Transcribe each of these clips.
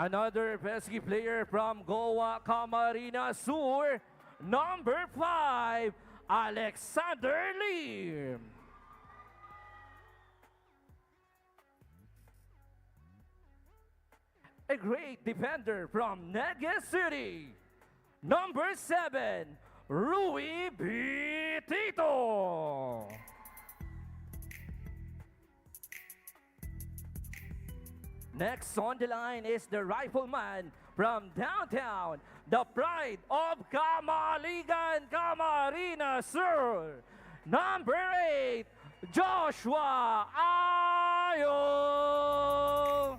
Another pesky player from Goa, Camarines Sur, number 5, Alexander Lim. A great defender from Naga City, number 7, Rui Bitito. Next on the line is the rifleman from downtown, the pride of Kamaligan, Camarines Sur, number 8, Joshua Ayo.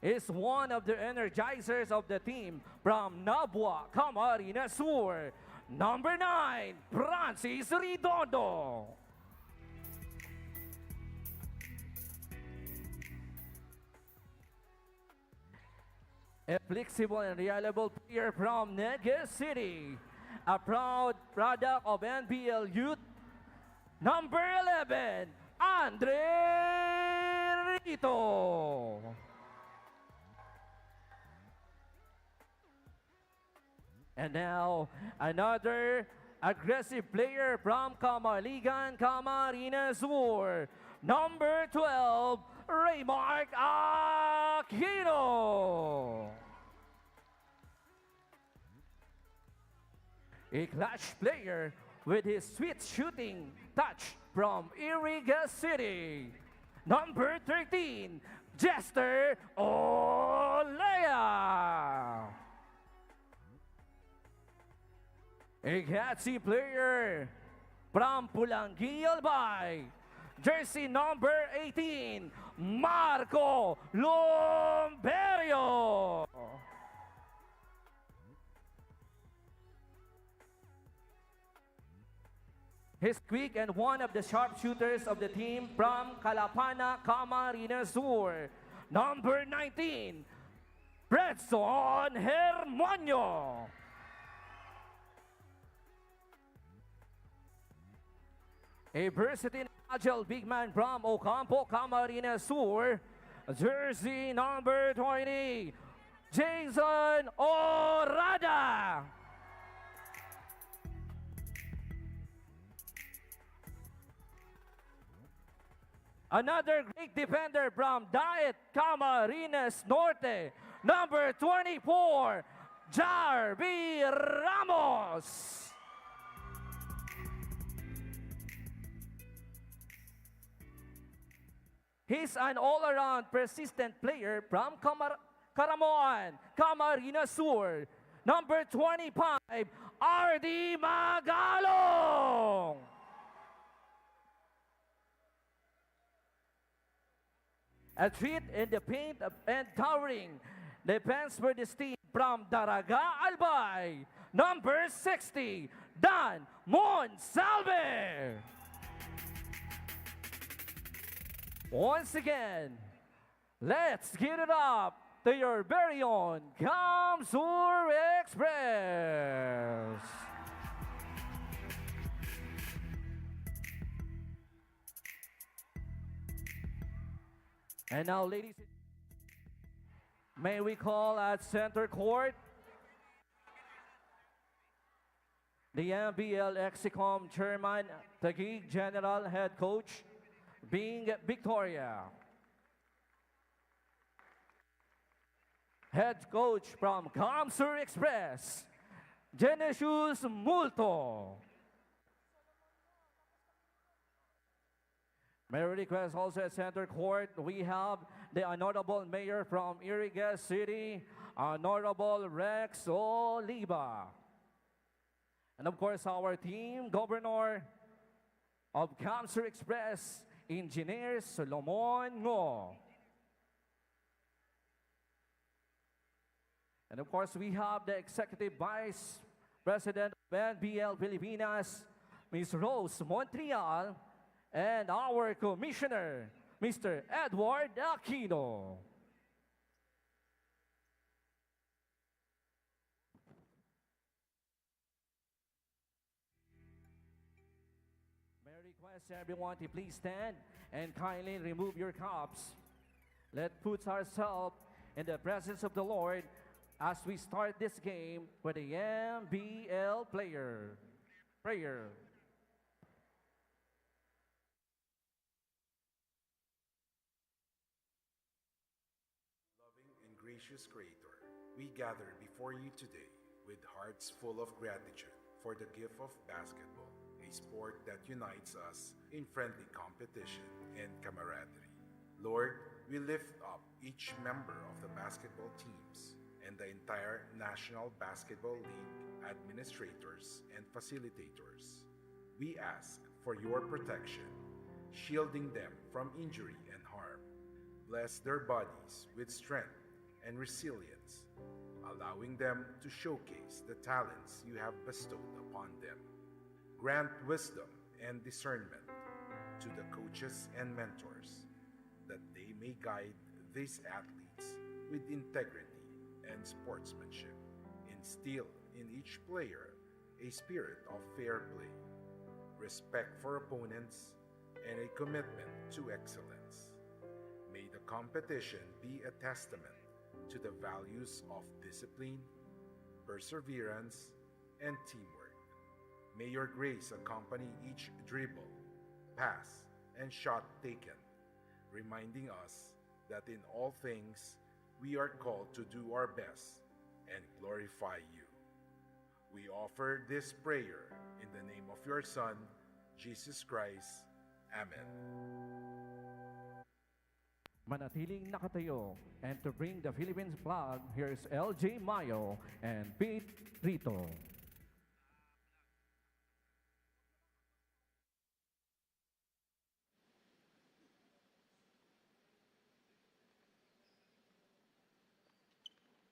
Is one of the energizers of the team from Nabua, Camarines Sur, number 9, Francis Redondo. A flexible and reliable player from Naga City, a proud product of NBL youth, number 11, Andre Rito. And now, another aggressive player from Kamaligan, Camarines Sur, number 12, Raymark Aquino. A clutch player with his sweet shooting touch from Iriga City, number 13, Jester Olea. A gutsy player from Pulangi Albay, jersey number 18, Marco Lumberio. He's quick and one of the sharpshooters of the team from Calapana, Camarines Sur, number 19, Bredson Hermonio. A versatile, agile big man from Ocampo, Camarines Sur, jersey number 20, Jason Orada. Another great defender from Diet, Camarines Norte, number 24, Jarby Ramos. He's an all-around persistent player from Caramoan, Camarines Sur, number 25, R.D. Magalong. A treat in the paint and towering defense for this team from Daraga Albay, number 60, Dan Monsalve. Once again, let's give it up to your very own Kamsur Express. And now, ladies, may we call at center court the NBL Exicom Chairman, Taguig General Head Coach, being Victoria. Head Coach from Kamsur Express, Genesius Multo. May I request also at center court, we have the Honorable Mayor from Iriga City, Honorable Rex Oliva. And of course, our team governor of Kamsur Express, Engineer Solomon Ngo. And of course, we have the Executive Vice President of NBL Pilipinas, Ms. Rose Montreal, and our Commissioner, Mr. Edward Aquino. May I request request everyone to please stand and kindly remove your cups. Let's put ourselves in the presence of the Lord as we start this game with the NBL prayer. Loving and gracious Creator, we gather before you today with hearts full of gratitude for the gift of basketball, a sport that unites us in friendly competition and camaraderie. Lord, we lift up each member of the basketball teams and the entire National Basketball League administrators and facilitators. We ask for your protection, shielding them from injury and harm. Bless their bodies with strength and resilience, allowing them to showcase the talents you have bestowed upon them. Grant wisdom and discernment to the coaches and mentors that they may guide these athletes with integrity and sportsmanship. Instill in each player a spirit of fair play, respect for opponents, and a commitment to excellence. May the competition be a testament to the values of discipline, perseverance, and teamwork. May your grace accompany each dribble, pass, and shot taken, reminding us that in all things we are called to do our best and glorify you. We offer this prayer in the name of your Son, Jesus Christ. Amen. Manatiling nakatayo, and to bring the Philippines flag, here's LJ Mayo and Pete Rito.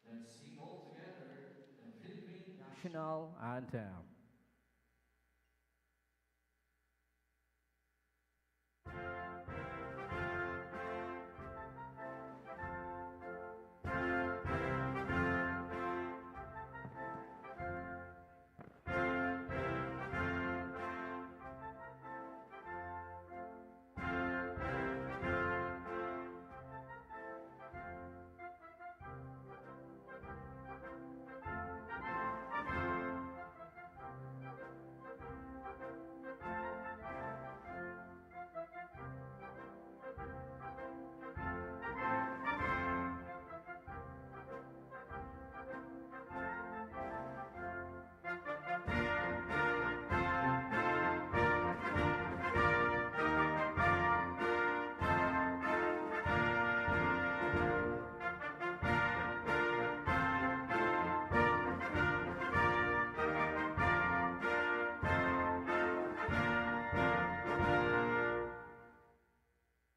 Let's sing all together the Philippine National Anthem.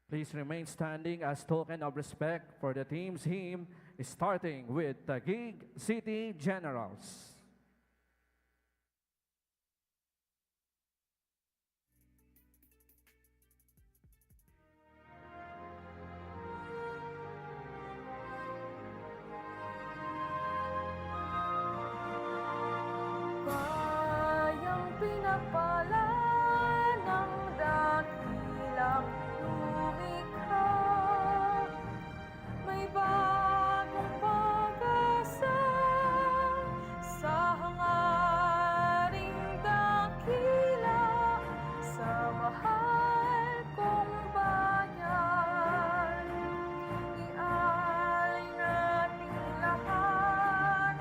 Please remain standing as token of respect for the team's hymn, starting with Taguig City Generals. Bayang pinapala ng dakilang lumikha, may bagong pag-asa sa hangaring dakila, sa mahal kong bayan. Ialay nating lahat,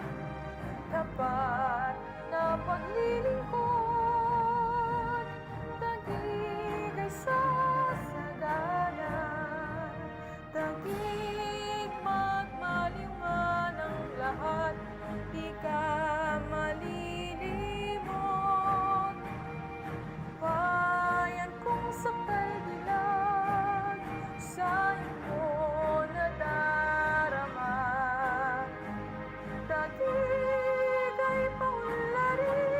tapat na paglilingkod, Taguig ay sasagana, Taguig magmaliwan ang lahat, di ka malilimot. Bayan kong sakay dilag, sa iyong nadarama, Taguig ay paunlarin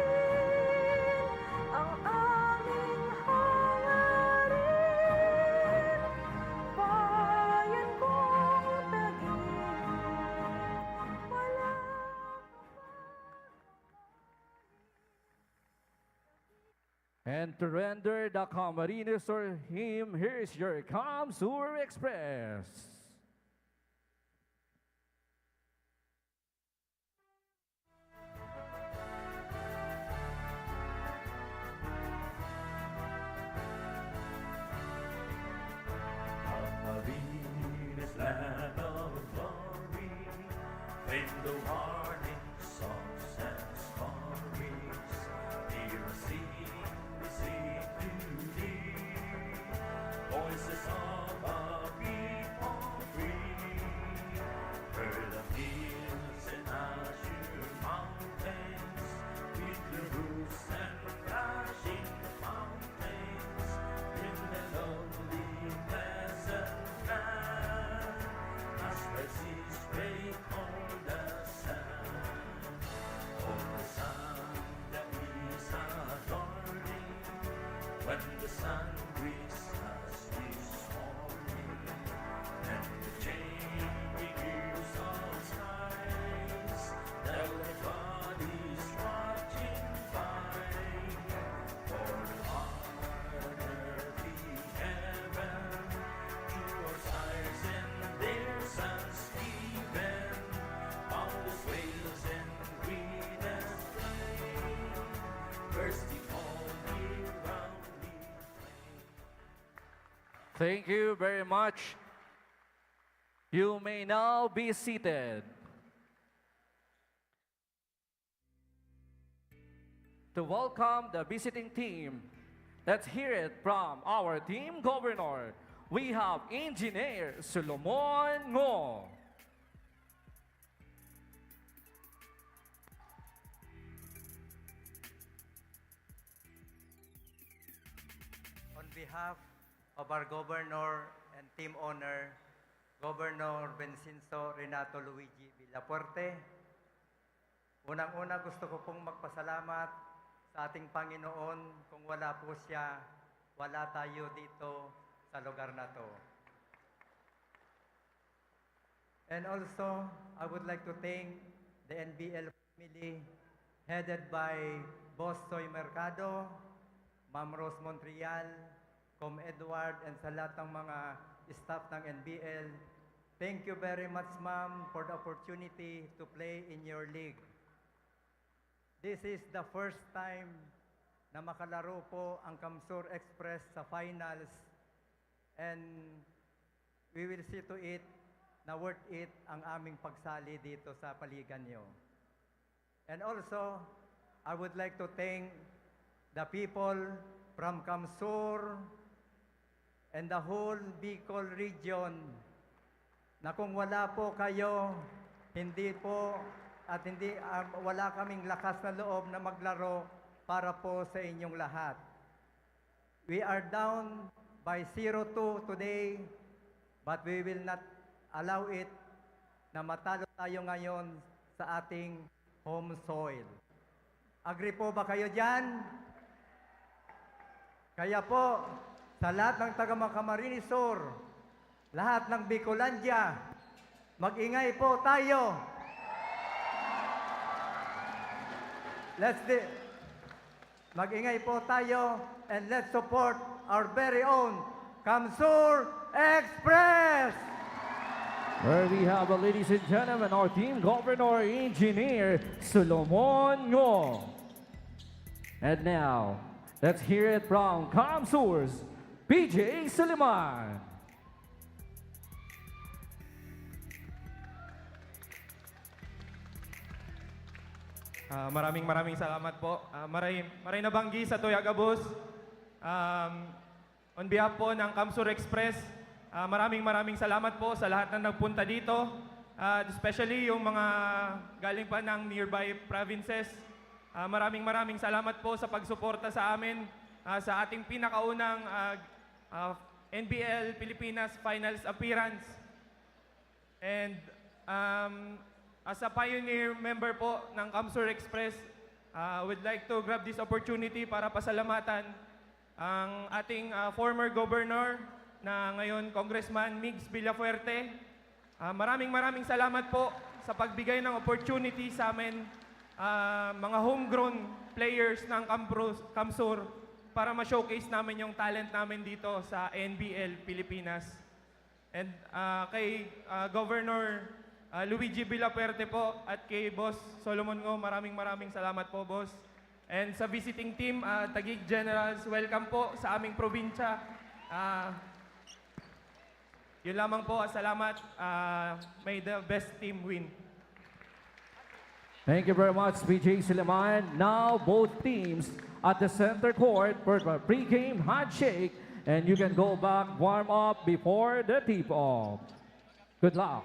And to render the Camarines or hymn, here's your Kamsur Express. Camarines, land of glory, when the warning songs and stories, hear us sing, we sing to thee, voices of a people free, heard of hills and azure mountains, with the roofs and flashing fountains, in the lonely pleasant land, as mercies break on the sand. Oh, the sun that is adorning, when the sun greets us this morning, and the changing hues of skies, that God is watching by, for on earthly heaven, to our stars and their sons given, boundless whales and greenest plain, bursting all year round we flame. Thank you very much. You may now be seated. To welcome the visiting team, let's hear it from our team governor. We have Engineer Solomon Ngo. On behalf of our Governor and team owner, Governor Bencinso Renato Luigi Villapuerte, unang-una gusto ko pong magpasalamat sa ating Panginoon. Kung wala po siya, wala tayo dito sa lugar na to. And also, I would like to thank the NBL family headed by Boss Soy Mercado, Ma'am Rose Montreal, Com Edward, and sa lahat ng mga staff ng NBL. Thank you very much, ma'am, for the opportunity to play in your league. This is the first time na makalaro po ang Kamsur Express sa finals, and we will see to it na worth it ang aming pagsali dito sa paligan nyo. And also, I would like to thank the people from Kamsur and the whole Bicol region na kung wala po kayo, hindi po at hindi wala kaming lakas na loob na maglaro para po sa inyong lahat. We are down by 0-2 today, but we will not allow it na matalo tayo ngayon sa ating home soil. Agree po ba kayo dyan? Kaya po, sa lahat ng taga-Camarines Sur, lahat ng Bicolandia, mag-ingay po tayo. Mag-ingay po tayo and let's support our very own Kamsur Express! Where we have, ladies and gentlemen, our team governor, Engineer Solomon Ngo. And now, let's hear it from Kamsur's PJ Suleiman. Maraming salamat po. Maray nabanggi sa Toyagabos. On behalf po ng Kamsur Express, maraming salamat po sa lahat na nagpunta dito. Especially yung mga galing pa ng nearby provinces. Maraming salamat po sa pagsuporta sa amin sa ating pinakaunang NBL Pilipinas Finals appearance. And as a pioneer member po ng Kamsur Express, would like to grab this opportunity para pasalamatan ang ating former governor na ngayon Congressman Migs Villafuerte. Maraming salamat po sa pagbigay ng opportunity sa amin, mga homegrown players ng Kamsur, para ma-showcase namin yung talent namin dito sa NBL Pilipinas. And kay Governor Luigi Villapuerte po at kay Boss Solomon Ngo, maraming salamat po, Boss. And sa visiting team, Taguig Generals, welcome po sa aming probinsya. Yun lamang po, salamat. May the best team win. Thank you very much, PJ Suleiman. Now, both teams at the center court for the pregame handshake, and you can go back, warm up before the tip-off. Good luck.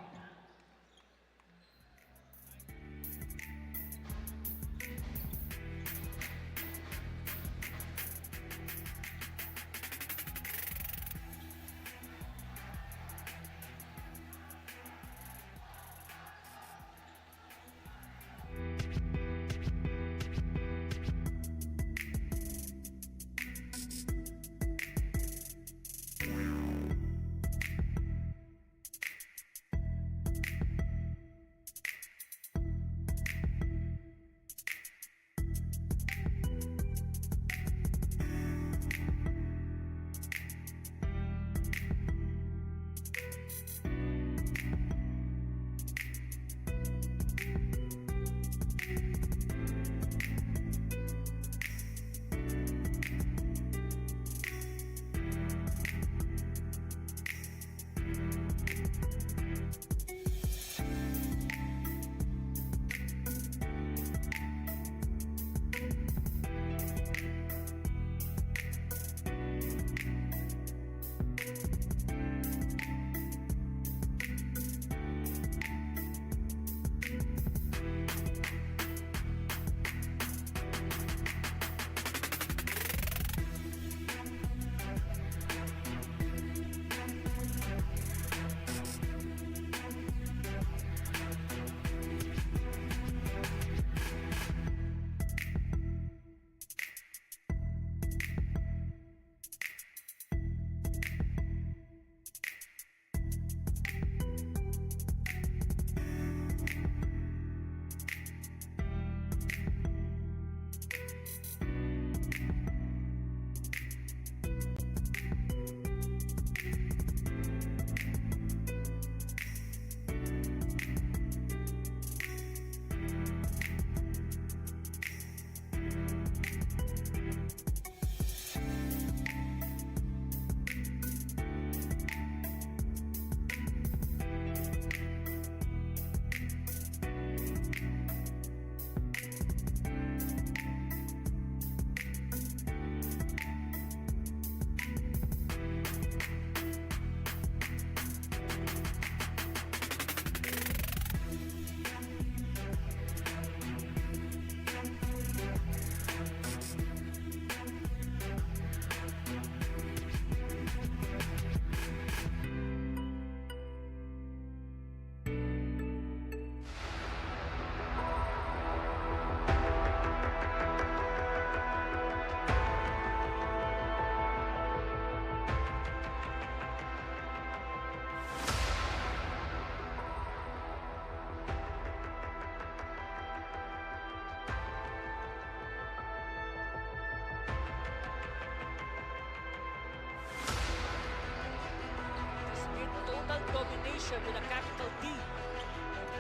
Domination with a capital D.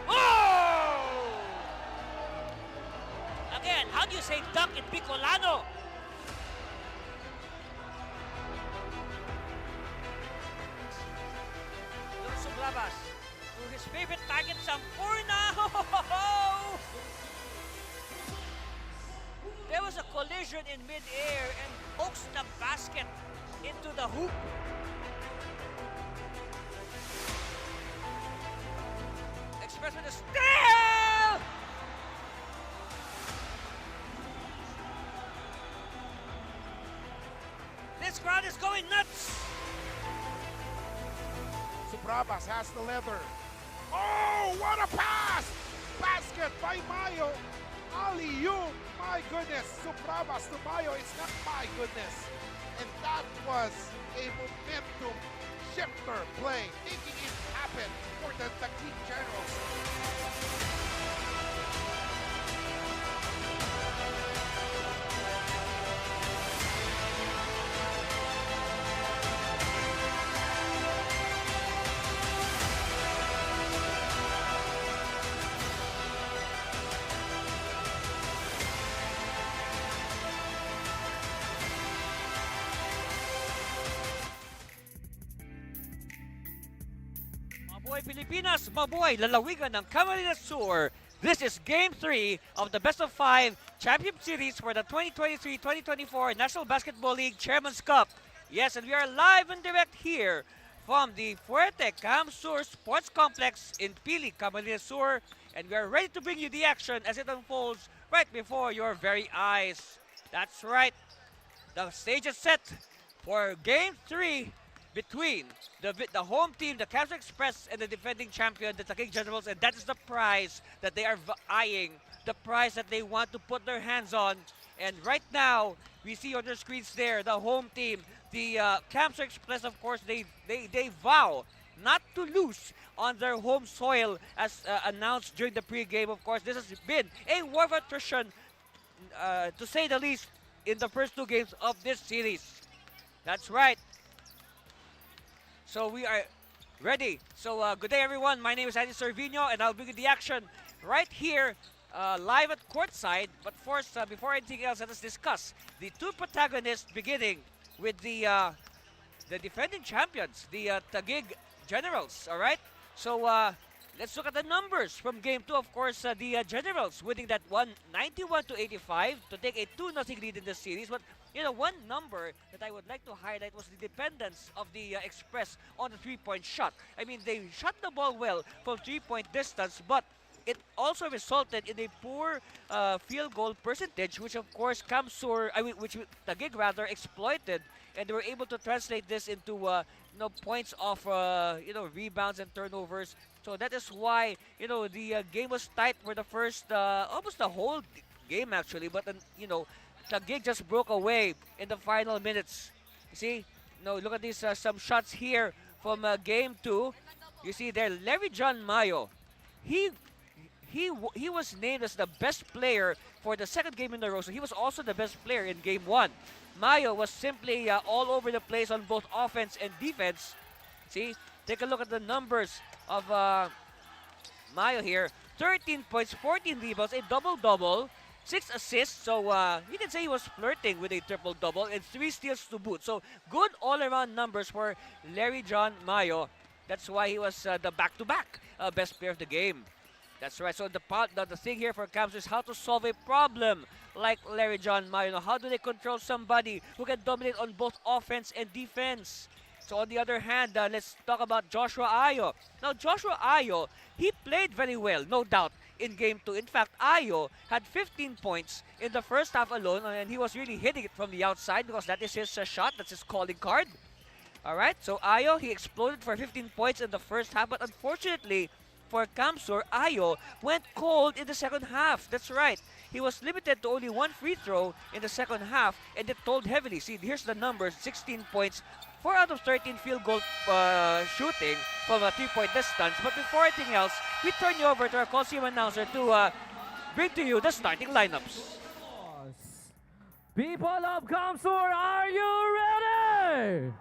Oh! Again, how do you say duck in Bicolano? Dorso Bravas to his favorite target, Sampurna. There was a collision in mid-air and pokes the basket into the hoop. Express with a steal! This crowd is going nuts! Subrabas has the leather. Oh, what a pass! Basket by Mayo. Alley-oop. My goodness. Subrabas to Mayo. It's not my goodness. And that was a momentum shifter play, making it happen for the Taguig Generals. Mabuhay Pilipinas! Mabuhay lalawigan ng Camarines Sur! This is Game 3 of the Best of 5 Championship Series for the 2023-2024 National Basketball League Chairman's Cup. Yes, and we are live and direct here from the Fuerte Cam Sur Sports Complex in Pili, Camarines Sur. And we are ready to bring you the action as it unfolds right before your very eyes. That's right. The stage is set for Game 3 between the home team, the Cancer Express, and the defending champion, the Taguig Generals, and that is the prize that they are eyeing, the prize that they want to put their hands on. And right now, we see on your screens there, the home team, the Cancer Express, of course, they vow not to lose on their home soil as announced during the pregame. Of course, this has been a war of attrition, to say the least, in the first two games of this series. That's right. So we are ready. So good day, everyone. My name is Andy Servino, and I'll bring you the action right here, live at courtside. But first, before anything else, let us discuss the two protagonists, beginning with the defending champions, the Taguig Generals. All right. So let's look at the numbers from Game 2. Of course, the Generals winning that one, 91-85, to take a 2-0 lead in the series. But you know, one number that I would like to highlight was the dependence of the Express on the three-point shot. I mean, they shot the ball well from three-point distance, but it also resulted in a poor field goal percentage, which of course which Taguig rather exploited, and they were able to translate this into points of rebounds and turnovers. So that is why the game was tight for the first almost the whole game actually, but then Taguig just broke away in the final minutes. You see, look at these some shots here from Game 2. You see there, Larry John Mayo. He was named as the best player for the second game in a row. So he was also the best player in Game 1. Mayo was simply all over the place on both offense and defense. See, take a look at the numbers of Mayo here. 13 points, 14 rebounds, a double-double. 6 assists, so you can say he was flirting with a triple-double, and 3 steals to boot. So good all-around numbers for Larry John Mayo. That's why he was the back-to-back best player of the game. That's right. So the thing here for Cavs is how to solve a problem like Larry John Mayo. How do they control somebody who can dominate on both offense and defense? So on the other hand, let's talk about Joshua Ayo. Now Joshua Ayo, he played very well, no doubt, in Game 2. In fact, Ayo had 15 points in the first half alone, and he was really hitting it from the outside because that is his shot, that's his calling card. All right, so Ayo, he exploded for 15 points in the first half, but unfortunately for Kamsur, Ayo went cold in the second half. That's right. He was limited to only one free throw in the second half, and it told heavily. See, here's the numbers, 16 points, 4 out of 13 field goal shooting from a 3-point distance. But before anything else, we turn you over to our Coliseum announcer to bring to you the starting lineups. People of Kamsur, are you ready?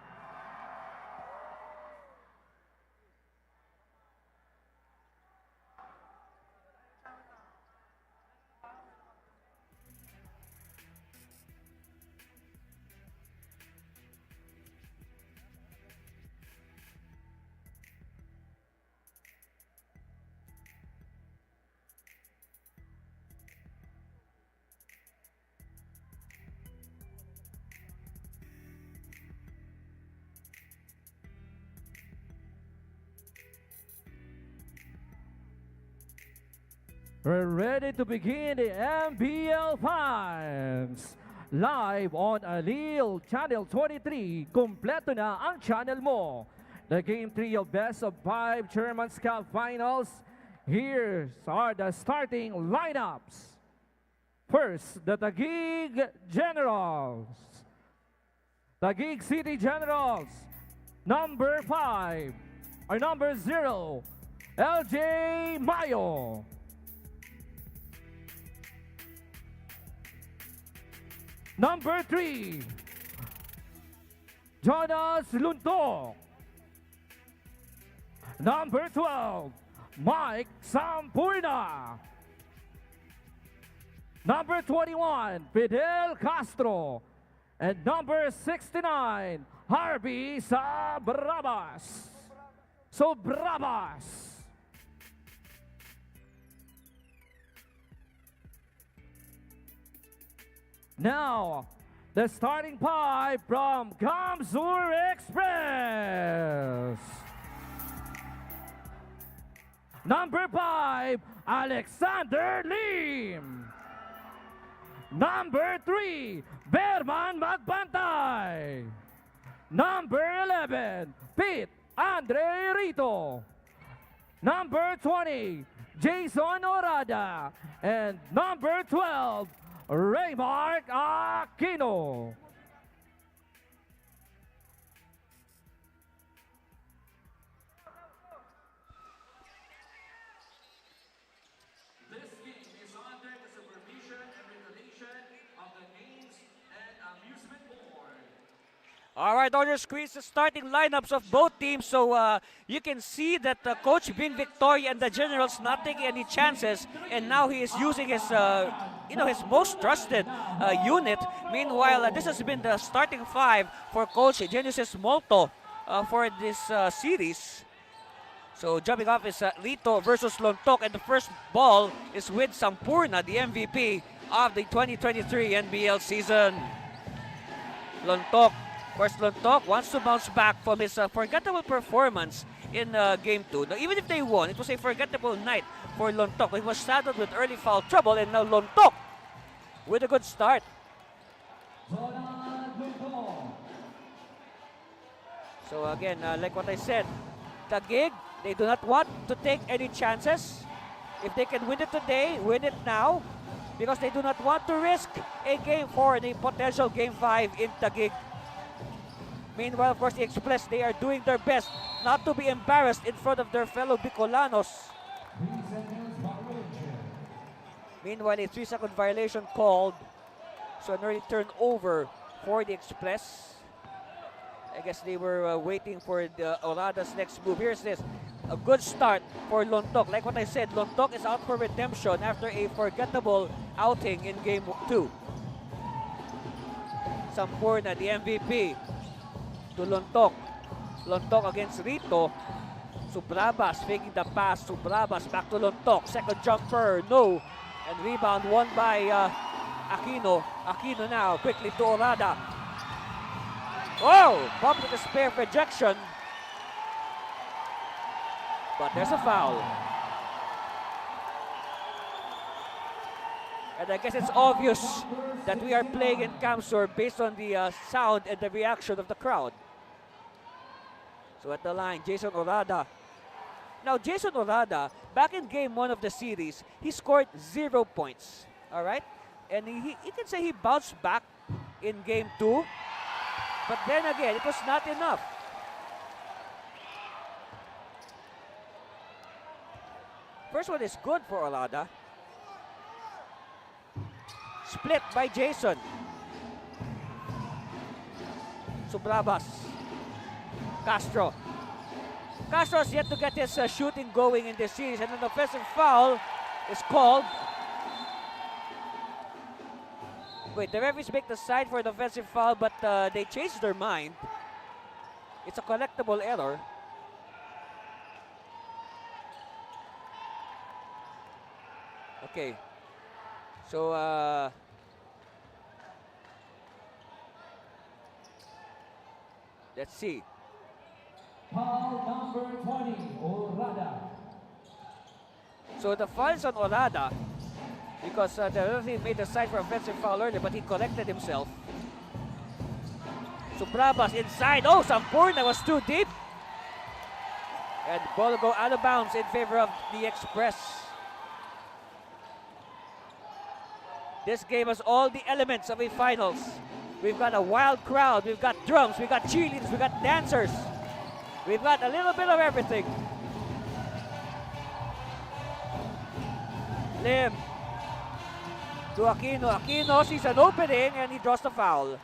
We're ready to begin the NBL Finals. Live on Alil Channel 23, kumpleto na ang channel mo. The Game 3 of Best of 5 Chairman's Cup Finals. Here are the starting lineups. First, the Taguig Generals. Taguig City Generals. Number 5, or number 0, LJ Mayo. Number 3, Jonas Lunto. Number 12, Mike Sampurna. Number 21, Fidel Castro. And number 69, Harvey Sabrabas. So bravas! Now, the starting five from Kamsur Express. Number 5, Alexander Lim. Number 3, Berman Magbantay. Number 11, Pete Andre Rito. Number 20, Jason Orada. And number 12, Raymark Aquino. This game is under the supervision and regulation of the Games and Amusement Board. All right, on your screens, the starting lineups of both teams. So you can see that Coach Vin Victoria and the Generals not taking any chances, and now he is using his, his most trusted unit. Meanwhile, this has been the starting five for Coach Genesis Molto for this series. So jumping off is Rito versus Lontok, and the first ball is with Sampurna, the MVP of the 2023 NBL season. Lontok. Of course, Lontok wants to bounce back from his forgettable performance in Game 2. Now, even if they won, it was a forgettable night for Lontok. He was saddled with early foul trouble, and now Lontok with a good start. So again, like what I said, Taguig, they do not want to take any chances. If they can win it today, win it now, because they do not want to risk a Game 4 and a potential Game 5 in Taguig. Meanwhile, of course, the Express, they are doing their best not to be embarrassed in front of their fellow Bicolanos. Meanwhile, a 3-second violation called. So an early turnover for the Express. I guess they were waiting for the Orada's next move. Here's this. A good start for Lontok. Like what I said, Lontok is out for redemption after a forgettable outing in Game 2. Sampurna, the MVP. To Lontok. Lontok against Rito. Subrabas faking the pass. Subrabas back to Lontok. Second jumper, no. And rebound won by Aquino. Aquino now quickly to Orada. Oh! Bumped with a spare projection. But there's a foul. And I guess it's obvious that we are playing in Kamsur based on the sound and the reaction of the crowd. So at the line, Jason Orada. Now, Jason Orada, back in Game 1 of the series, he scored 0 points. All right? And you can say he bounced back in Game 2. But then again, it was not enough. First one is good for Orada. Split by Jason. Subrabas. Castro. Castro has yet to get his shooting going in this series, and an offensive foul is called. Wait, the referees make the side for an offensive foul, but they changed their mind. It's a collectible error. Okay. So, let's see. Foul number 20, Orada. So the foul is on Orada because the referee made the side for offensive foul earlier, but he corrected himself. Subrabas inside. Oh, Sampurna was too deep. And ball will go out of bounds in favor of the Express. This game has all the elements of a finals. We've got a wild crowd, we've got drums, we've got cheerleaders, we've got dancers. We've got a little bit of everything. Lim to Aquino. Aquino sees an opening and he draws the foul.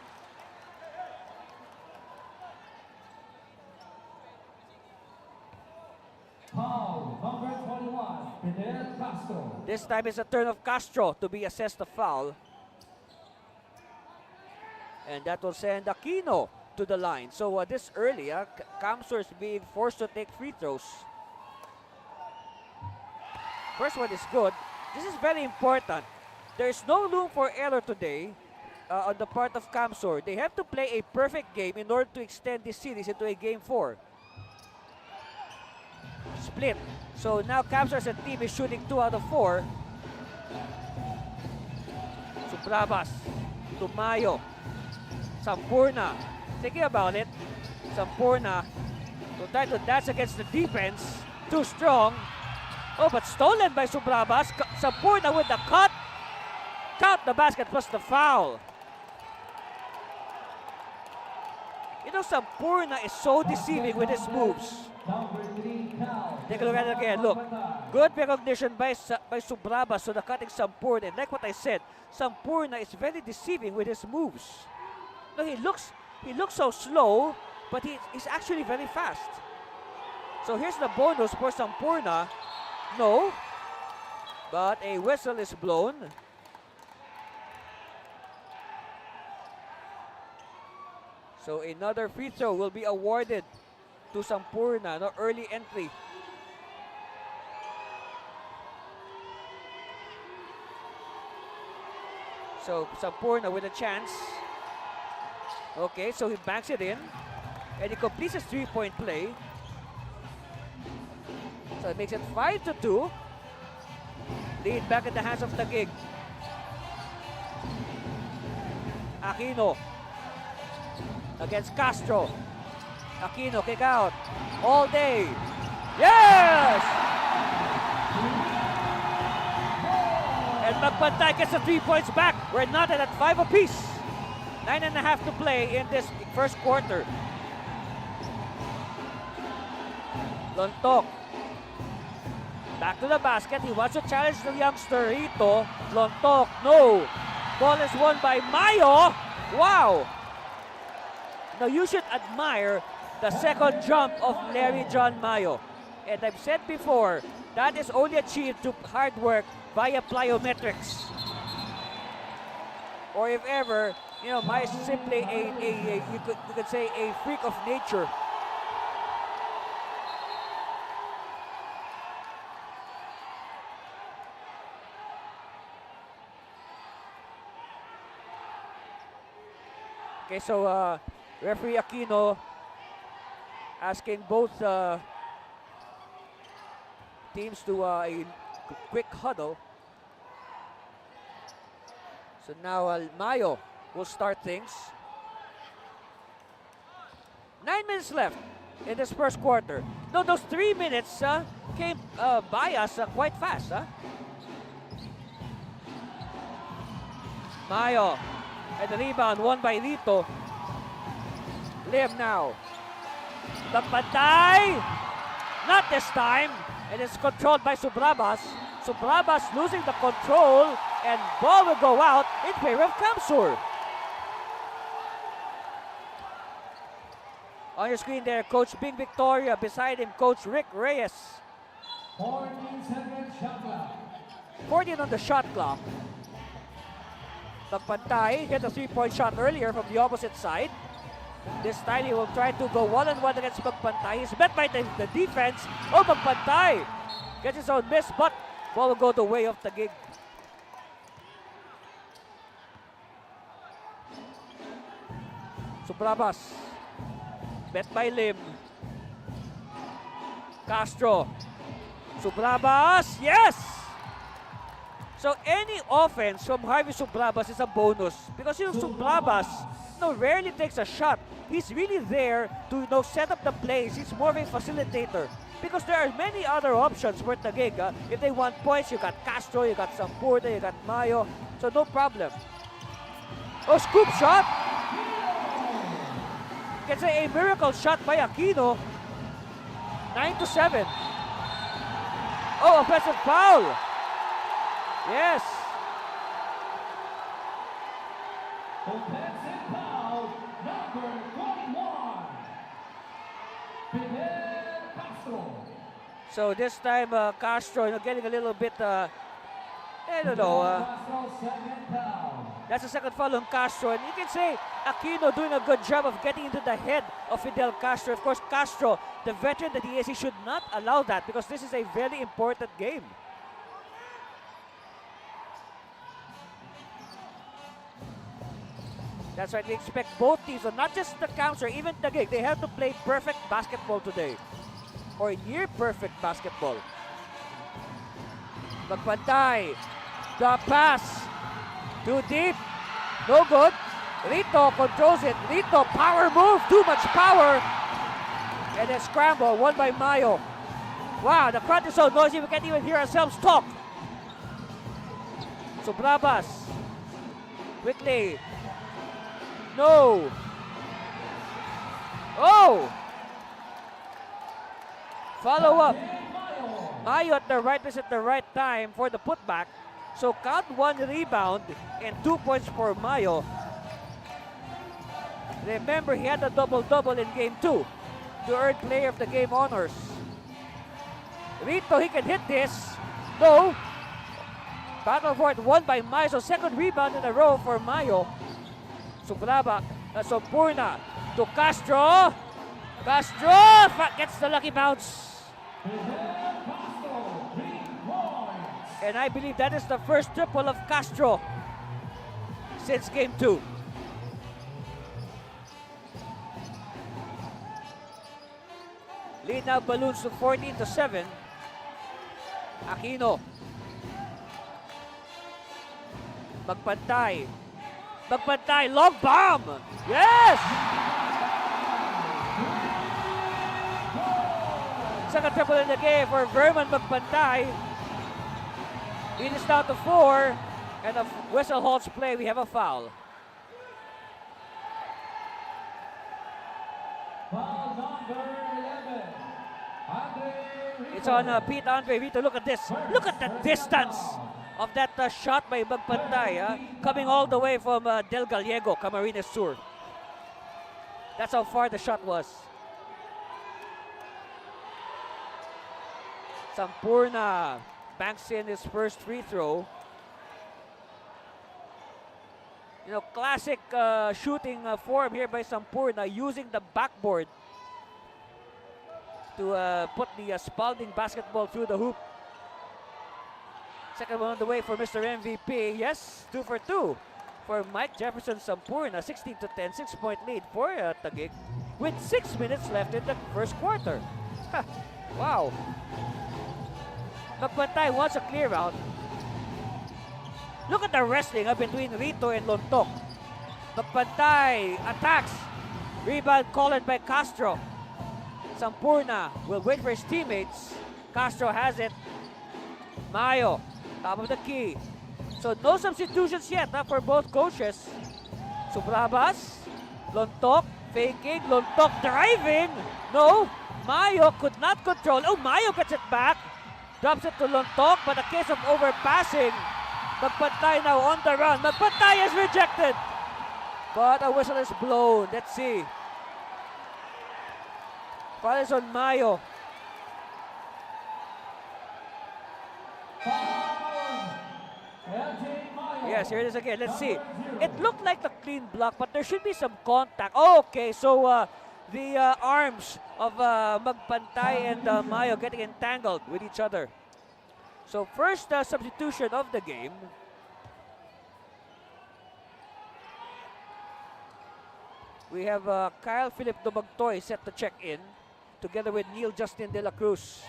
Foul number 21, Fidel Castro. This time it's a turn of Castro to be assessed a foul. And that will send Aquino to the line. So this early, Kamsur is being forced to take free throws. First one is good. This is very important. There is no room for error today on the part of Kamsur. They have to play a perfect game in order to extend this series into a game 4. Split. So now Kamsur as a team is shooting 2 out of 4. Subrabas, Tumayo, Sampurna. Thinking about it, Sampurna will try to dance against the defense. Too strong. Oh, but stolen by Subrabas. Sampurna with the cut. Count the basket plus the foul. You know, Sampurna is so deceiving with his moves. Take a look at it again. Look, good recognition by Subrabas to the cutting Sampurna. And like what I said, Sampurna is very deceiving with his moves. No, he looks so slow, but he's actually very fast. So here's the bonus for Sampurna. No, but a whistle is blown. So another free throw will be awarded to Sampurna. No early entry. So Sampurna with a chance. Okay, so he banks it in. And he completes his 3-point play. So it makes it 5-2. Lead back in the hands of Taguig. Aquino against Castro. Aquino kick out. All day. Yes! And Magpantay gets the 3 points back. We're not at 5 apiece. 9.5 to play in this first quarter. Lontok. Back to the basket. He wants to challenge the youngster Rito. Lontok. No. Ball is won by Mayo. Wow. Now you should admire the second jump of Larry John Mayo. And I've said before, that is only achieved through hard work via plyometrics. Or if ever, you know, Mayo is simply you could say a freak of nature. Okay, so referee Aquino asking both teams to a quick huddle. So now Mayo will start things. 9 minutes left in this first quarter. No, those 3 minutes came by us quite fast. Mayo. And the rebound won by Rito. Lim now. Magpantay! Not this time. And it's controlled by Subrabas. Subrabas losing the control. And ball will go out in favor of Kamsur. On your screen there, Coach Bing Victoria. Beside him, Coach Rick Reyes. 14-second shot clock. 14 on the shot clock. Magpantay hit a 3-point shot earlier from the opposite side. This time he will try to go one-on-one against Magpantay. He's met by the defense. Oh, Magpantay gets his own miss, but ball will go the way of Taguig. Subrabas. Bet by Lim. Castro. Subrabas. Yes! So any offense from Harvey Subrabas is a bonus because Subrabas rarely takes a shot. He's really there to set up the plays. He's more of a facilitator because there are many other options for Taguig. If they want points, you got Castro, you got Sampurna, you got Mayo. So no problem. Oh, scoop shot. Gets a miracle shot by Aquino. 9-7. Oh, offensive foul. Yes. Offensive foul, number 21. Fidel Castro. So this time, Castro, getting a little bit, I don't know. Castro, second foul. That's the second foul on Castro. And you can say Aquino doing a good job of getting into the head of Fidel Castro. Of course, Castro, the veteran that he is, he should not allow that because this is a very important game. That's right, we expect both teams, so not just the Camps or even Taguig, they have to play perfect basketball today. Or near perfect basketball. Magpantay, the pass, too deep, no good. Rito controls it, Rito, power move, too much power. And then scramble, won by Mayo. Wow, the crowd is so noisy we can't even hear ourselves talk. So Brabas, quickly. No. Oh. Follow up. Mayo at the right place at the right time for the putback. So count 1 rebound and 2 points for Mayo. Remember, he had a double-double in game 2 to earn player of the game honors. Rito, he can hit this. No. Battle for it, won by Mayo. So second rebound in a row for Mayo. Subraba, Purna to Castro. Castro gets the lucky bounce. And I believe that is the first triple of Castro since game 2. Lead now balloons to 14-7. Aquino. Magpantay. Magpantay, long bomb! Yes! Second triple in the game for Verman Magpantay. It is down to 4, and a whistle halts play. We have a foul. Foul number 11. It's on Pete Andre Rito. Look at this. Look at the distance of that shot by Magpantay, coming all the way from Del Gallego, Camarines Sur. That's how far the shot was. Sampurna banks in his first free throw. You know, classic shooting form here by Sampurna, using the backboard to put the Spalding basketball through the hoop. Second one on the way for Mr. MVP. Yes, 2 for 2 for Mike Jefferson Sampurna. 16-10, 6-point lead for Taguig with 6 minutes left in the first quarter. Wow. Magpantay wants a clear out. Look at the wrestling between Rito and Lontok. Magpantay attacks. Rebound called by Castro. Sampurna will wait for his teammates. Castro has it. Mayo, top of the key. So no substitutions yet for both coaches. Subrabas, Lontok faking, Lontok driving. No, Mayo could not control. Oh, Mayo gets it back. Drops it to Lontok, but a case of overpassing. Magpantay now on the run. Magpantay is rejected. But a whistle is blown. Let's see. Foul is on Mayo. Yes, here it is again. Let's see. It looked like a clean block, but there should be some contact. Oh, okay. So the arms of Magpantay and Mayo getting entangled with each other. So first substitution of the game. We have Kyle Philip Dumagtoy set to check in together with Neil Justin De La Cruz.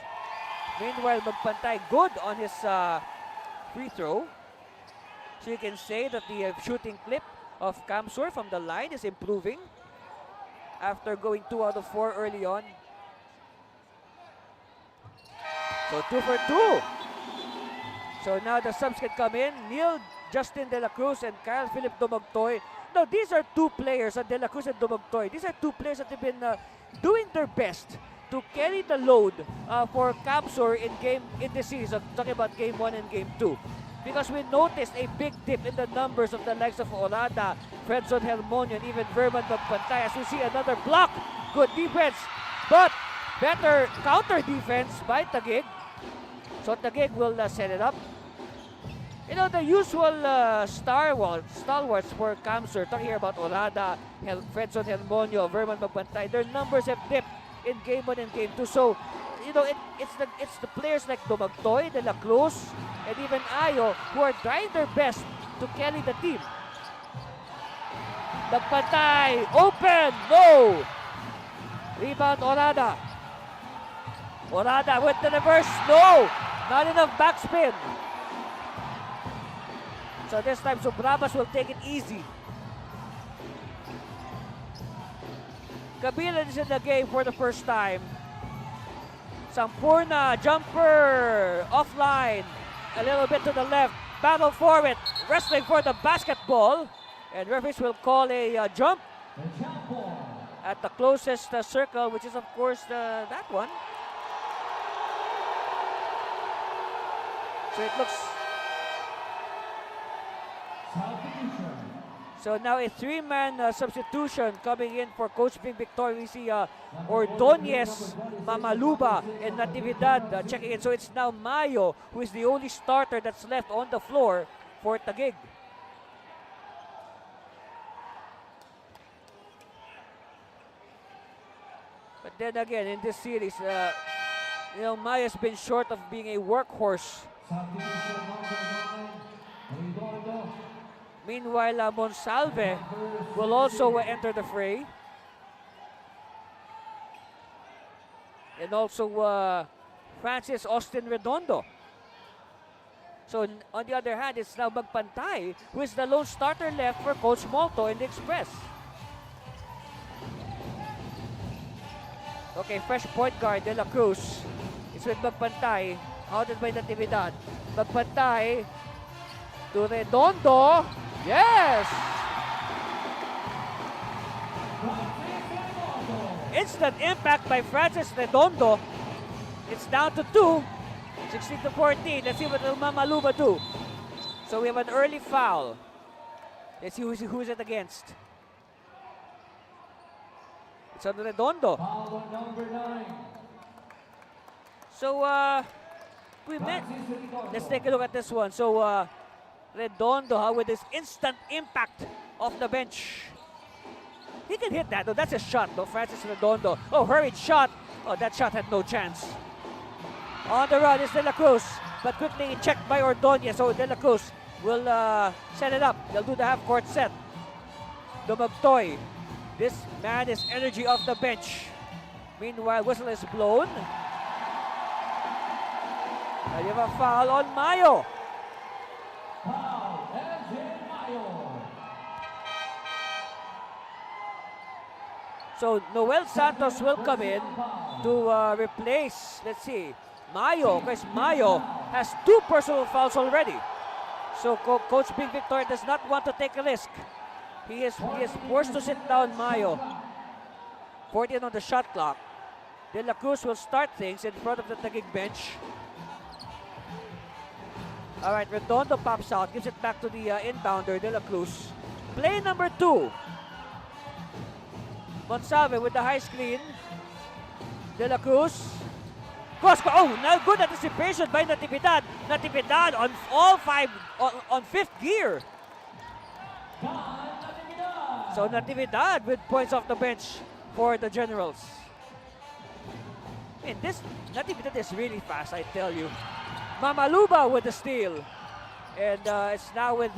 Meanwhile, Magpantay good on his free throw. So you can say that the shooting clip of Camsur from the line is improving after going 2 out of 4 early on. So 2 for 2. So now the subs can come in. Neil Justin De La Cruz and Kyle Philip Dumagtoy. Now these are two players, De La Cruz and Dumagtoy. These are two players that have been doing their best to carry the load for Camsur in this series. I'm talking about game 1 and game 2. Because we noticed a big dip in the numbers of the likes of Orada, Fredson Helmonio, and even Verman Magpantay. As we see another block, good defense, but better counter defense by Taguig. So Taguig will set it up. You know, the usual stalwarts for Camsur, talking here about Orada, Fredson Helmonio, Verman Mabantay, their numbers have dipped in Game 1 and Game 2. So, you know, it's the players like Dumagtoy, De La Cruz, and even Ayo who are trying their best to carry the team. Mabantay, open, no! Rebound, Orada. Orada with the reverse, no! Not enough backspin. So this time, Subrabas will take it easy. Kabilan is in the game for the first time. Sampurna, jumper, offline. A little bit to the left. Battle for it. Wrestling for the basketball. And referees will call a jump at the closest circle, which is, of course, that one. So it looks... So now a three-man substitution coming in for Coach Big Victoria. We see Ordonez, Mamaluba, and Natividad checking in. So it's now Mayo who is the only starter that's left on the floor for Taguig. But then again, in this series, you know, Mayo's been short of being a workhorse. Meanwhile, Monsalve will also enter the fray. And also Francis Austin Redondo. So on the other hand, it's now Magpantay who is the lone starter left for Coach Molto in the Express. Okay, fresh point guard De La Cruz is with Magpantay, outed by Natividad. Magpantay to Redondo. Yes! Instant impact by Francis Redondo. It's down to 2, 16-14. Let's see what will Mamaluba do. So we have an early foul. Let's see who's it against. It's on Redondo. Foul on number 9. So, let's take a look at this one. So, Redondo with this instant impact off the bench. He can hit that, though. That's a shot, though. Francis Redondo. Oh, hurried shot. Oh, that shot had no chance. On the run is De La Cruz, but quickly checked by Ordonez. So De La Cruz will set it up. They'll do the half-court set. Dumagtoy. This man is energy off the bench. Meanwhile, whistle is blown. And you have a foul on Mayo. Foul, MJ Mayo. So Noel Santos will come in to replace, let's see, Mayo, because Mayo has 2 personal fouls already. So Coach Big Victor does not want to take a risk. He is forced to sit down Mayo. 14 on the shot clock. De La Cruz will start things in front of the Taguig bench. All right, Redondo pops out, gives it back to the inbounder, De La Cruz. Play number 2. Monsalve with the high screen. De La Cruz. Cosco, oh, now good anticipation by Natividad. Natividad on all 5, on 5th gear. So Natividad with points off the bench for the Generals. Man, this Natividad is really fast, I tell you. Mamaluba with the steal. And it's now with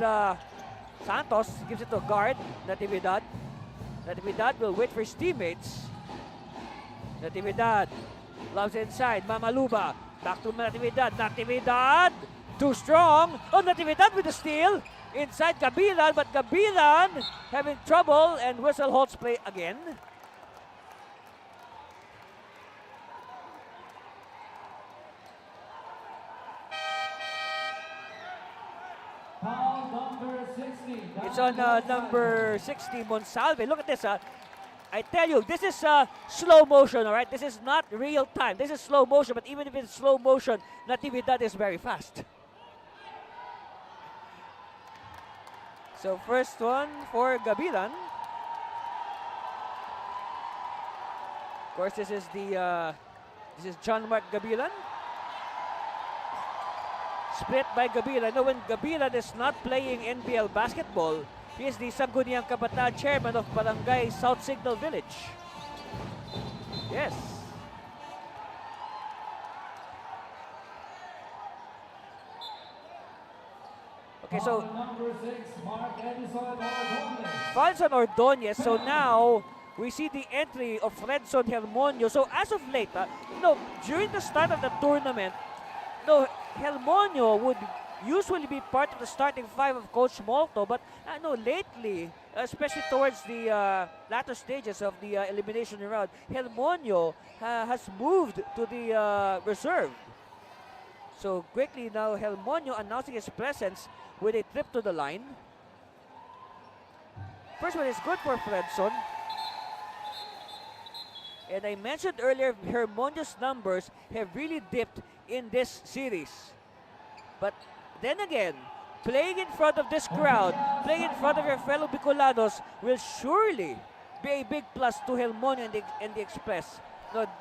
Santos, gives it to guard, Natividad. Natividad will wait for his teammates. Natividad loves inside. Mamaluba. Back to Natividad. Natividad. Too strong. Oh, Natividad with the steal. Inside Gabilan. But Gabilan having trouble. And whistle holds play again. Foul number 60. It's on number 60, Monsalve. Look at this. I tell you, this is slow motion, all right? This is not real time. This is slow motion, but even if it's slow motion, Natividad is very fast. So first one for Gabilan. Of course, this is John Mark Gabilan. split by Gabilan. Now, when Gabilan is not playing NBL basketball, he is the Sangguniang Kabataan chairman of Barangay South Signal Village. Yes. Okay, so Number 6, Mark Edison Ordonez. Falson Ordonez. So now we see the entry of Fredson Hermonio. So as of late, during the start of the tournament, Hermonio would usually be part of the starting five of Coach Molto, but lately, especially towards the latter stages of the elimination round, Hermonio has moved to the reserve. So quickly now, Hermonio announcing his presence with a trip to the line. First one is good for Fredson. And I mentioned earlier, Hermonio's numbers have really dipped in this series. But then again, playing in front of this crowd, playing in front of your fellow Bicolanos will surely be a big plus to Hermonio and the Express.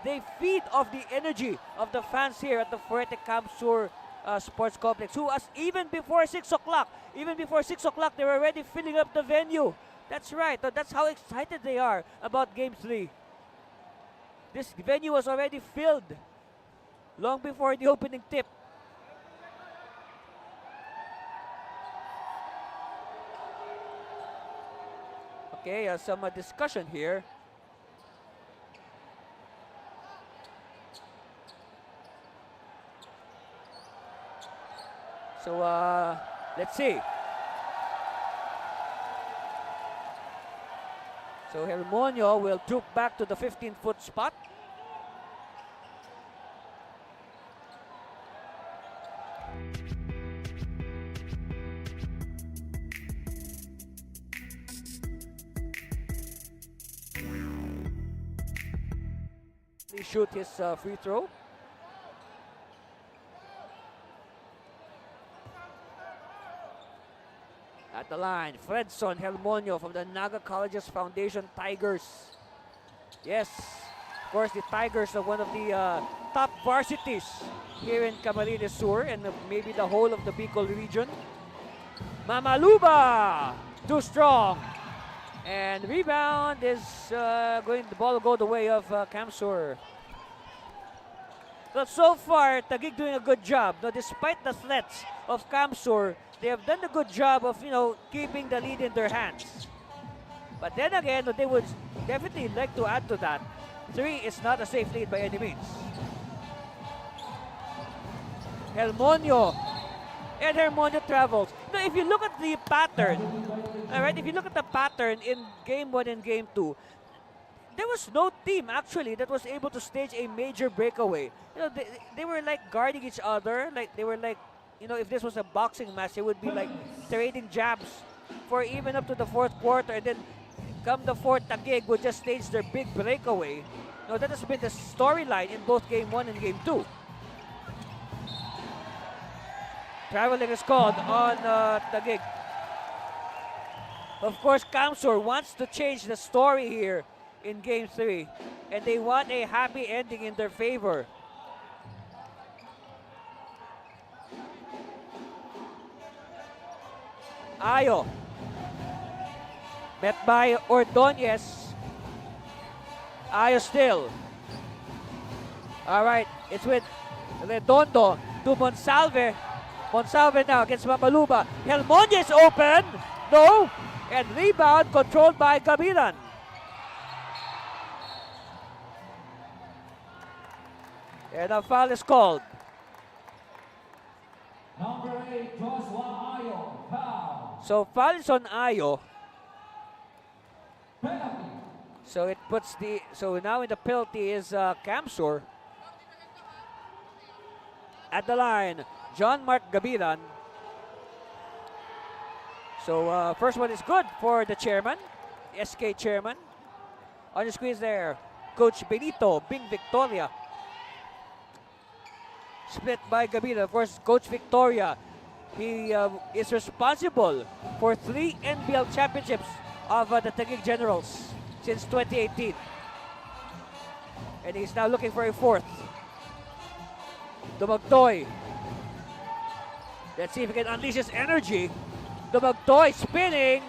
They feed off the energy of the fans here at the Fuerte Camp Sur Sports Complex, who even before 6 o'clock, they were already filling up the venue. That's right. That's how excited they are about Game 3. This venue was already filled long before the opening tip. Okay, some discussion here. So, let's see. So, Hermonio will troop back to the 15-foot spot. He shoot his free throw. At the line, Fredson Hermonio from the Naga Colleges Foundation Tigers. Yes, of course, the Tigers are one of the top varsities here in Camarines Sur and maybe the whole of the Bicol region. Mamaluba, too strong. And rebound is the ball will go the way of Camsur. But so far, Taguig doing a good job. Despite the threats of Camsur, they have done a good job of, keeping the lead in their hands. But then again, they would definitely like to add to that. 3 is not a safe lead by any means. Hermonio. And Hermonio travels. Now, if you look at the pattern, if you look at the pattern in Game 1 and Game 2, there was no team actually that was able to stage a major breakaway. They were like guarding each other. They were like, if this was a boxing match, it would be like trading jabs for even up to the fourth quarter. And then come the fourth, Taguig would just stage their big breakaway. That has been the storyline in both Game 1 and Game 2. Traveling is called on Taguig. Of course, Camsur wants to change the story here in Game 3. And they want a happy ending in their favor. Ayo. Met by Ordonez. Ayo still. All right, it's with Redondo to Monsalve. Monsalve now against Mamaluba. Hermonio is open. No. And rebound controlled by Gabilan. And a foul is called. Number 8, Joshua Ayo, foul. So foul is on Ayo. Penalty. So it puts so now in the penalty is Camsur. At the line, John Mark Gabilan. So first one is good for the chairman, SK chairman. On the squeeze there, Coach Benito Bing Victoria. Split by Gabilan. Of course, Coach Victoria, he is responsible for 3 NBL championships of the Taguig Generals since 2018. And he's now looking for a 4th. Dumagtoy. Let's see if he can unleash his energy. Dumagtoy spinning.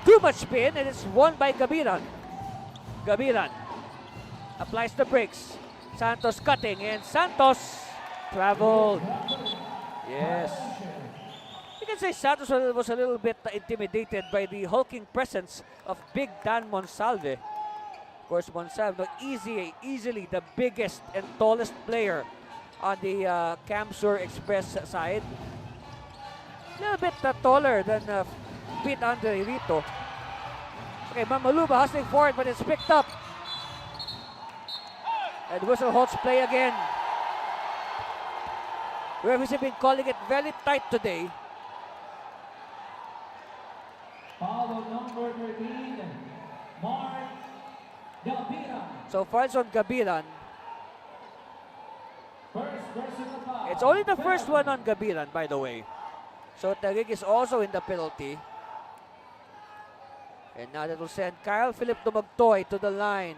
Too much spin, and it's won by Gabiran. Gabiran applies the brakes. Santos cutting, and Santos traveled. Yes. You can say Santos was a little bit intimidated by the hulking presence of Big Dan Monsalve. Of course, Monsalve, easily the biggest and tallest player on the Camsur Express side. A little bit taller than Pete Andre Rito. Okay, Mamaluba hustling forward, but it's picked up. And whistle holds play again. Referees have been calling it very tight today. Foul on number 13, Mark Gabiran. So fouls on Gabiran. First personal foul. It's only the first one on Gabiran, by the way. So Taguig is also in the penalty. And now that will send Kyle Philip Dumagtoy to the line.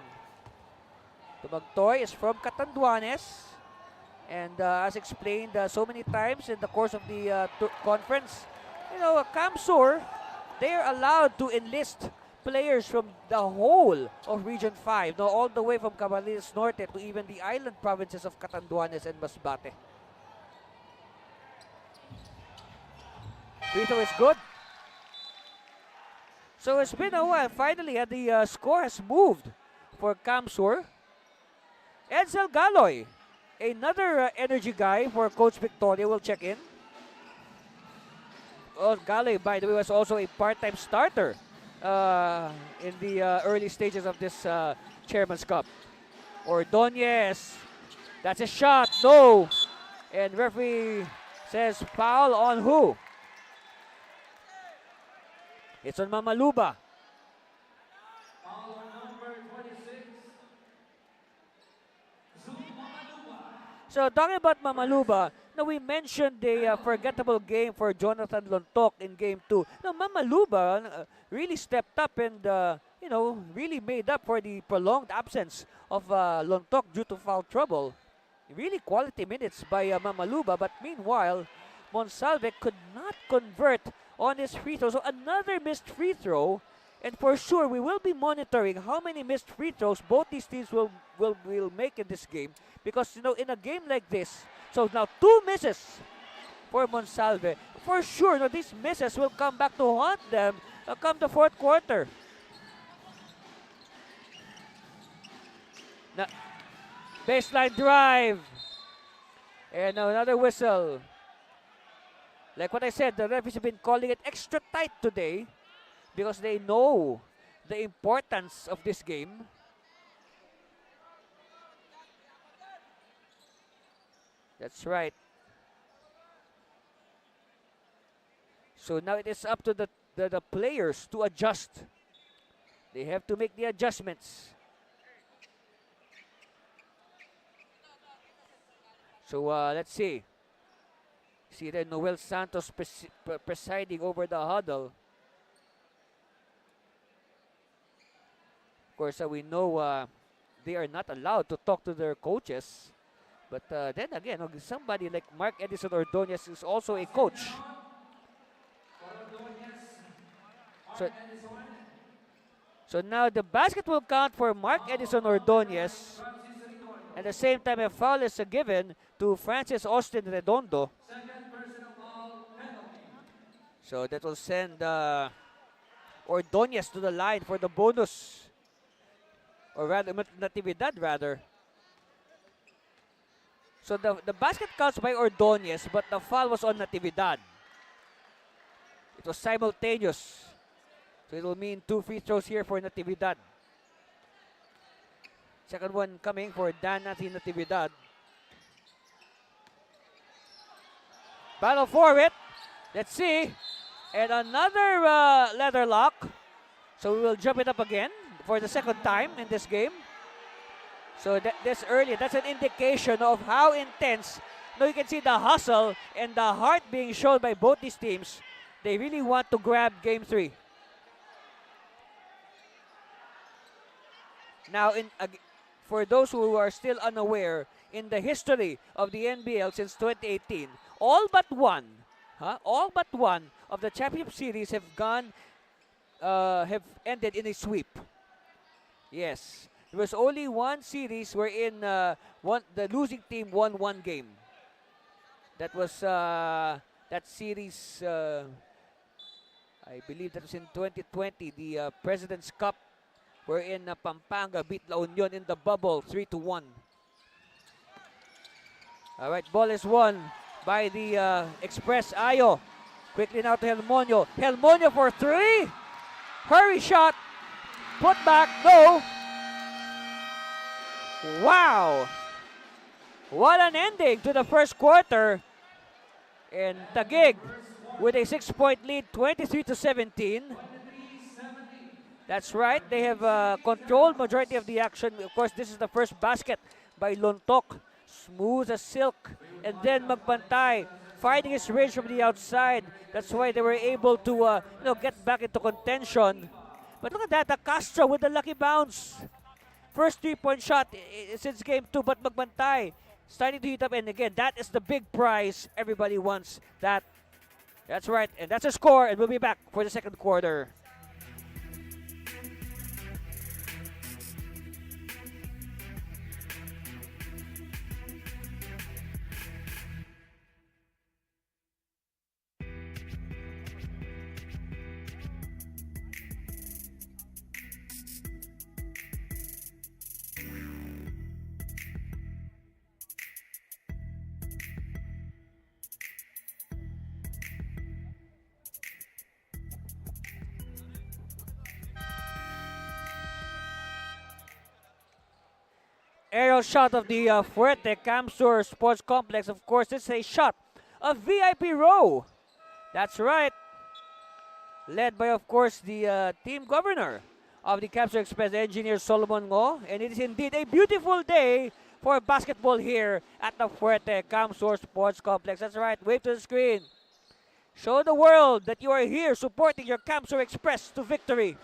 Dumagtoy is from Catanduanes. And as explained so many times in the course of the conference, you know, Camsur, they're allowed to enlist players from the whole of Region 5, no, all the way from Camarines Norte to even the island provinces of Catanduanes and Masbate. Free throw is good. So it's been a while. Finally, the score has moved for Camsur. Edsel Galoy, another energy guy for Coach Victoria, will check in. Oh, Galoy, by the way, was also a part-time starter in the early stages of this Chairman's Cup. Ordonez, that's a shot, no. And referee says foul on who? It's on Mamaluba. Foul on number 26, Mamaluba. So talking about Mamaluba, now we mentioned the forgettable game for Jonathan Lontok in Game 2. Now Mamaluba really stepped up and you know, really made up for the prolonged absence of Lontok due to foul trouble. Really quality minutes by Mamaluba, but meanwhile, Monsalve could not convert on his free throw. So another missed free throw, and for sure we will be monitoring how many missed free throws both these teams will make in this game, because you know, in a game like this, so now 2 misses for Monsalve. For sure, no, these misses will come back to haunt them come the fourth quarter. Now, baseline drive, and now another whistle. Like what I said, the referees have been calling it extra tight today because they know the importance of this game. That's right. So now it is up to the players to adjust. They have to make the adjustments. So let's see. See there, Noel Santos presiding over the huddle. Of course, we know they are not allowed to talk to their coaches. But then again, somebody like Mark Edison Ordonez is also a coach. So now the basket will count for Mark Edison Ordonez. At the same time, a foul is given to Francis Austin Redondo. So that will send Ordonez to the line for the bonus. Or rather, Natividad rather. So the basket counts by Ordonez, but the foul was on Natividad. It was simultaneous. So it will mean 2 free throws here for Natividad. Second one coming for Dan Natividad. Battle for it. Let's see. And another leather lock. So we will jump it up again for the second time in this game. So that's early. That's an indication of how intense. Now you can see the hustle and the heart being shown by both these teams. They really want to grab Game 3. Now, for those who are still unaware, in the history of the NBL since 2018, all but one All but one of the championship series have ended in a sweep. Yes, there was only one series wherein the losing team won one game. That was that series. I believe that was in 2020, the President's Cup, wherein Pampanga beat La Union in the bubble 3-1. All right, ball is won by the Express. Ayo. Quickly now to Helmonio. Helmonio for three. Hurry shot. Put back. No. Wow. What an ending to the first quarter. And Taguig with a 6-point lead, 23-17. That's right. They have controlled majority of the action. Of course, this is the first basket by Lontok. Smooth as silk. And then Magbantay finding his range from the outside. That's why they were able to get back into contention. But look at that, Castro with the lucky bounce. First 3-point shot since game 2, but Magbantay starting to heat up. And again, that is the big prize. Everybody wants that. That's right, and that's a score, and we'll be back for the second quarter. Aerial shot of the Fuerte Camsur Sports Complex. Of course, this is a shot of VIP row. That's right. Led by, of course, the team governor of the Camsur Express, Engineer Solomon Ngo. And it is indeed a beautiful day for basketball here at the Fuerte Camsur Sports Complex. That's right. Wave to the screen. Show the world that you are here supporting your Camsur Express to victory.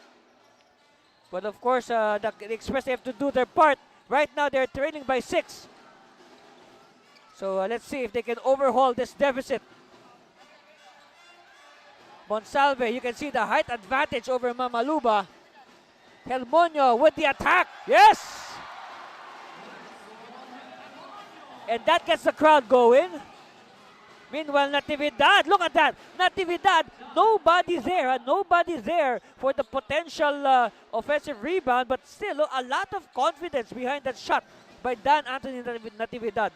But of course, the Express have to do their part. Right now, they're trailing by 6. So let's see if they can overhaul this deficit. Monsalve, you can see the height advantage over Mamaluba. Helmonio with the attack. Yes! And that gets the crowd going. Meanwhile, Natividad, look at that. Natividad, nobody there. Nobody there for the potential offensive rebound. But still, a lot of confidence behind that shot by Dan Anthony Natividad.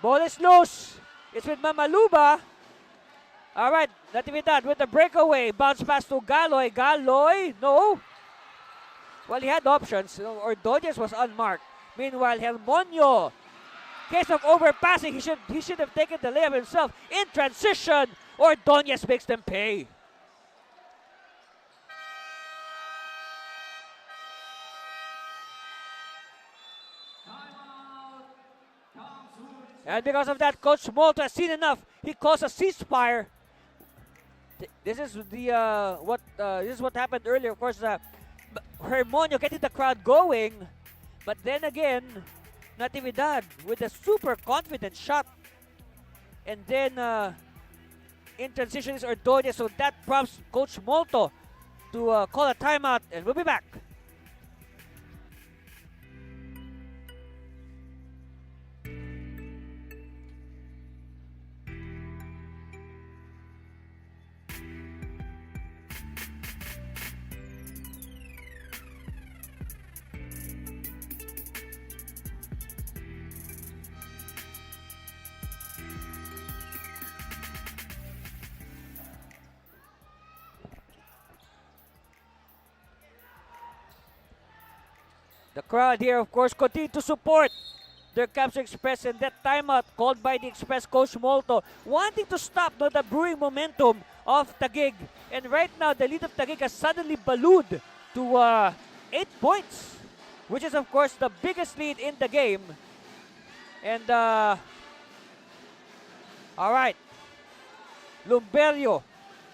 Ball is loose. It's with Mamaluba. All right, Natividad with the breakaway. Bounce pass to Galoy. Galoy, no. Well, he had options. Ordonez was unmarked. Meanwhile, Helmonio. Case of overpassing, he should have taken the layup himself. In transition, Ordonez makes them pay. And because of that, Coach Molto has seen enough. He calls a ceasefire. This is what happened earlier. Of course, Hermonio getting the crowd going, but then again, Natividad with a super confident shot. And then in transition is Ordonez, so that prompts Coach Molto to call a timeout, and we'll be back. The crowd here, of course, continue to support their Camsur Express, and that timeout called by the Express Coach Molto, wanting to stop the brewing momentum of Taguig. And right now, the lead of Taguig has suddenly ballooned to 8 points, which is, of course, the biggest lead in the game. And, all right, Lumberio,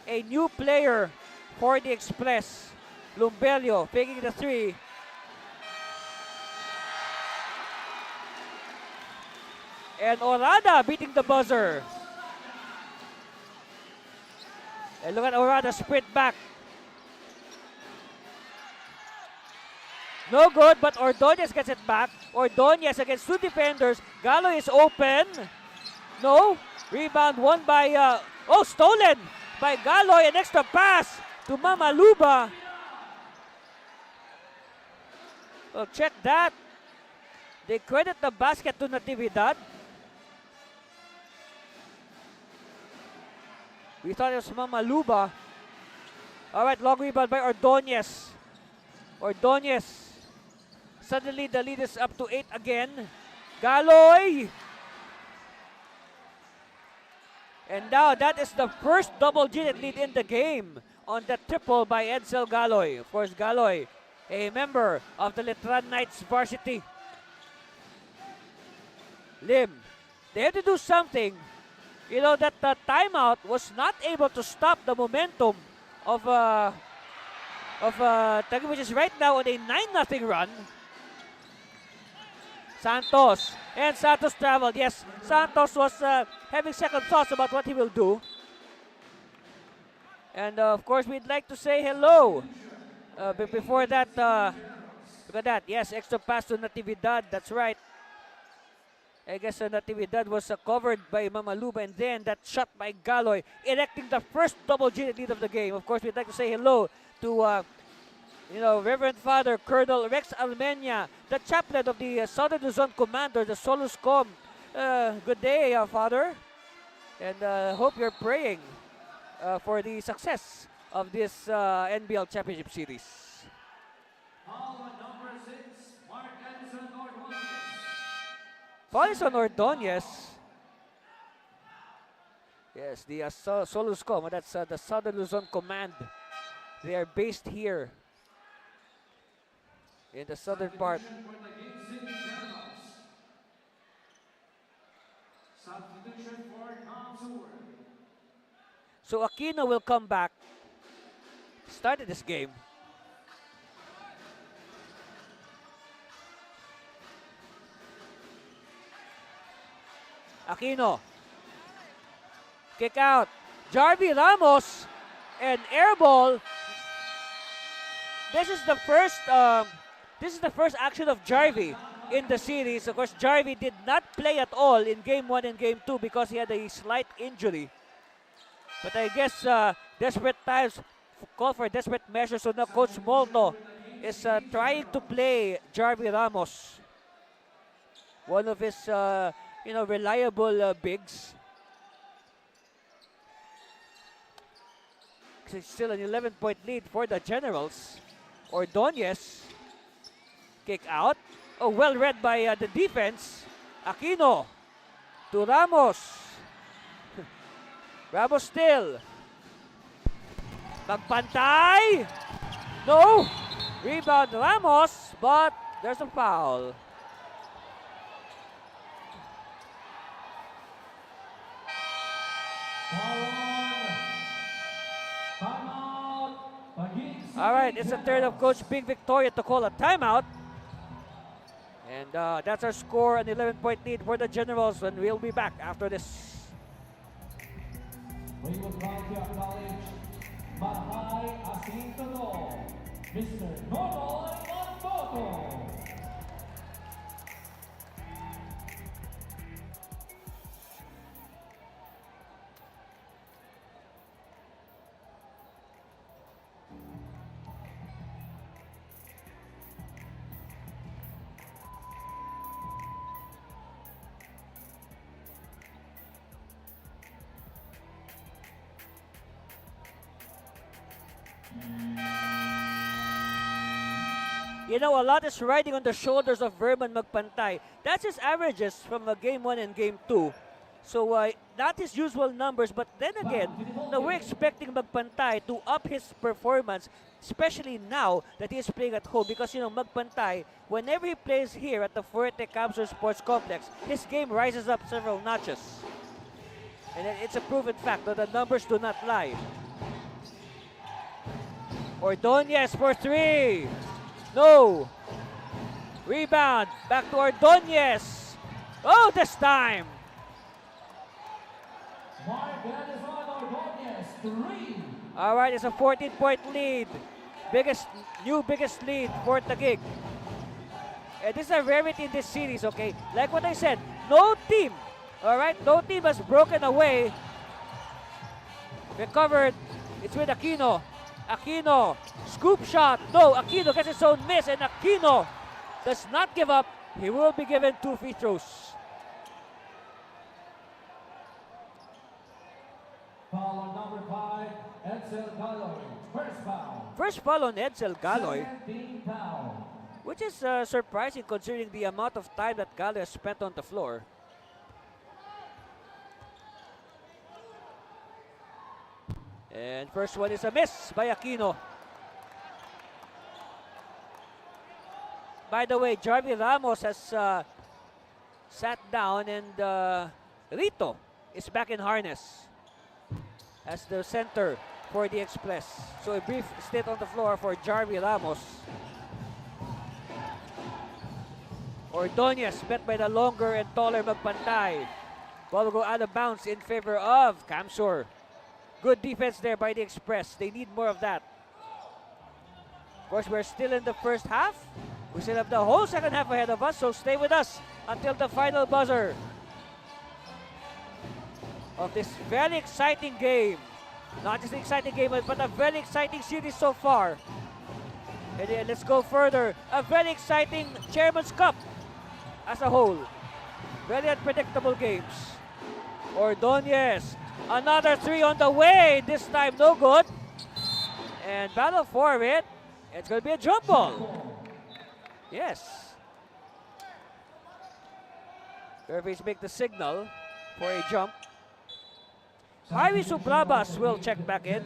a new player for the Express. Lumberio taking the 3. And Orada beating the buzzer. And look at Orada sprint back. No good, but Ordonez gets it back. Ordonez against two defenders. Galoy is open. No. Rebound won by, stolen by Galoy. An extra pass to Mamaluba. Well, check that. They credit the basket to Natividad. We thought it was Mamaluba. All right, long rebound by Ordonez. Ordonez. Suddenly, the lead is up to 8 again. Galoy! And now, that is the first double-digit lead in the game on the triple by Edsel Galoy. Of course, Galoy, a member of the Letran Knights varsity. Lim, they had to do something. You know, that the timeout was not able to stop the momentum of Taguig, which is right now on a 9-0 run. Santos. And Santos traveled. Yes, Santos was having second thoughts about what he will do. And of course, we'd like to say hello. But before that, look at that. Yes, extra pass to Natividad. That's right. I guess Natividad was covered by Mamaluba, and then that shot by Galoy, erecting the first double-digit lead of the game. Of course, we'd like to say hello to Reverend Father Colonel Rex Almenia, the chaplain of the Southern Luzon Commander, the Soluscom. Good day, Father. And hope you're praying for the success of this NBL Championship Series. Paulison Ordonez. Yes, the Soluscom, that's the Southern Luzon Command. They are based here in the southern part. So Aquino will come back. Started this game. Aquino. Kick out. Jarvie Ramos and air ball. This is the first action of Jarvie in the series. Of course, Jarvie did not play at all in Game 1 and Game 2 because he had a slight injury. But I guess desperate times call for desperate measures. So now Coach Molto is trying to play Jarvie Ramos, one of his reliable bigs. It's still an 11-point lead for the Generals. Ordonez, kick out. Oh, well read by the defense. Aquino to Ramos. Ramos still. Magpantay. No. Rebound Ramos, but there's a foul. All right, it's a turn of Coach Big Victoria to call a timeout. And that's our score, an 11-point lead for the Generals, and we'll be back after this. We would like to acknowledge Mahay Asintono, Mr. Nonoy Montoto. You know, a lot is riding on the shoulders of Verman Magpantay. That's his averages from Game 1 and Game 2. So, not his usual numbers, but then again, we're expecting Magpantay to up his performance, especially now that he is playing at home. Because, Magpantay, whenever he plays here at the Fuerte Camsur Sports Complex, his game rises up several notches. And it's a proven fact that the numbers do not lie. Ordonez for 3. No. Rebound. Back to Ordonez. Oh, this time. Mark Ordonez, 3. All right, it's a 14-point lead. Biggest lead for Taguig. And this is a rarity in this series, okay? Like what I said, no team, all right? No team has broken away. Recovered. It's with Aquino. Aquino, scoop shot. No, Aquino gets his own miss, and Aquino does not give up. He will be given 2 free throws. Foul on number 5, Edsel Galoy. First foul. First foul on Edsel Galoy, Second team foul. which is surprising considering the amount of time that Galoy has spent on the floor. And first one is a miss by Aquino. By the way, Jarvi Ramos has sat down, and Rito is back in harness as the center for the Express. So a brief stint on the floor for Jarvi Ramos. Ordonez met by the longer and taller Magpantay. Ball will go out of bounds in favor of Camsur. Good defense there by the Express. They need more of that. Of course, we're still in the first half. We still have the whole second half ahead of us, so stay with us until the final buzzer of this very exciting game. Not just an exciting game, but a very exciting series so far. And then let's go further. A very exciting Chairman's Cup as a whole. Very unpredictable games. Ordonez, another 3 on the way. This time no good. And battle for it. It's going to be a jump ball. Yes. Referees make the signal for a jump. Javi Subrabas will check back in.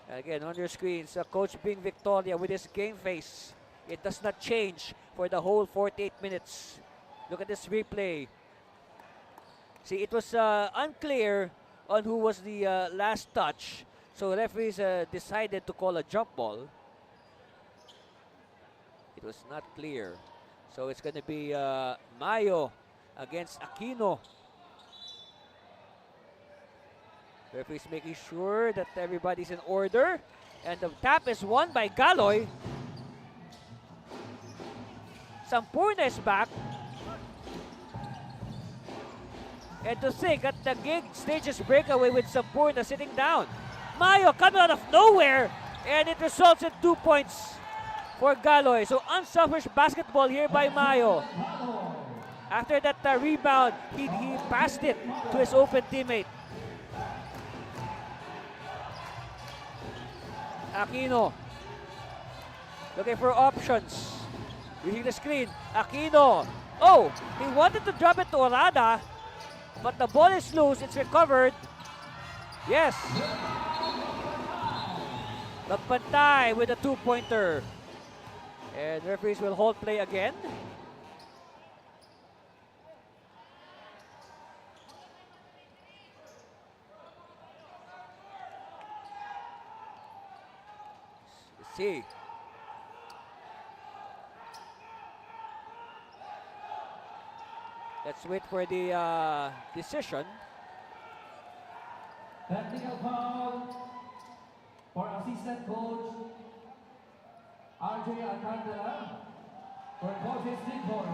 And again, on your screens, Coach Bing Victoria with his game face. It does not change for the whole 48 minutes. Look at this replay. See, it was unclear on who was the last touch. So referees decided to call a jump ball. It was not clear. So it's going to be Mayo against Aquino. Referees making sure that everybody's in order. And the tap is won by Galoy. Sampurna is back. And to think that the gig stages breakaway with Sampurna sitting down. Mayo coming out of nowhere. And it results in 2 points for Galoy. So unselfish basketball here by Mayo. After that rebound, he passed it to his open teammate. Aquino looking for options. Using the screen. Aquino. Oh, he wanted to drop it to Orada, but the ball is loose. It's recovered. Yes. Magpantay with a 2-pointer. And referees will hold play again. Let's see. Let's wait for the decision. Technical foul for assistant coach RJ Alcantara for coach's Nickboy.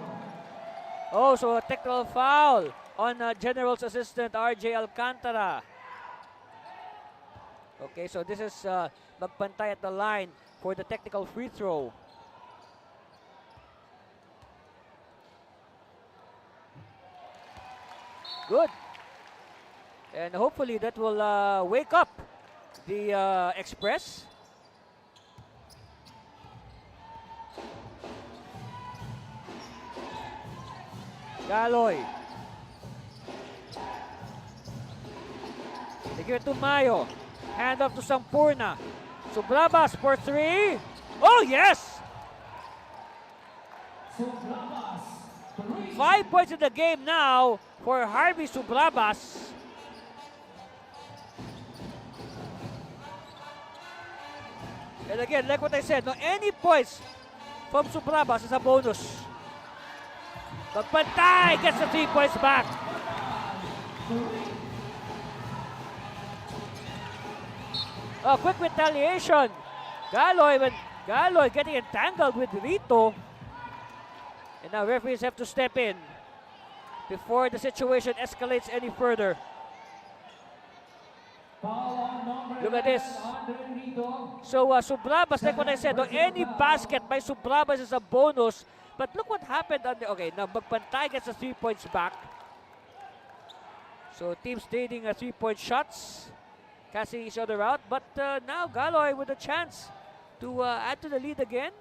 Oh, so a technical foul on General's assistant RJ Alcantara. Okay, so this is Magpantay at the line for the technical free throw. Good. And hopefully that will wake up the Express. Galoy. They give it to Mayo. Hand off to Sampurna. Subrabas for 3. Oh, yes! Subrabas, 3. 5 points in the game now for Harvey Subrabas. And again, like what I said, no, any points from Subrabas is a bonus. But Magpantay gets the 3 points back. Quick retaliation. Galoy getting entangled with Rito. And now referees have to step in before the situation escalates any further. Look at this. So Subrabas, like what I said, any basket by Subrabas is a bonus. But look what happened on the, okay, now Magpantay gets the 3 points back. So teams trading 3-point shots, casting each other out. But now Galoy with a chance to add to the lead again.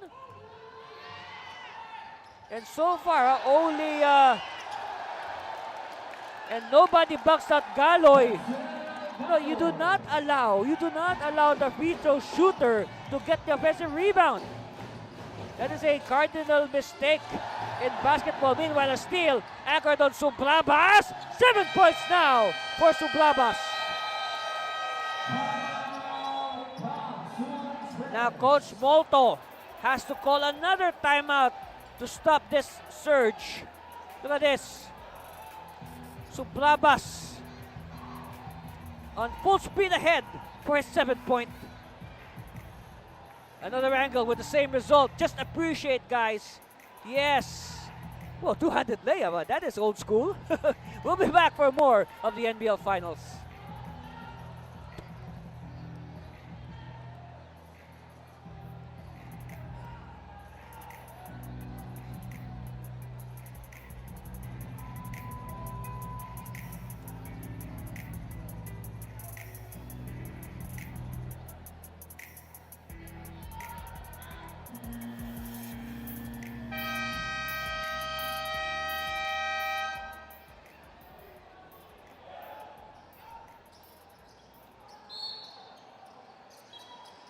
And so far, only, and nobody bucks out Galoy. No, you do not allow the free throw shooter to get the offensive rebound. That is a cardinal mistake in basketball. Meanwhile, a steal anchored on Subrabas. 7 points now for Subrabas. Now Coach Molto has to call another timeout to stop this surge. Look at this. Subrabas on full speed ahead for his 7th point. Another angle with the same result. Just appreciate, guys. Yes. Well, two-handed layup. That is old school. We'll be back for more of the NBL Finals.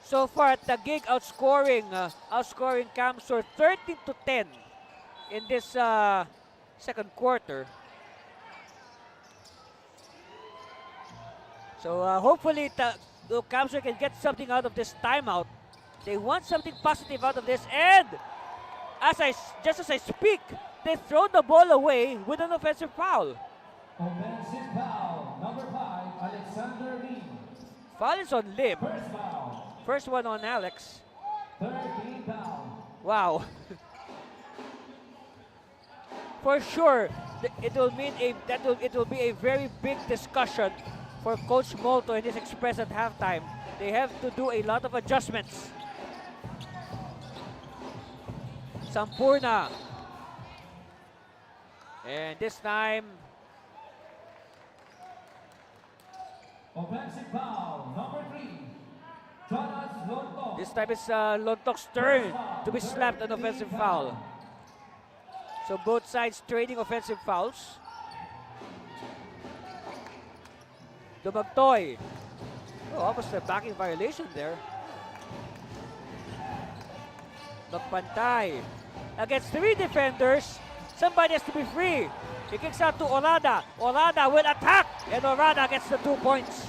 So far, Taguig outscoring Camsor 13-10 in this second quarter. So hopefully Camsor can get something out of this timeout. They want something positive out of this, and just as I speak, they throw the ball away with an offensive foul. Offensive foul, number 5, Alexander Lee. Foul is on Lim. First foul. First one on Alex. 13 down. Wow. For sure, it will be a very big discussion for Coach Molto in this Express at halftime. They have to do a lot of adjustments. Sampurna. And this time, Offensive foul, number 3. Jonas Lonto. this time it's Lontok's turn to be slapped an offensive foul. So both sides trading offensive fouls. Dumagtoy. Oh, almost a backing violation there. Magpantay. Against 3 defenders, somebody has to be free. He kicks out to Orada. Orada will attack, and Orada gets the 2 points.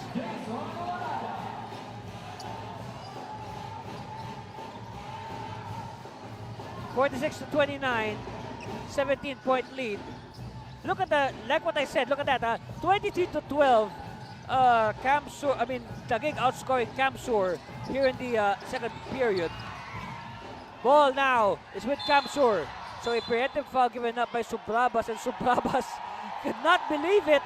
46-29, 17-point lead. Look at the, like what I said, look at that, 23-12. Taguig outscoring Camsur here in the second period. Ball now is with Camsur. So a preemptive foul given up by Subrabas, and Subrabas could not believe it.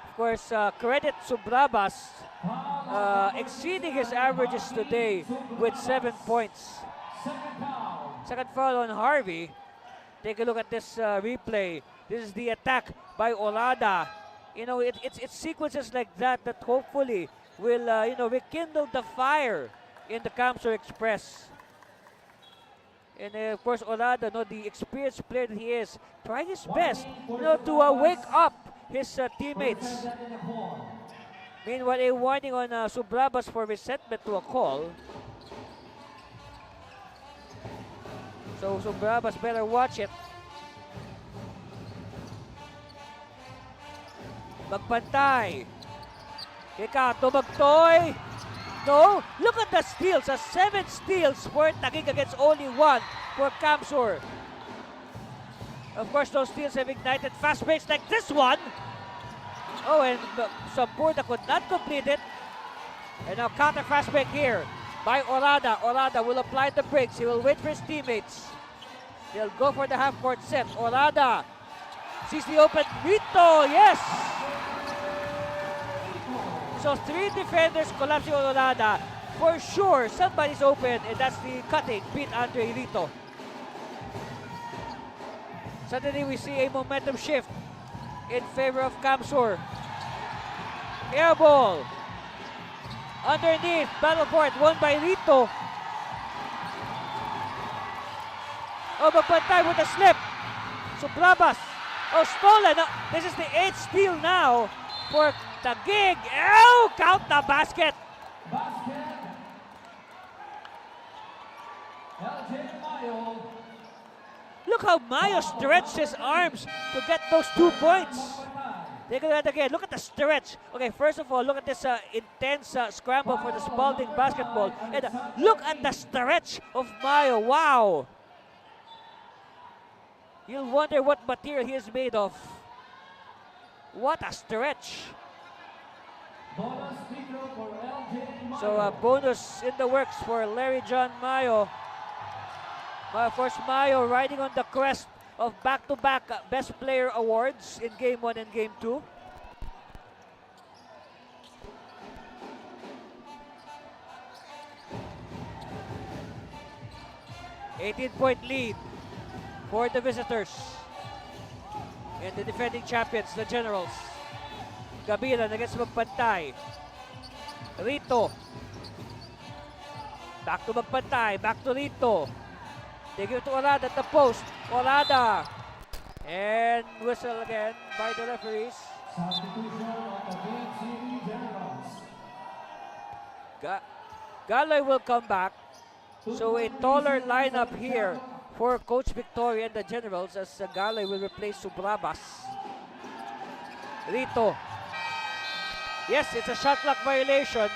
Of course, credit Subrabas exceeding his averages today with 7 points. Second foul on Harvey. Take a look at this replay. This is the attack by Orada. You know, it's sequences like that that hopefully will rekindle the fire in the Camsur Express. And of course, Orada, the experienced player that he is, trying his best, to wake up his teammates. Meanwhile, a warning on Subrabas for resentment to a call. So Subrabas better watch it. Magpantay. Kick out to Magtoy. No, look at the steals. 7 steals for Taguig against only 1 for Camsur. Of course, those steals have ignited fast breaks like this one. Oh, and Samburda could not complete it. And now counter fast break here by Orada. Orada will apply the brakes. He will wait for his teammates. They'll go for the half-court set. Orada sees the open Rito. Yes! So 3 defenders collapsing on Orada. For sure, somebody's open, and that's the cutting beat Andre Rito. Suddenly, we see a momentum shift in favor of Kamsur. Air ball. Underneath, battle for it, won by Rito. Oh, Magpantay with a slip. Subrabas. Oh, stolen. This is the 8th steal now for Taguig. Oh, count the basket. Basket. LJ Mayo. Look how Mayo stretched his arms to get those 2 points. Take a look again. Look at the stretch. Okay, first of all, look at this intense scramble for the Spalding basketball. And look at the stretch of Mayo. Wow. You'll wonder what material he is made of. What a stretch. Bonus free throw for LJ Mayo. So bonus in the works for Larry John Mayo. Of course, Mayo riding on the crest of back-to-back Best Player awards in Game 1 and Game 2. $18-point lead for the visitors. And the defending champions, the Generals. Gabilan against Magpantay. Rito. Back to Magpantay, back to Rito. They give it to Orada at the post. Orada. And whistle again by the referees. Substitution of the Taguig City Generals. Galoy will come back. So a taller lineup here for Coach Victoria and the Generals as Galoy will replace Subrabas. Rito. Yes, it's a shot clock violation.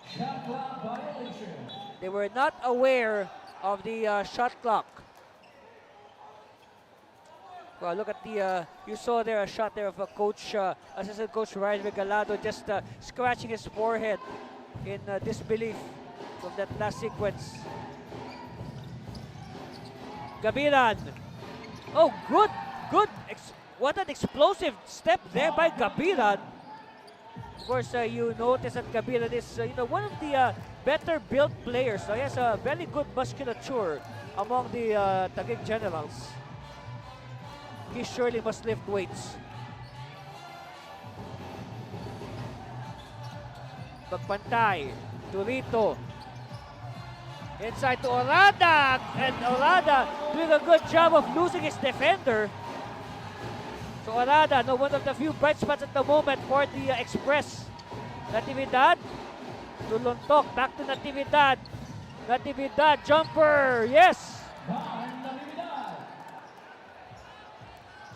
Shot clock violation. They were not aware of the shot clock. Well, look at the, you saw there a shot there of a coach, assistant coach Ryan Regalado just scratching his forehead in disbelief from that last sequence. Gabilan. Oh, good. What an explosive step there by Gabilan. Of course, you notice that Gabilan is, one of the better built players. So he has a very good musculature among the Taguig Generals. He surely must lift weights. Magpantay to Rito. Inside to Orada. And Orada doing a good job of losing his defender. So Orada, one of the few bright spots at the moment for the Express. Natividad to Lontok. Back to Natividad. Natividad, jumper. Yes.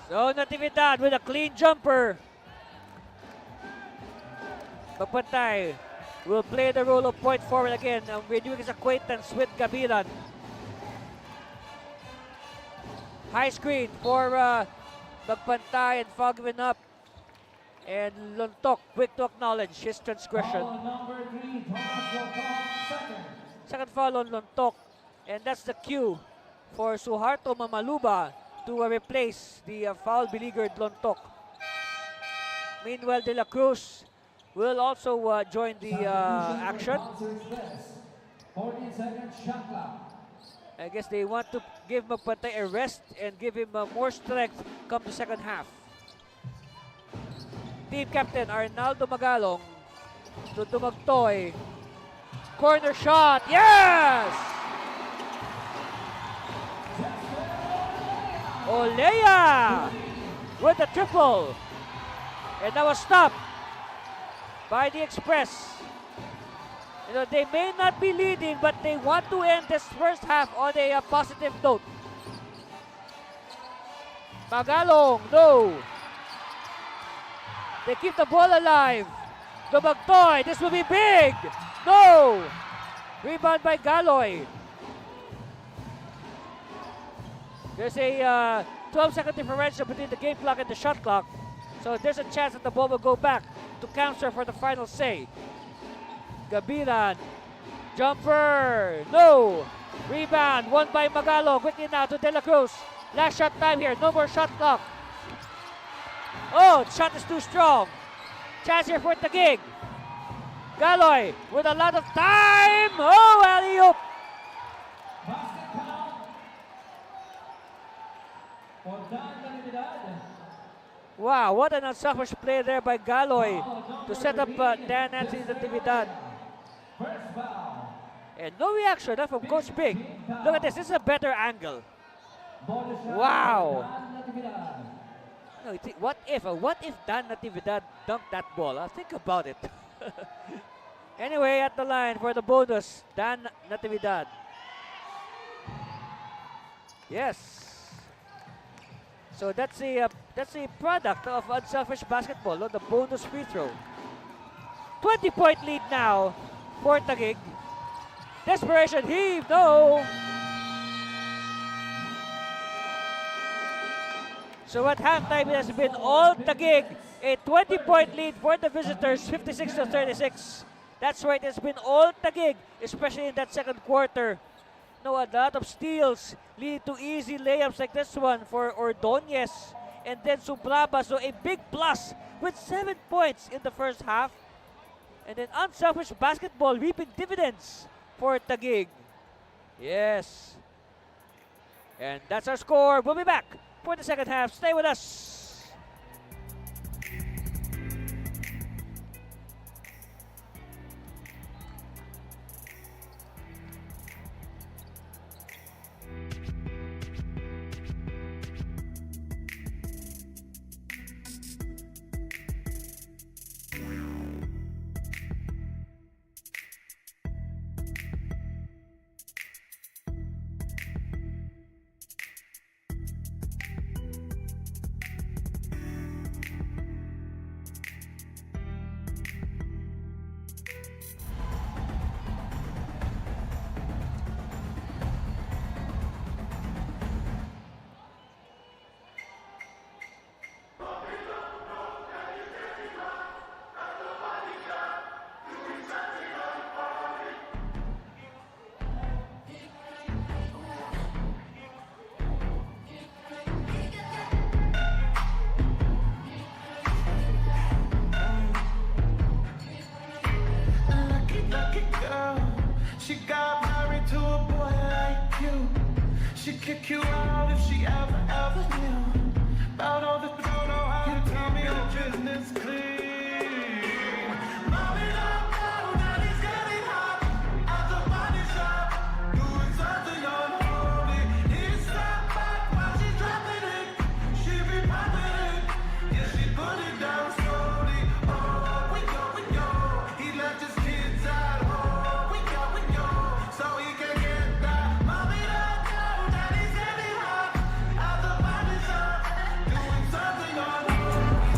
So Natividad with a clean jumper. Magpantay will play the role of point forward again. Renewing his acquaintance with Gabilan. High screen for Magpantay and foul given up. And Lontok quick to acknowledge his transgression. Number 3, Thomas Lontok, second. Second foul on Lontok. And that's the cue for Suharto Mamaluba to replace the foul-beleaguered Lontok. Meanwhile, De La Cruz will also join the action. 14 seconds shot clock. I guess they want to give Magpantay a rest and give him more strength come the second half. Team captain Arnaldo Magalong to Dumagtoy. Corner shot, yes! Olea with the triple. And that was stopped by the Express. They may not be leading, but they want to end this first half on a positive note. Magalong, no. They keep the ball alive. Dumagtoy, this will be big. No. Rebound by Galoy. There's a 12-second differential between the game clock and the shot clock. So there's a chance that the ball will go back to Kamsur for the final say. Gabilan. Jumper. No. Rebound. Won by Magalo. Quickly now to De La Cruz. Last shot time here. No more shot clock. Oh, the shot is too strong. Chance here for Taguig. Galoy with a lot of time. Oh, alley-oop. Basket count for Dan Natividad. Wow, what an unselfish play there by Galoy to set up Dan Natividad. First foul. And no reaction from Coach Big. Look at this. This is a better angle. Bonus shot Wow. for Dan Natividad. No, what if Dan Natividad dunked that ball? Think about it. Anyway, at the line for the bonus, Dan Natividad. Yes. So that's a product of unselfish basketball, no? The bonus free throw. 20-point lead now for Taguig. Desperation heave, no. So at halftime, it has been all Taguig. A 20-point lead for the visitors, 56-36. That's right, it's been all Taguig, especially in that second quarter. No, a lot of steals leading to easy layups like this one for Ordonez. And then Subraba, so a big plus with 7 points in the first half. And then unselfish basketball reaping dividends for Taguig. Yes. And that's our score. We'll be back for the second half. Stay with us. She got married to a boy like you. She'd kick you out if she ever knew about all the don't know how to tell me your business clean. Mommy don't know that he's getting hot at the body shop, doing something unholy. He stepped back while she's dropping it. She be popping it, yeah, she put it down slowly. Oh, we go. He left his kids at home. So he can get that. Mommy don't know that he's getting hot at the body shop, doing something unholy.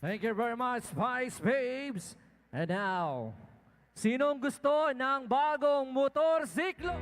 Thank you very much, Spice Babes. And now, sinong gusto ng bagong motorsiklo?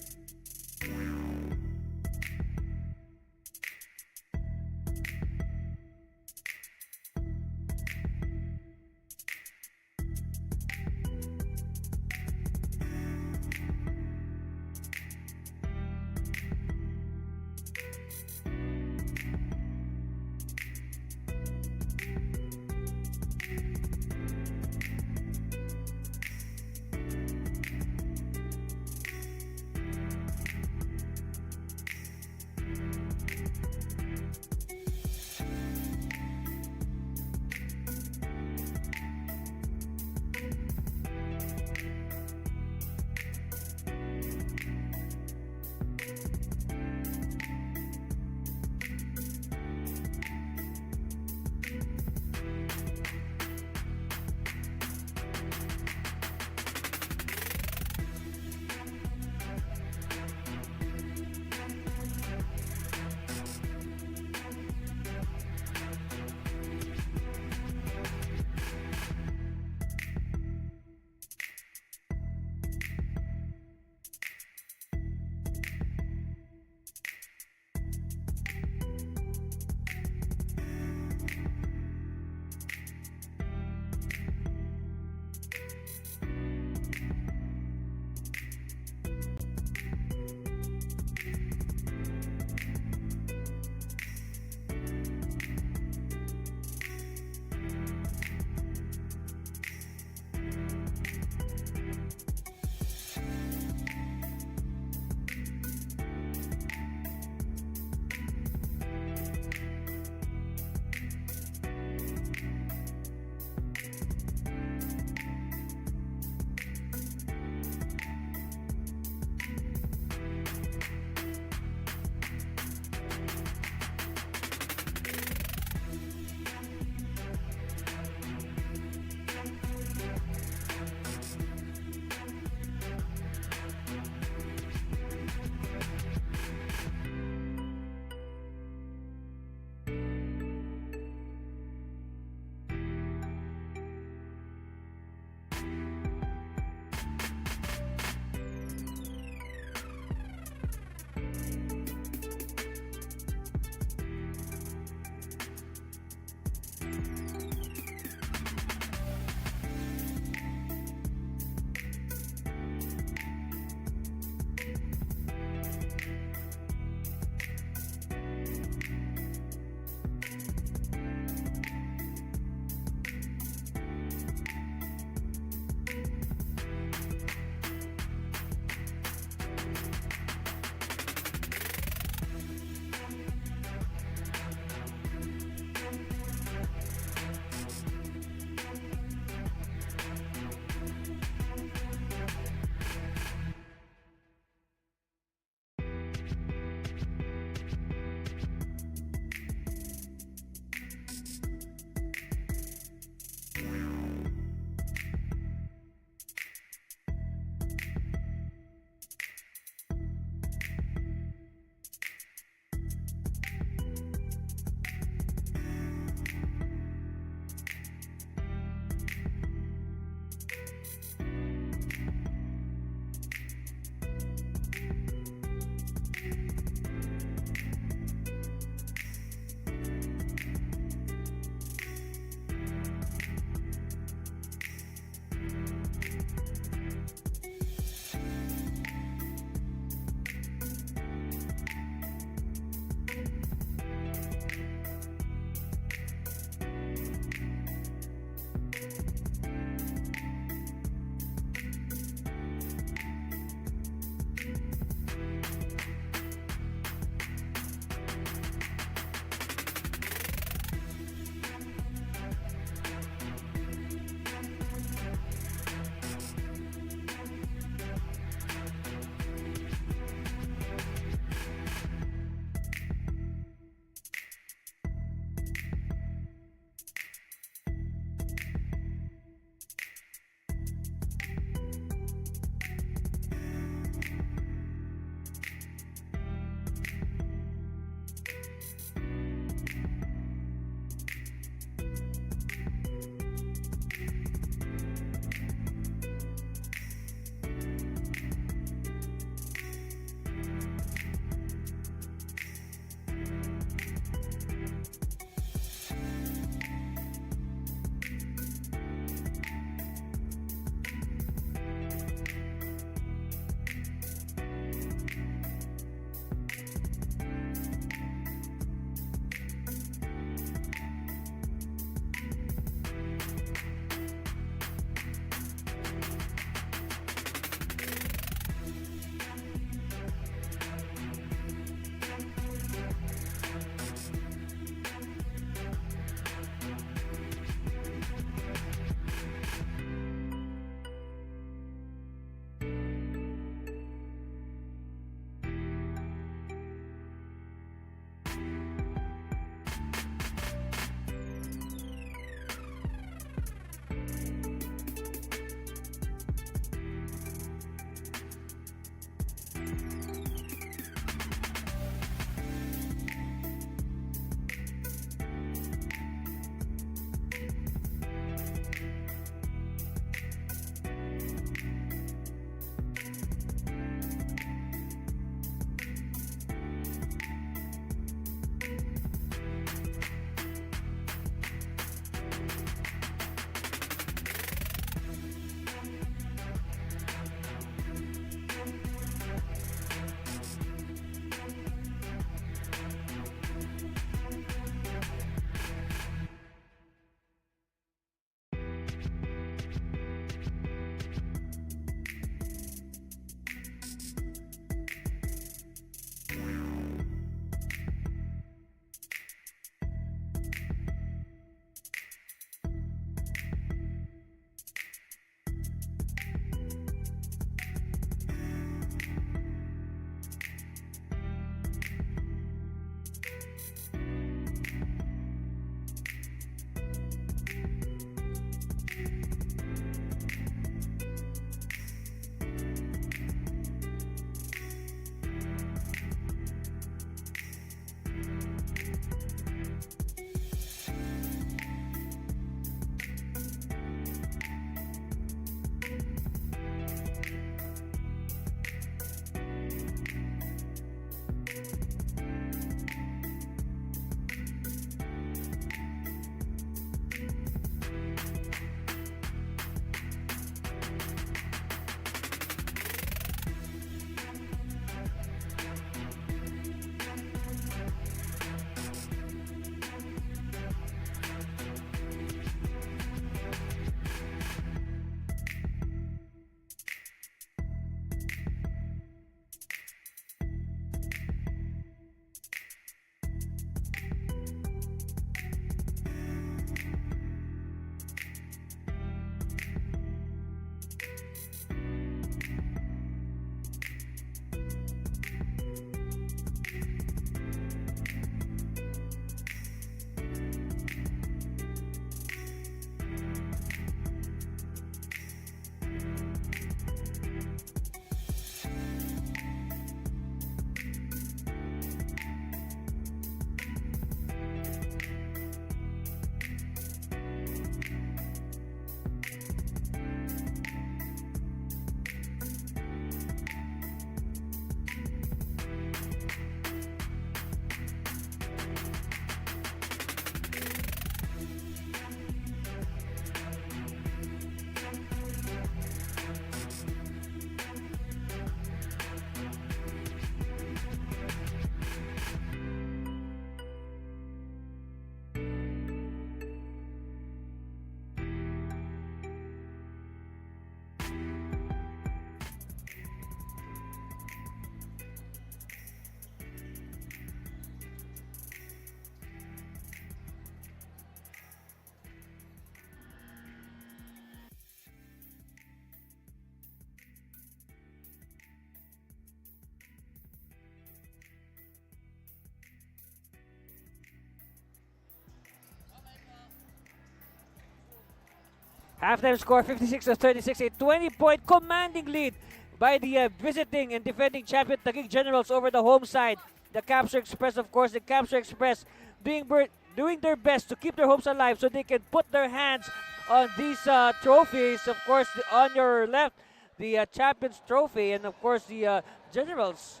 Halftime score 56-36, a 20-point commanding lead by the visiting and defending champion Taguig Generals over the home side. The Capsule Express, of course, the Capsule Express doing their best to keep their hopes alive so they can put their hands on these trophies. Of course, on your left, the Champions Trophy, and of course the Generals.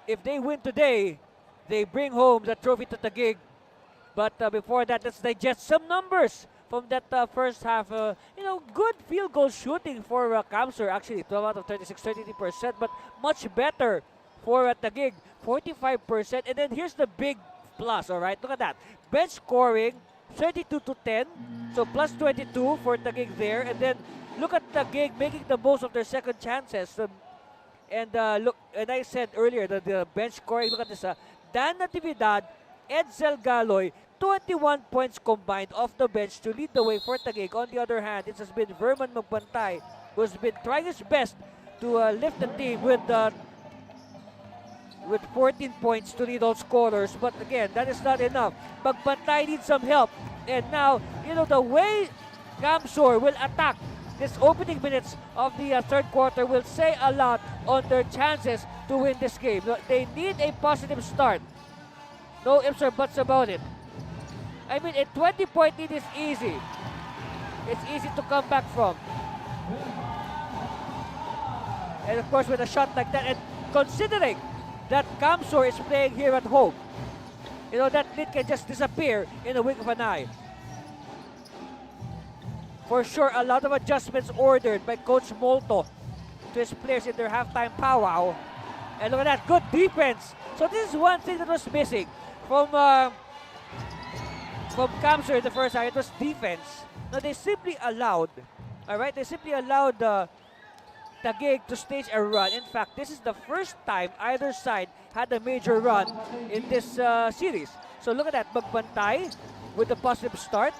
If they win today, they bring home the trophy to Taguig. But before that, let's digest some numbers from that first half. Good field goal shooting for Kamsur. Actually, 12 out of 36, 33%, but much better for Taguig, 45%. And then here's the big plus, all right? Look at that. Bench scoring, 32-10. So plus 22 for Taguig there. And then look at Taguig making the most of their second chances. Look, and I said earlier that the bench scoring, look at this. Dan Natividad, Edsel Galoy, 21 points combined off the bench to lead the way for Taguig. On the other hand, it has been Verman Magbantay who has been trying his best to lift the team with 14 points to lead all scorers. But again, that is not enough. Magbantay needs some help. And now, the way Kamsur will attack this opening minutes of the third quarter will say a lot on their chances to win this game. They need a positive start. No ifs or buts about it. I mean, a 20-point lead is easy. It's easy to come back from. And of course, with a shot like that, and considering that Kamsur is playing here at home, that lead can just disappear in a wink of an eye. For sure, a lot of adjustments ordered by Coach Molto to his players in their halftime powwow. And look at that, good defense. So this is one thing that was missing from Kamsur in the first half. It was defense. Now they simply allowed, Taguig to stage a run. In fact, this is the first time either side had a major run in this series. So look at that, Magbantay with a positive start.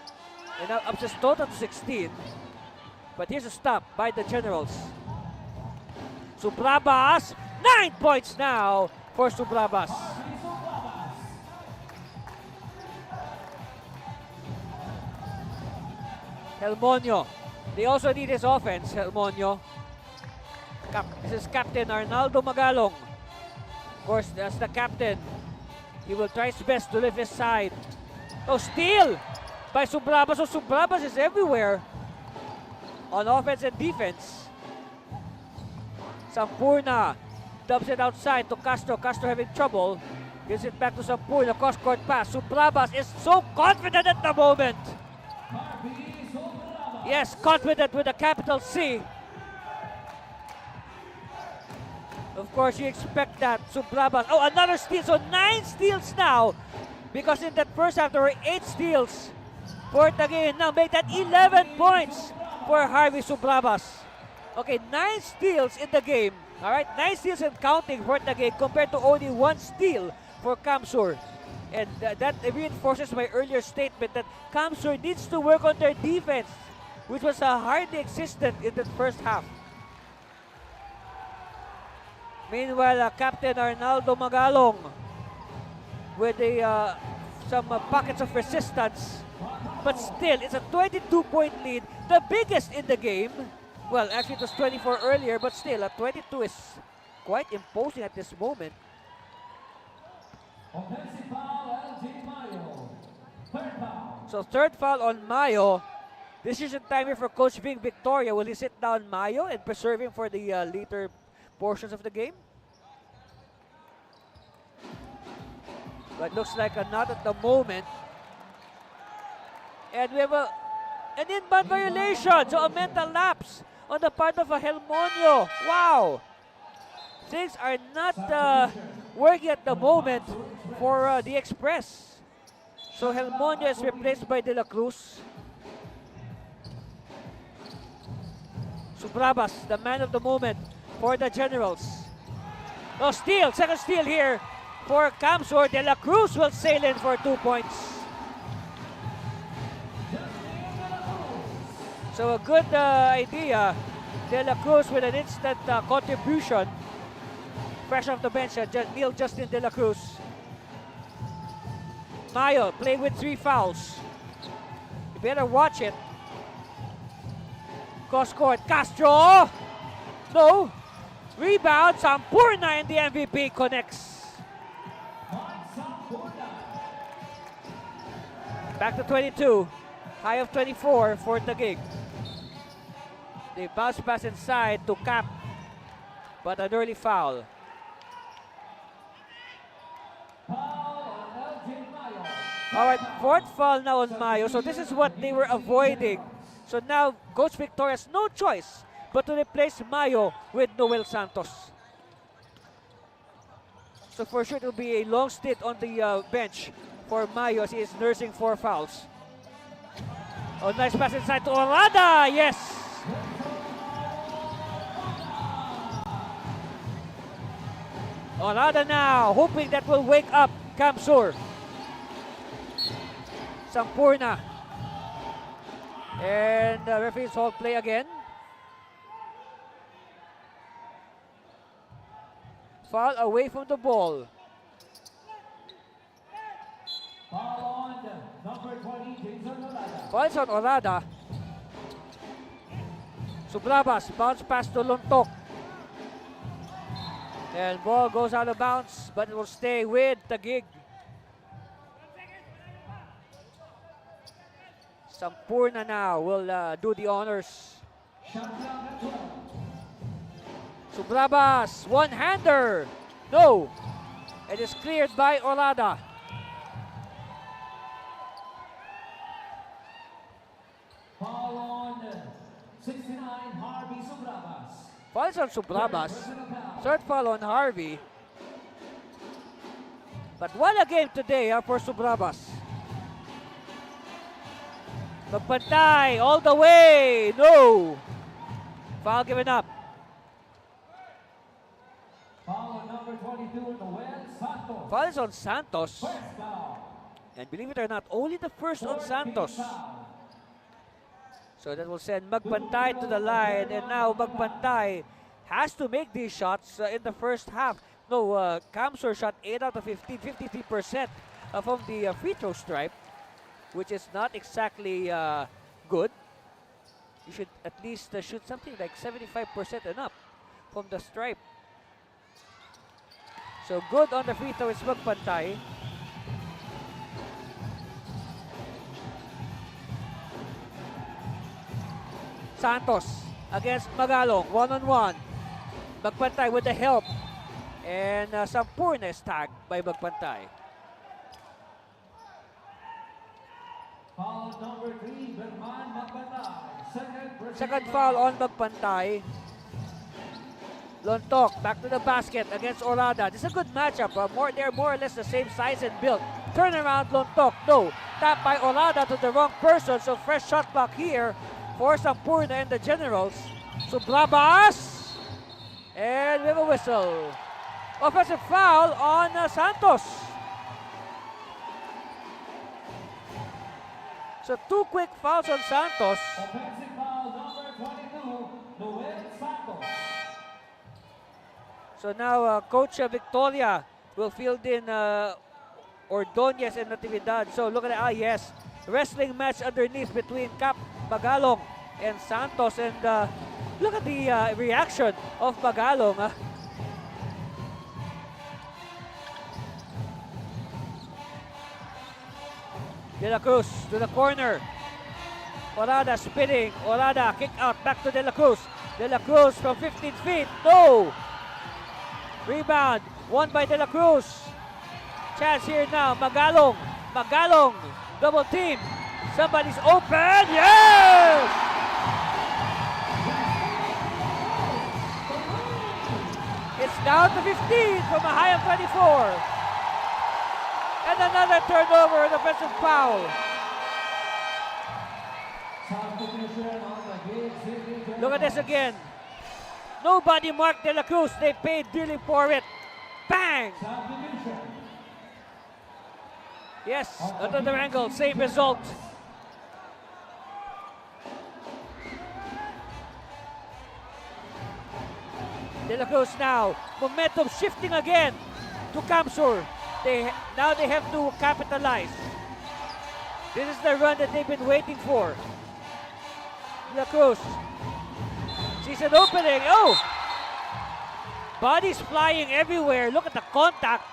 And now ups his total to 16. But here's a stop by the Generals. Subrabas, 9 points now for Subrabas. Helmonio, they also need his offense, Helmonio. This is Captain Arnaldo Magalong. Of course, that's the captain. He will try his best to lift his side. Oh, steal by Subrabas. So Subrabas is everywhere on offense and defense. Sampurna dubs it outside to Castro. Castro having trouble. Gives it back to Sampurna. Cross-court pass. Subrabas is so confident at the moment. Yes, confident with a capital C. Of course, you expect that. Subrabas. Oh, another steal. So 9 steals now. Because in that first half, there were 8 steals for Taguig. Now make that 11 points for Harvey Subrabas. Okay, 9 steals in the game. All right, 9 steals and counting for Taguig compared to only 1 steal for Kamsur. And that reinforces my earlier statement that Kamsur needs to work on their defense, which was hardly existent in the first half. Meanwhile, Captain Arnaldo Magalong with some pockets of resistance. But still, it's a 22-point lead, the biggest in the game. Well, actually, it was 24 earlier, but still, a 22 is quite imposing at this moment. Offensive foul, LG Mayo. Third foul. So, third foul on Mayo. Decision time here for Coach Ving Victoria. Will he sit down Mayo and preserve him for the later portions of the game? But looks like not at the moment. And we have an inbound violation. So a mental lapse on the part of a Helmonio. Wow. Things are not working at the moment for the Express. So Helmonio is replaced by De La Cruz. Subrabas, the man of the moment for the Generals. Oh, steal. Second steal here for Kamsur. De La Cruz will sail in for 2 points. So a good idea. De La Cruz with an instant contribution. Fresh off the bench, Neil Justin De La Cruz. Mayo playing with 3 fouls. You better watch it. Cross court, Castro! No! Rebound, Sampurna, and the MVP connects. Back to 22. High of 24 for Taguig. They bounce pass inside to Cap, but an early foul. All right, fourth foul now on Mayo. So this is what they were avoiding. So now Coach Victoria has no choice but to replace Mayo with Noel Santos. So for sure it will be a long stint on the bench for Mayo as he is nursing 4 fouls. Oh, nice pass inside to Orada. Yes. Orada now, hoping that will wake up Kamsur. Sampurna. And the referees hold play again. Foul away from the ball. Foul on number 20, Jason Orada. Fouls on Orada. Subrabas, bounce pass to Lontok. And ball goes out of bounds, but it will stay with Taguig. Sampurna now will do the honors. Subrabas, one-hander. No. It is cleared by Orada. Foul on 69, Harvey Subrabas. Fouls on Subrabas. Third foul on Harvey. But what a game today for Subrabas. Magpantay all the way. No. Foul given up. Foul on number 22, Noel Santos. Fouls on Santos. First foul. And believe it or not, only the first on Santos. So that will send Magpantay to the line. And now Magpantay has to make these shots in the first half. No, Kamsur shot 8 out of 15, 53% from the free throw stripe, which is not exactly good. You should at least shoot something like 75% and up from the stripe. So good on the free throw is Magpantay. Santos against Magalong, one-on-one. Magpantay with the help. And Sampurna is tagged by Magpantay. Foul number 3, Berman Magpantay. Second foul on Magpantay. Lontok back to the basket against Orada. This is a good matchup. They're more or less the same size and build. Turnaround Lontok. No. Tap by Orada to the wrong person. So fresh shot clock here for Sampurna and the Generals. Subrabas. And we have a whistle. Offensive foul on Santos. So 2 quick fouls on Santos. Offensive foul number 22, Noel Santos. So now Coach Victoria will field in Ordonez and Natividad. So look at that. Yes. Wrestling match underneath between Cap Magalong and Santos. And look at the reaction of Magalong. De La Cruz to the corner. Orada spinning. Orada kick out back to De La Cruz. De La Cruz from 15 feet. No! Rebound. Won by De La Cruz. Chance here now. Magalong. Magalong. Double team. Somebody's open. Yes! It's down to 15 from a high of 24. And another turnover and offensive foul. Look at this again. Nobody marked De La Cruz. They paid dearly for it. Bang! Yes, another angle. Same result. De La Cruz now. Momentum shifting again to Kamsur. Now they have to capitalize. This is the run that they've been waiting for. De La Cruz Season opening. Oh! Bodies flying everywhere. Look at the contact.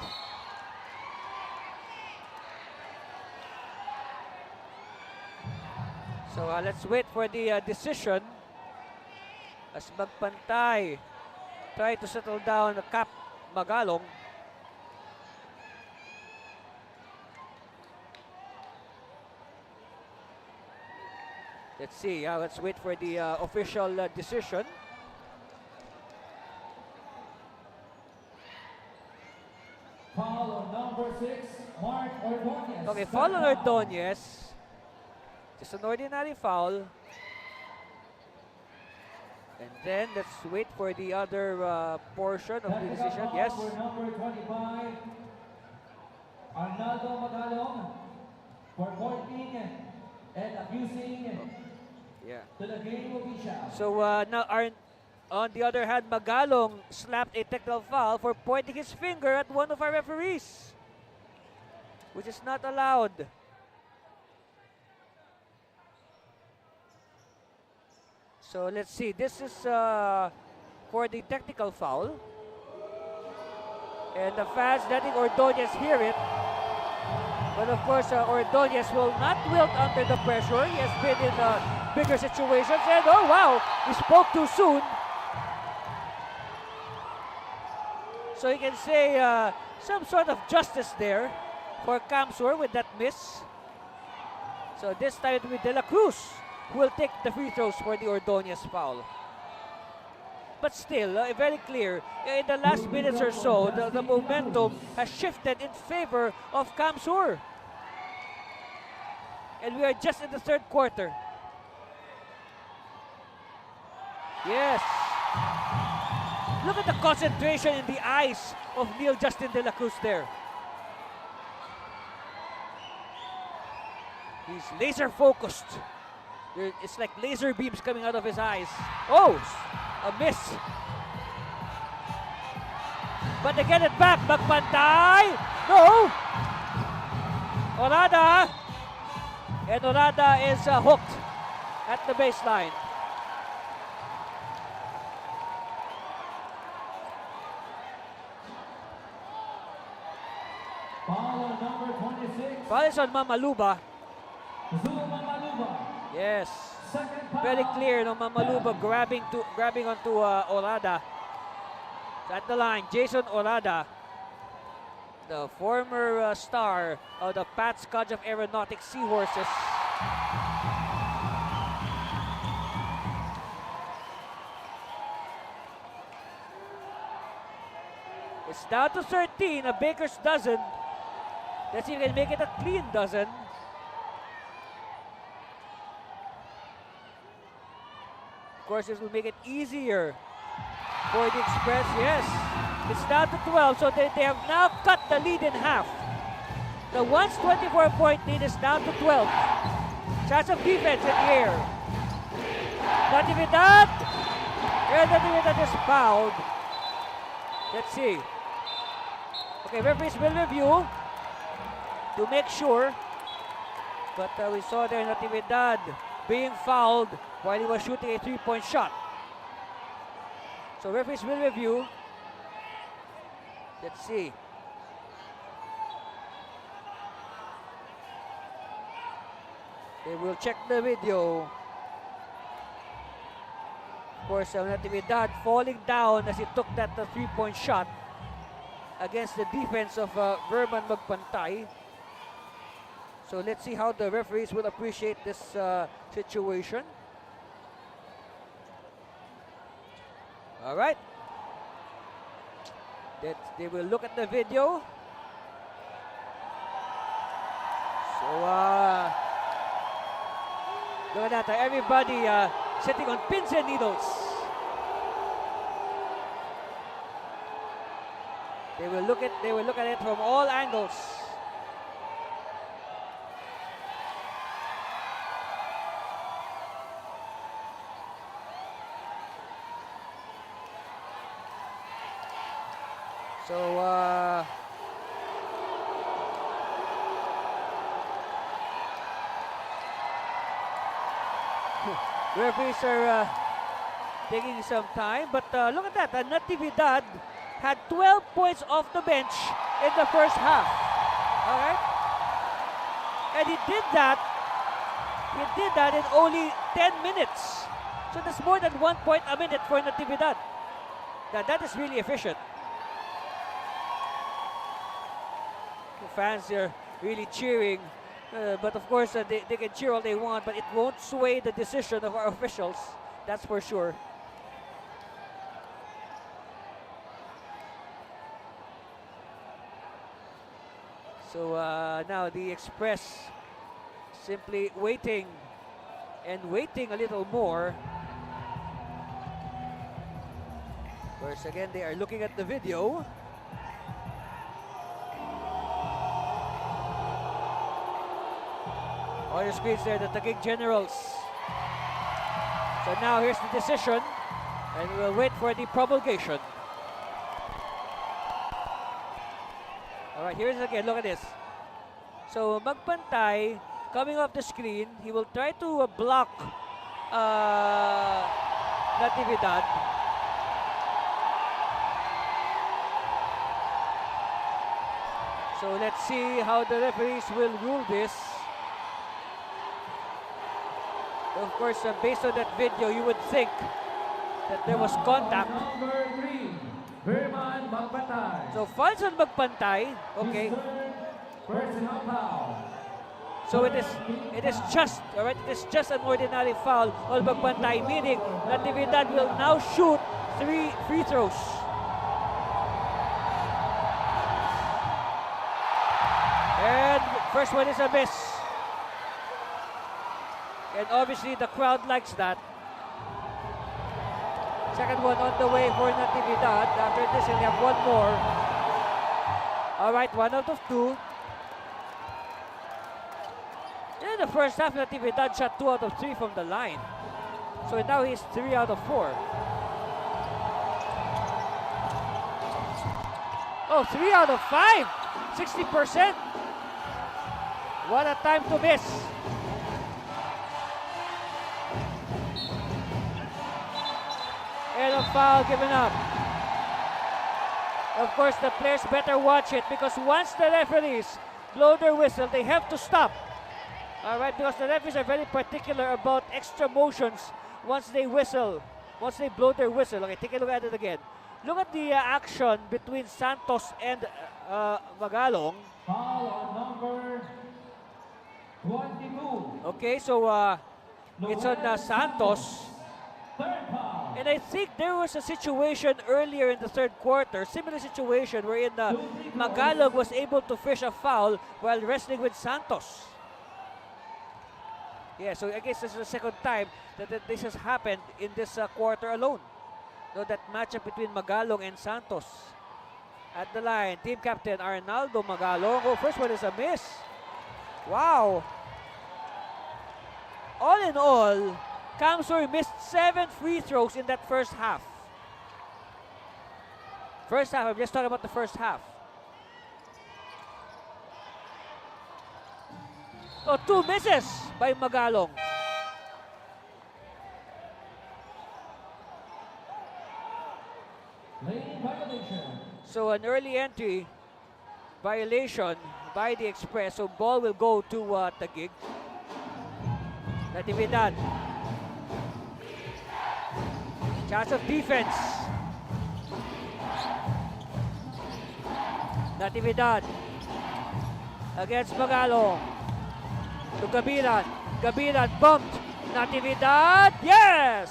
So let's wait for the decision. As magpantay. Try to settle down the Cap Magalong. Let's see. Let's wait for the official decision. Foul on number 6, Mark Ordonez. Okay, foul on Ordonez. Just an ordinary foul. And then let's wait for the other portion of the decision. Foul Yes. for number 25, Arnaldo Magalong, for pointing and accusing Yeah. to the game official. So now on the other hand, Magalong slapped a technical foul for pointing his finger at one of our referees, which is not allowed. So let's see. This is for the technical foul. And the fans letting Ordonez hear it. But of course, Ordonez will not wilt under the pressure. He has been in bigger situations. And oh wow, he spoke too soon. So you can say some sort of justice there for Camsur with that miss. So this time it will be De La Cruz who will take the free throws for the Ordonez foul. But still, very clear, in the last minutes or so, the momentum has shifted in favor of Camsur. And we are just in the third quarter. Yes. Look at the concentration in the eyes of Neil Justin De La Cruz there. He's laser focused. It's like laser beams coming out of his eyes. Oh, a miss. But they get it back. Magpantay. No. Orada. And Orada is hooked at the baseline. Foul on number 26, Foul is on Mamaluba. Zuma Maluba. Yes. Second foul. Very clear, no, Mamaluba grabbing onto Orada. At the line, Jason Orada, the former star of the Pat's College of Aeronautics Seahorses. It's down to 13, a baker's dozen. Let's see if we can make it a clean dozen. Of course, this will make it easier for the Express. Yes, it's down to 12, so they have now cut the lead in half. The once 24-point lead is down to 12. Chance of defense in the air. Natividad! And Natividad is fouled. Let's see. Okay, referees will review to make sure. But we saw there Natividad being fouled while he was shooting a three-point shot. So referees will review. Let's see. They will check the video. Of course, Natividad falling down as he took that three-point shot against the defense of Verman Magpantay. So let's see how the referees will appreciate this situation. All right. They will look at the video. So look at that, everybody sitting on pins and needles. They will look at it from all angles. So referees are taking some time. But look at that. Natividad had 12 points off the bench in the first half. All right? And he did that in only 10 minutes. So that's more than 1 point a minute for Natividad. That is really efficient. The fans are really cheering. But of course, they can cheer all they want, but it won't sway the decision of our officials. That's for sure. So now the Express simply waiting and waiting a little more. Of course, again, they are looking at the video. On your screens there, the Taguig Generals. So now here's the decision, and we'll wait for the promulgation. All right, here's it again. Look at this. So Magpantay, coming off the screen, he will try to block Natividad. So let's see how the referees will rule this. Of course, based on that video, you would think that there was contact. Number 3, Berman Magpantay. So fouls on Magpantay. Okay. His third personal foul. So it is just, all right, it is just an ordinary foul on Magpantay, meaning Natividad will now shoot 3 free throws. And first one is a miss. And obviously the crowd likes that. Second one on the way for Natividad. After this, he'll have one more. All right, 1 out of 2. In the first half, Natividad shot 2 out of 3 from the line. So now he's 3 out of 4. Oh, 3 out of 5. 60%. What a time to miss. And a foul given up. Of course, the players better watch it because once the referees blow their whistle, they have to stop. All right, because the referees are very particular about extra motions once they whistle, once they blow their whistle. Okay, take a look at it again. Look at the action between Santos and Magalong. Foul on number 22. Okay, so it's on Santos. Third foul. And I think there was a situation earlier in the third quarter, similar situation wherein Magalog was able to fish a foul while wrestling with Santos. Yeah, so I guess this is the second time that this has happened in this quarter alone. So that matchup between Magalong and Santos. At the line, team captain Arnaldo Magalong. Oh, first one is a miss. Wow. All in all, Kamsur missed 7 free throws in that first half. First half, I'm just talking about the first half. Oh, 2 misses by Magalong. Lane violation. So an early entry violation by the Express. So ball will go to Taguig. Natividad. Chance of defense. Natividad against Magalong. To Gabilan. Gabilan bumped. Natividad. Yes!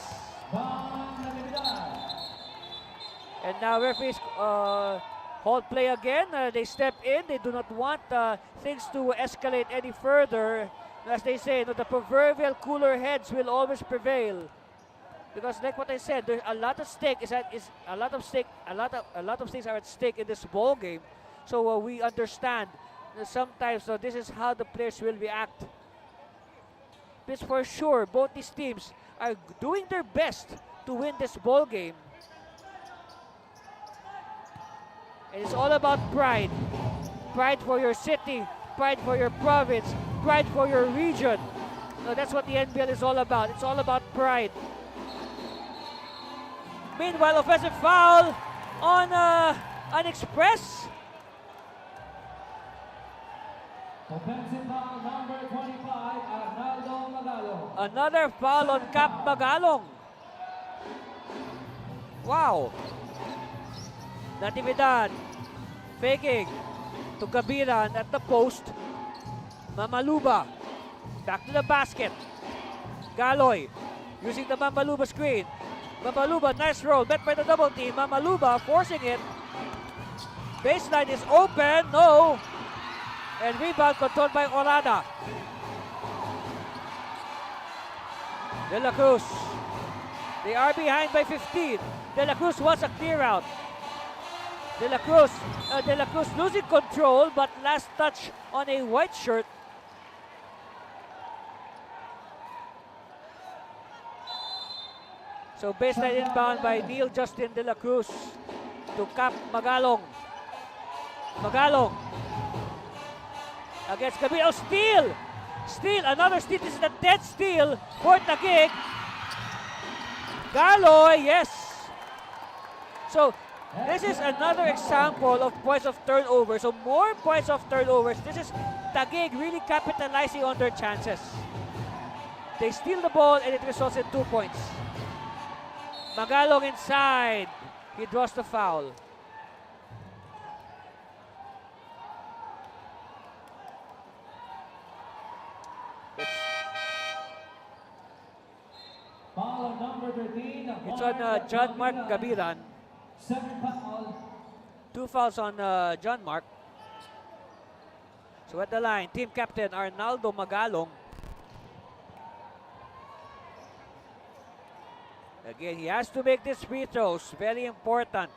And now referees hold play again. They step in. They do not want things to escalate any further. As they say, the proverbial cooler heads will always prevail. Because like what I said, there's a lot of stake a lot of things are at stake in this ball game. So we understand that sometimes this is how the players will react. Because for sure, both these teams are doing their best to win this ball game. And it's all about pride. Pride for your city, pride for your province, pride for your region. So that's what the NBL is all about. It's all about pride. Meanwhile, offensive foul on an Express. Offensive foul number 25, Arnaldo Magalong. Another foul on Cap Magalong. Wow. Natividad faking to Gabiran at the post. Mamaluba back to the basket. Galoy using the Mamaluba screen. Mamaluba, nice roll, met by the double team. Mamaluba forcing it. Baseline is open, no. And rebound controlled by Orada. De La Cruz. They are behind by 15. De La Cruz wants a clear out. De La Cruz losing control, but last touch on a white shirt. So baseline inbound by Neil Justin De La Cruz to Cap Magalong. Magalong against Gabriel. Oh, steal! Steal, another steal. This is a dead steal for Taguig. Galoy, yes. So this is another example of points of turnover. So more points of turnovers. This is Taguig really capitalizing on their chances. They steal the ball and it results in 2 points. Magalong inside. He draws the foul. Foul on number 13. It's on John Mark Gabiran. Second foul. 2 fouls on John Mark. So at the line, team captain Arnaldo Magalong. Again, he has to make these free throws. Very important.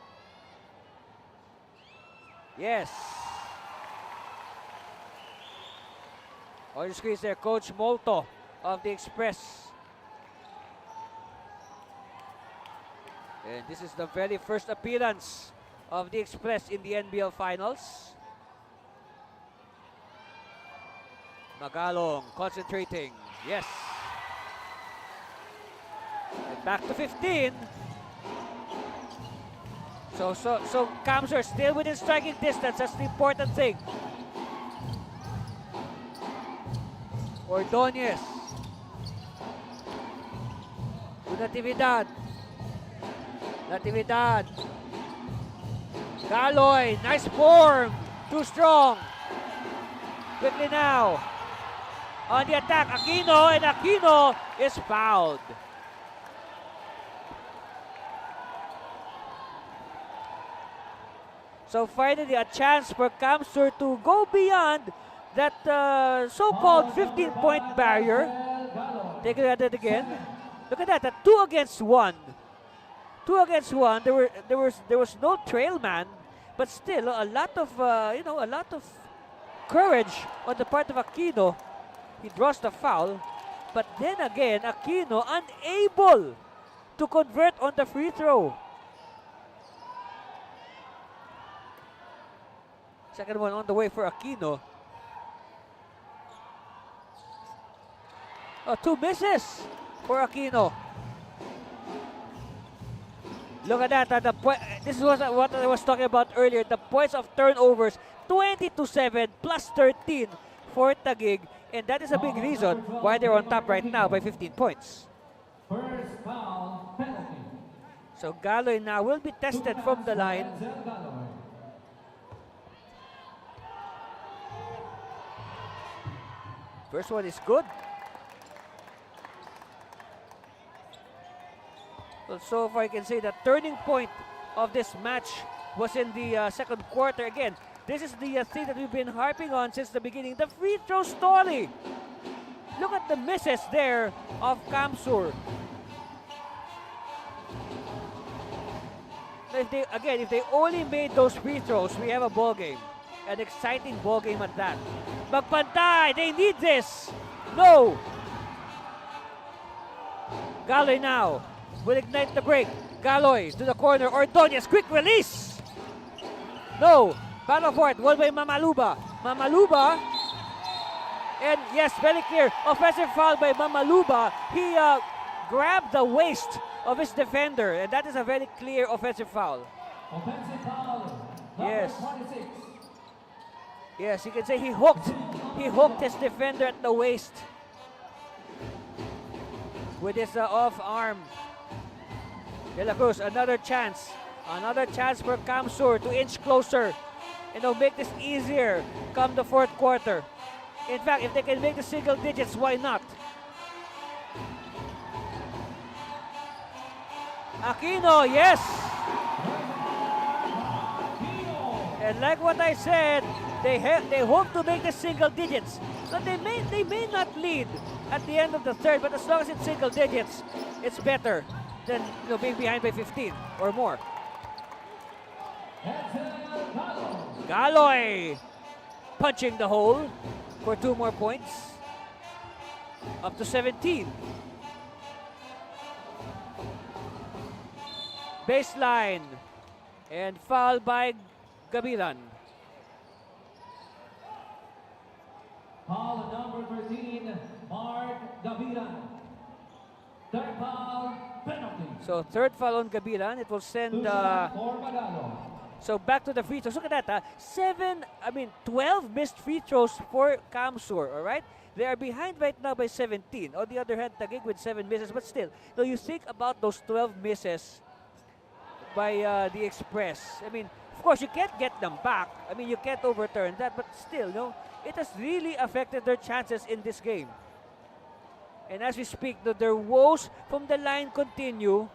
Yes. On the screen there, Coach Molto of the Express. And this is the very first appearance of the Express in the NBL Finals. Magalong concentrating. Yes. And back to 15. So Cams are still within striking distance. That's the important thing. Ordonez. To Natividad. Natividad. Galoy, nice form. Too strong. Quickly now. On the attack, Aquino, and Aquino is fouled. So finally, a chance for Camsur to go beyond that so-called 15-point barrier. Take a look at it again. Look at that, a 2 against 1. 2 against 1. There was no trail man, but still a lot of a lot of courage on the part of Aquino. He draws the foul, but then again Aquino unable to convert on the free throw. Second one on the way for Aquino. Oh, 2 misses for Aquino. Look at that. This was what I was talking about earlier. The points of turnovers, 20-7 plus 13 for Taguig. And that is a big reason why they're on top right now by 15 points. First foul penalty. So Galoy now will be tested from the line. First one is good. Well, so far I can say the turning point of this match was in the second quarter. Again, this is the thing that we've been harping on since the beginning. The free throw story. Look at the misses there of Camsur. If they only made those free throws, we have a ball game. An exciting ball game at that. Magpantay, they need this. No. Galoy now will ignite the break. Galoy to the corner. Ordonez, quick release. No. Battle for it. Won by Mamaluba. Mamaluba. And yes, very clear. Offensive foul by Mamaluba. He grabbed the waist of his defender, and that is a very clear offensive foul. Offensive foul. Yes. Number 26. Yes, you can say he hooked his defender at the waist with his off arm. De La Cruz, another chance for Kamsur to inch closer and make this easier come the fourth quarter. In fact, if they can make the single digits, why not? Aquino, yes! And like what I said, they hope to make the single digits. So they may not lead at the end of the third, but as long as it's single digits, it's better than being behind by 15 or more. Galoy punching the hole for 2 more points. Up to 17. Baseline. And foul by Gabilan. Foul number 13, Mark Gabilan. Third foul, penalty. So third foul on Gabilan. It will send For Magalo. so back to the free throws. Look at that, 12 missed free throws for Kamsur, all right? They are behind right now by 17. On the other hand, Taguig with 7 misses, but still, you think about those 12 misses by the Express. I mean, of course, you can't get them back. I mean, you can't overturn that, but still, it has really affected their chances in this game. And as we speak, their woes from the line continue.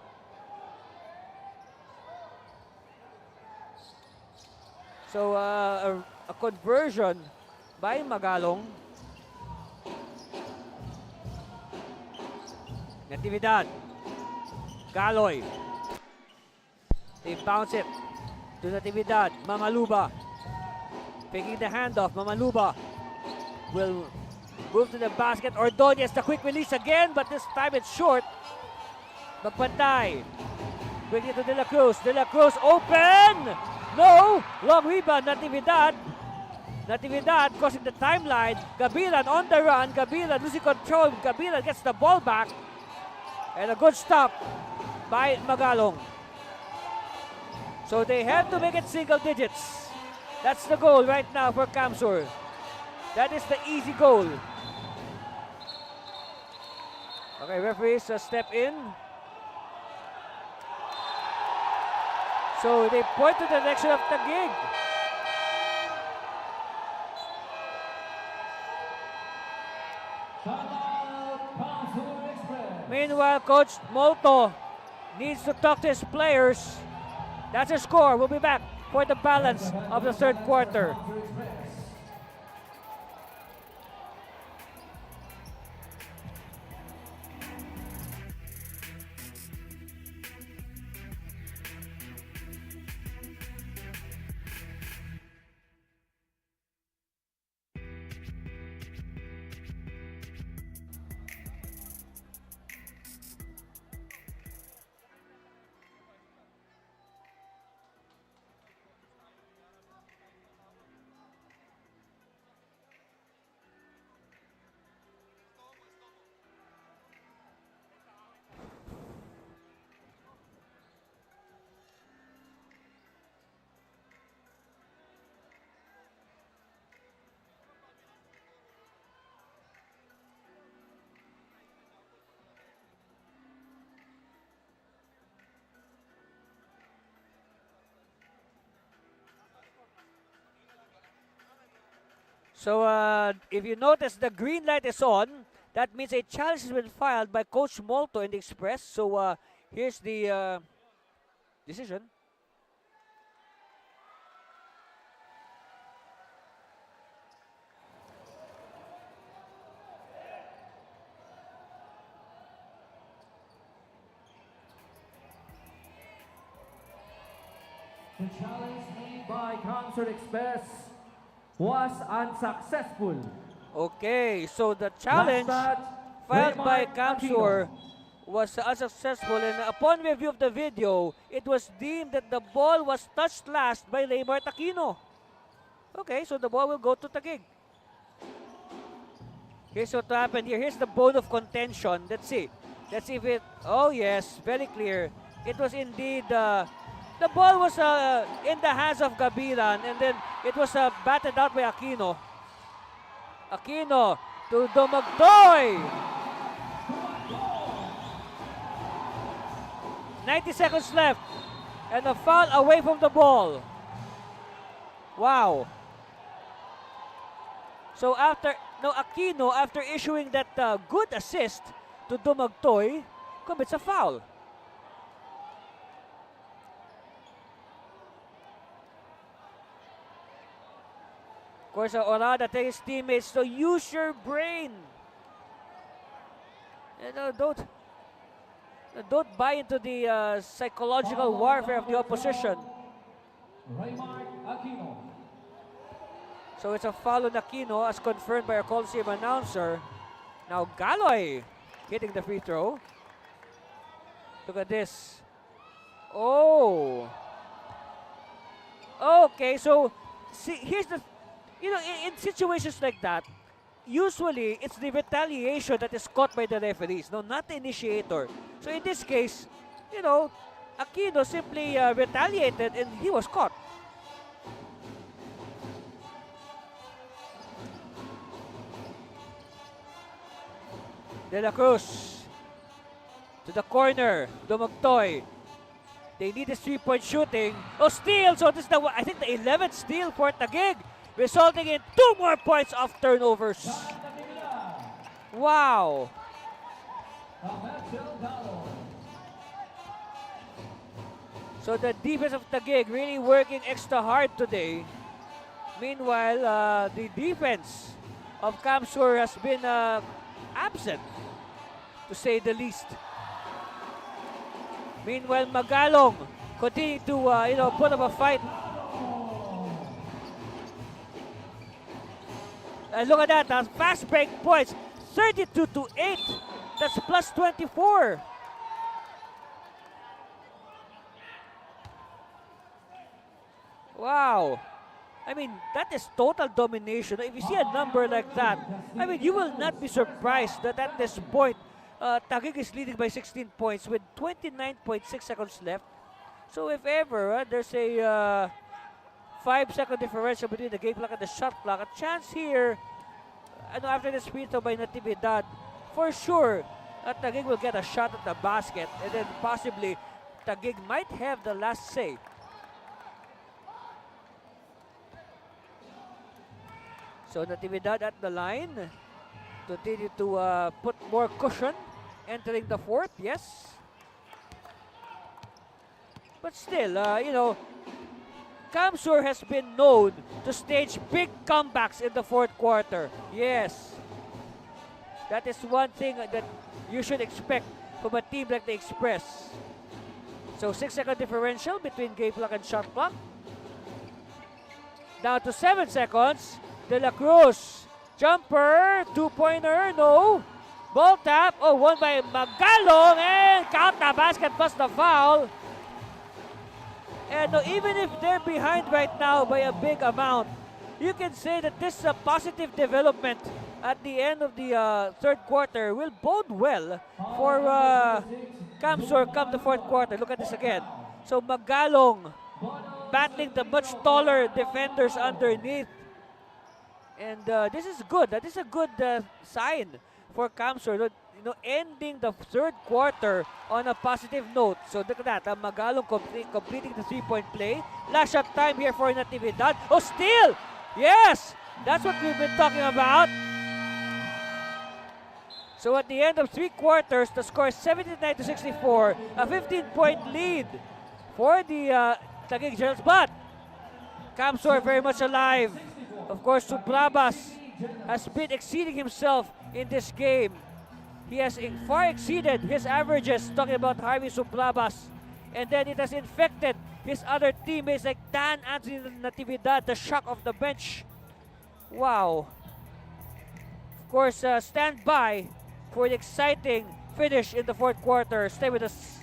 So, a conversion by Magalong. Natividad. Galoy. They bounce it to Natividad. Mamaluba. Taking the handoff. Mamaluba will move to the basket. Ordonez, the quick release again, but this time it's short. Magpantay. Quickly to De La Cruz. De La Cruz open! No! Long rebound, Natividad. Natividad crossing the timeline. Gabilan on the run. Gabilan losing control. Gabilan gets the ball back. And a good stop by Magalong. So they have to make it single digits. That's the goal right now for Kamsur. That is the easy goal. Okay, referees step in. So they point to the direction of Taguig. Meanwhile, Coach Molto needs to talk to his players. That's a score. We'll be back for the balance of the third quarter. So if you notice, the green light is on. That means a challenge has been filed by Coach Molto in the Express. So here's the decision. The challenge made by Concert Express was unsuccessful. Okay, so the challenge filed by Kamsur was unsuccessful, and upon review of the video, it was deemed that the ball was touched last by Raymart Aquino. Okay, so the ball will go to Taguig. Here's what happened here. Here's the bone of contention. Let's see. Let's see if it. Oh yes, very clear. It was indeed the ball was in the hands of Gabilan, and then it was batted out by Aquino. Aquino to Dumagtoy. 90 seconds left, and a foul away from the ball. Wow. So Aquino, after issuing that good assist to Dumagtoy, commits a foul. Of course, Orada tells his teammates to use your brain. You know, don't buy into the psychological warfare of the opposition. So it's a foul on Aquino as confirmed by our Coliseum announcer. Now Galoy hitting the free throw. Look at this. Oh. Okay, so see, here's the, in situations like that, usually it's the retaliation that is caught by the referees, no, not the initiator. So in this case, Aquino simply retaliated and he was caught. De La Cruz to the corner. Dumagtoy. They need a 3-point shooting. Oh, steal! So this is I think the 11th steal for Taguig, resulting in 2 more points off turnovers. Wow. So the defense of Taguig really working extra hard today. Meanwhile, the defense of Kamsur has been absent, to say the least. Meanwhile, Magalong continue to put up a fight. Look at that, fast break points, 32-8. That's plus 24. Wow. I mean, that is total domination. If you see a number like that, I mean, you will not be surprised that at this point, Taguig is leading by 16 points with 29.6 seconds left. So if ever there's a 5-second differential between the game clock and the shot clock, a chance here, after this free throw by Natividad, for sure, Taguig will get a shot at the basket, and then possibly Taguig might have the last say. So Natividad at the line, continue to put more cushion, entering the fourth, yes. But still, Kamsur has been known to stage big comebacks in the fourth quarter. Yes. That is one thing that you should expect from a team like the Express. So 6-second differential between game clock and shot clock. Down to 7 seconds. De La Cruz. Jumper. 2-pointer. No. Ball tap. Oh, won by Magalong. And count the basket plus the foul. And even if they're behind right now by a big amount, you can say that this positive development at the end of the third quarter will bode well for Kamsur come the fourth quarter. Look at this again. So Magalong battling the much taller defenders underneath. And this is good. That is a good sign for Kamsur. Ending the third quarter on a positive note. So look at that. Magalong completing the 3-point play. Last shot time here for Natividad. Oh, steal! Yes! That's what we've been talking about. So at the end of 3 quarters, the score is 79-64. A 15-point lead for the Taguig Generals. But Kamsur very much alive. Of course, Subrabas has been exceeding himself in this game. He has far exceeded his averages, talking about Harvey Subrabas. And then it has infected his other teammates like Dan Anthony Natividad, the shock of the bench. Wow. Of course, stand by for the exciting finish in the fourth quarter. Stay with us.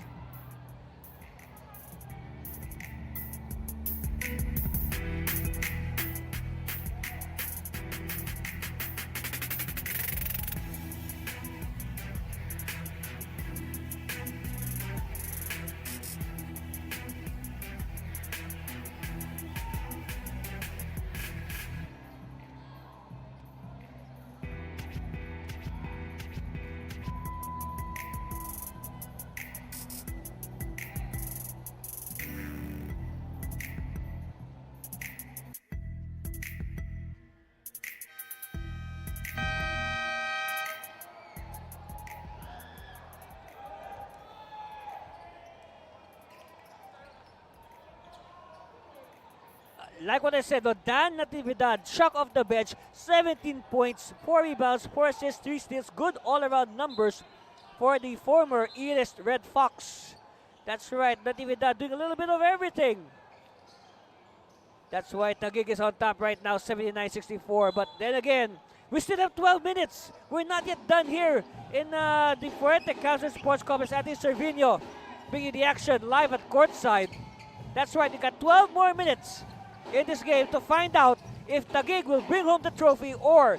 like what I said, no, Dan Natividad, shock off the bench, 17 points, 4 rebounds, 4 assists, 3 steals, good all-around numbers for the former East Red Fox. That's right, Natividad doing a little bit of everything. That's why Taguig is on top right now, 79-64. But then again, we still have 12 minutes. We're not yet done here in the Fuerte Council Sports Complex. Anthony Cervino bringing the action live at courtside. That's right, we got 12 more minutes in this game to find out if Taguig will bring home the trophy or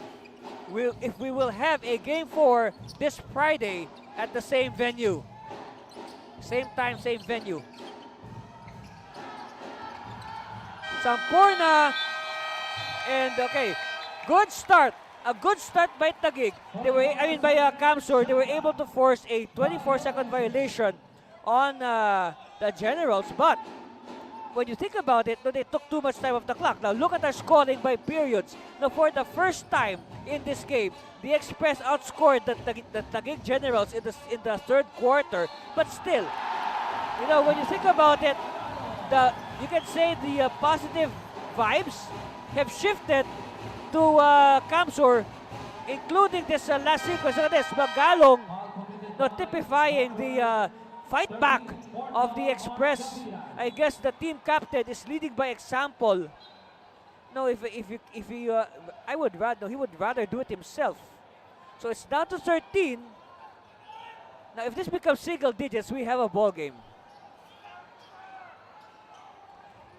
if we will have a Game 4 this Friday at the same venue. Same time, same venue. Sampurna, and okay, good start. A good start by Taguig. By Kamsur, they were able to force a 24-second violation on the Generals, but when you think about it, they took too much time off the clock. Now look at our scoring by periods. Now for the first time in this game, the Express outscored the Taguig Generals in the third quarter, but still, you know, when you think about it, you can say the positive vibes have shifted to Kamsur, including this last sequence. Look at this, Magalong, typifying the fight back of the Express. I guess the team captain is leading by example. No, I would rather, he would rather do it himself. So it's down to 13. Now, if this becomes single digits, we have a ball game.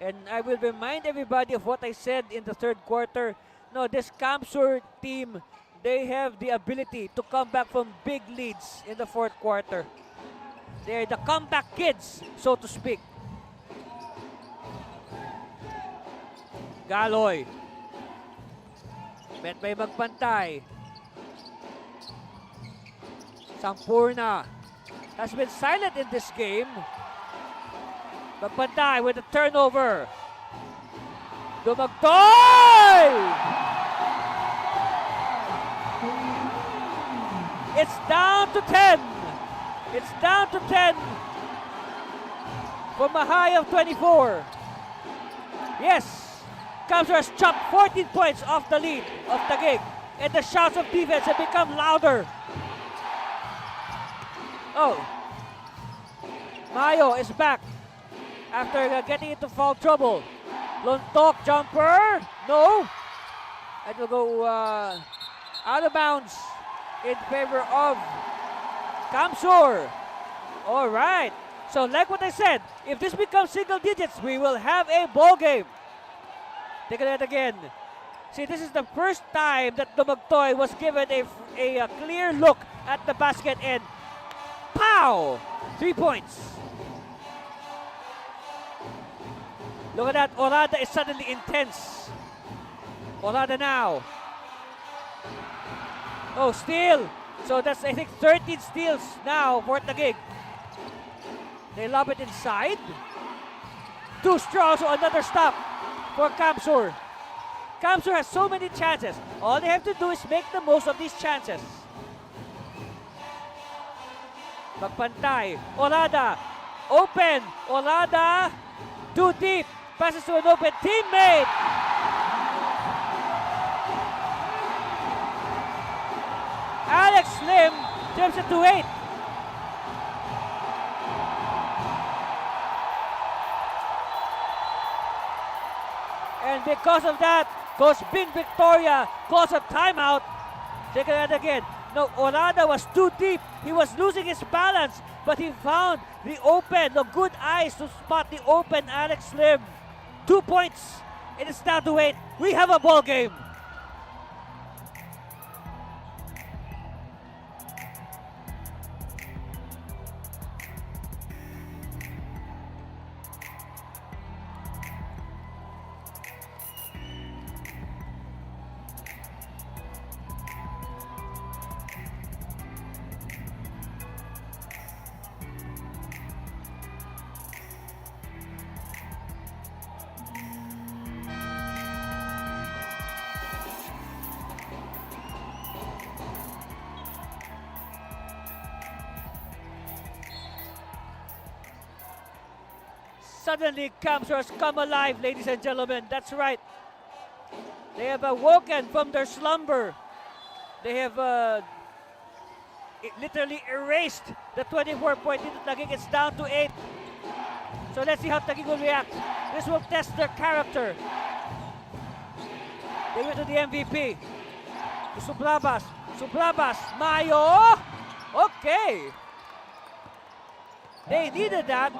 And I will remind everybody of what I said in the third quarter. No, this Kamsur team, they have the ability to come back from big leads in the fourth quarter. They're the comeback kids, so to speak. Galoy. Bet may magpantay. Sampurna has been silent in this game. Magpantay with a turnover. Dumagtoy! It's down to 10. It's down to 10 from a high of 24. Yes, Kamsur has chopped 14 points off the lead of Taguig, and the shouts of defense have become louder. Oh, Mayo is back after getting into foul trouble. Lontok jumper, no. It will go out of bounds in favor of Kamsur. All right. So like what I said, if this becomes single digits, we will have a ball game. Take a look again. See, this is the first time that Dumagtoy was given a clear look at the basket, and pow! 3 points. Look at that. Orada is suddenly intense. Orada now. Oh, steal. So that's, I think, 13 steals now for Taguig. They lob it inside. Too strong, so another stop for Kamsur. Kamsur has so many chances. All they have to do is make the most of these chances. Magpantay. Orada. Open. Orada. Too deep. Passes to an open teammate. Alex Slim trips it to 8. And because of that, Coach Bing Victoria calls a timeout. Take it again. No, Orada was too deep. He was losing his balance, but he found the open, the good eyes to spot the open Alex Slim. 2 points. It is down to 8. We have a ball game. suddenly Camps has come alive, ladies and gentlemen. That's right. They have awoken from their slumber. They have literally erased the 24-point lead. Taguig. It's down to 8. So let's see how Taguig will react. This will test their character. They went to the MVP. To Suplabas. Suplabas. Mayo. Okay. They needed that.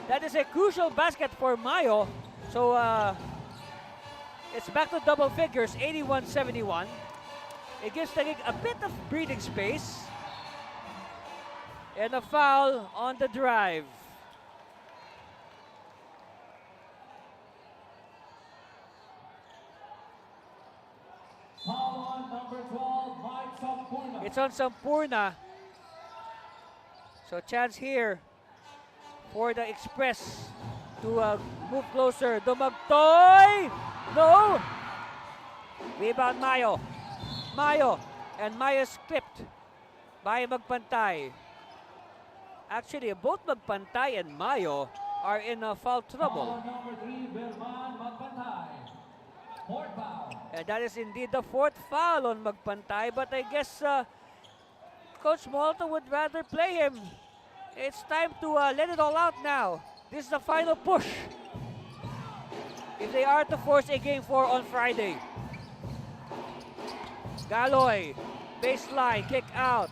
That is a crucial basket for Mayo. So it's back to double figures, 81-71. It gives Taguig a bit of breathing space. And a foul on the drive. Foul on number 12, Mike Sampurna. It's on Sampurna. So chance here for the Express to move closer. Dumagtoy! No! Rebound Mayo. Mayo. And Mayo's clipped by Magpantay. Actually, both Magpantay and Mayo are in foul trouble. Foul number 3, Berman Magpantay. Fourth foul. And that is indeed the fourth foul on Magpantay. But I guess Coach Molto would rather play him. It's time to let it all out now. This is the final push. If they are to force a game 4 on Friday. Galoy, baseline, kick out.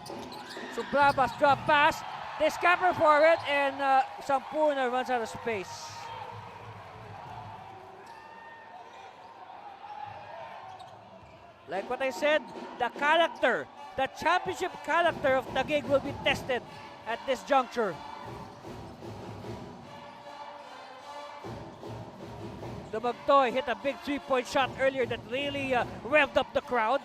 Subrabas, drop pass. They scamper for it, and Sampurna runs out of space. Like what I said, the character, the championship character of Taguig will be tested at this juncture. Dumagtoy hit a big 3-point shot earlier that really revved up the crowd.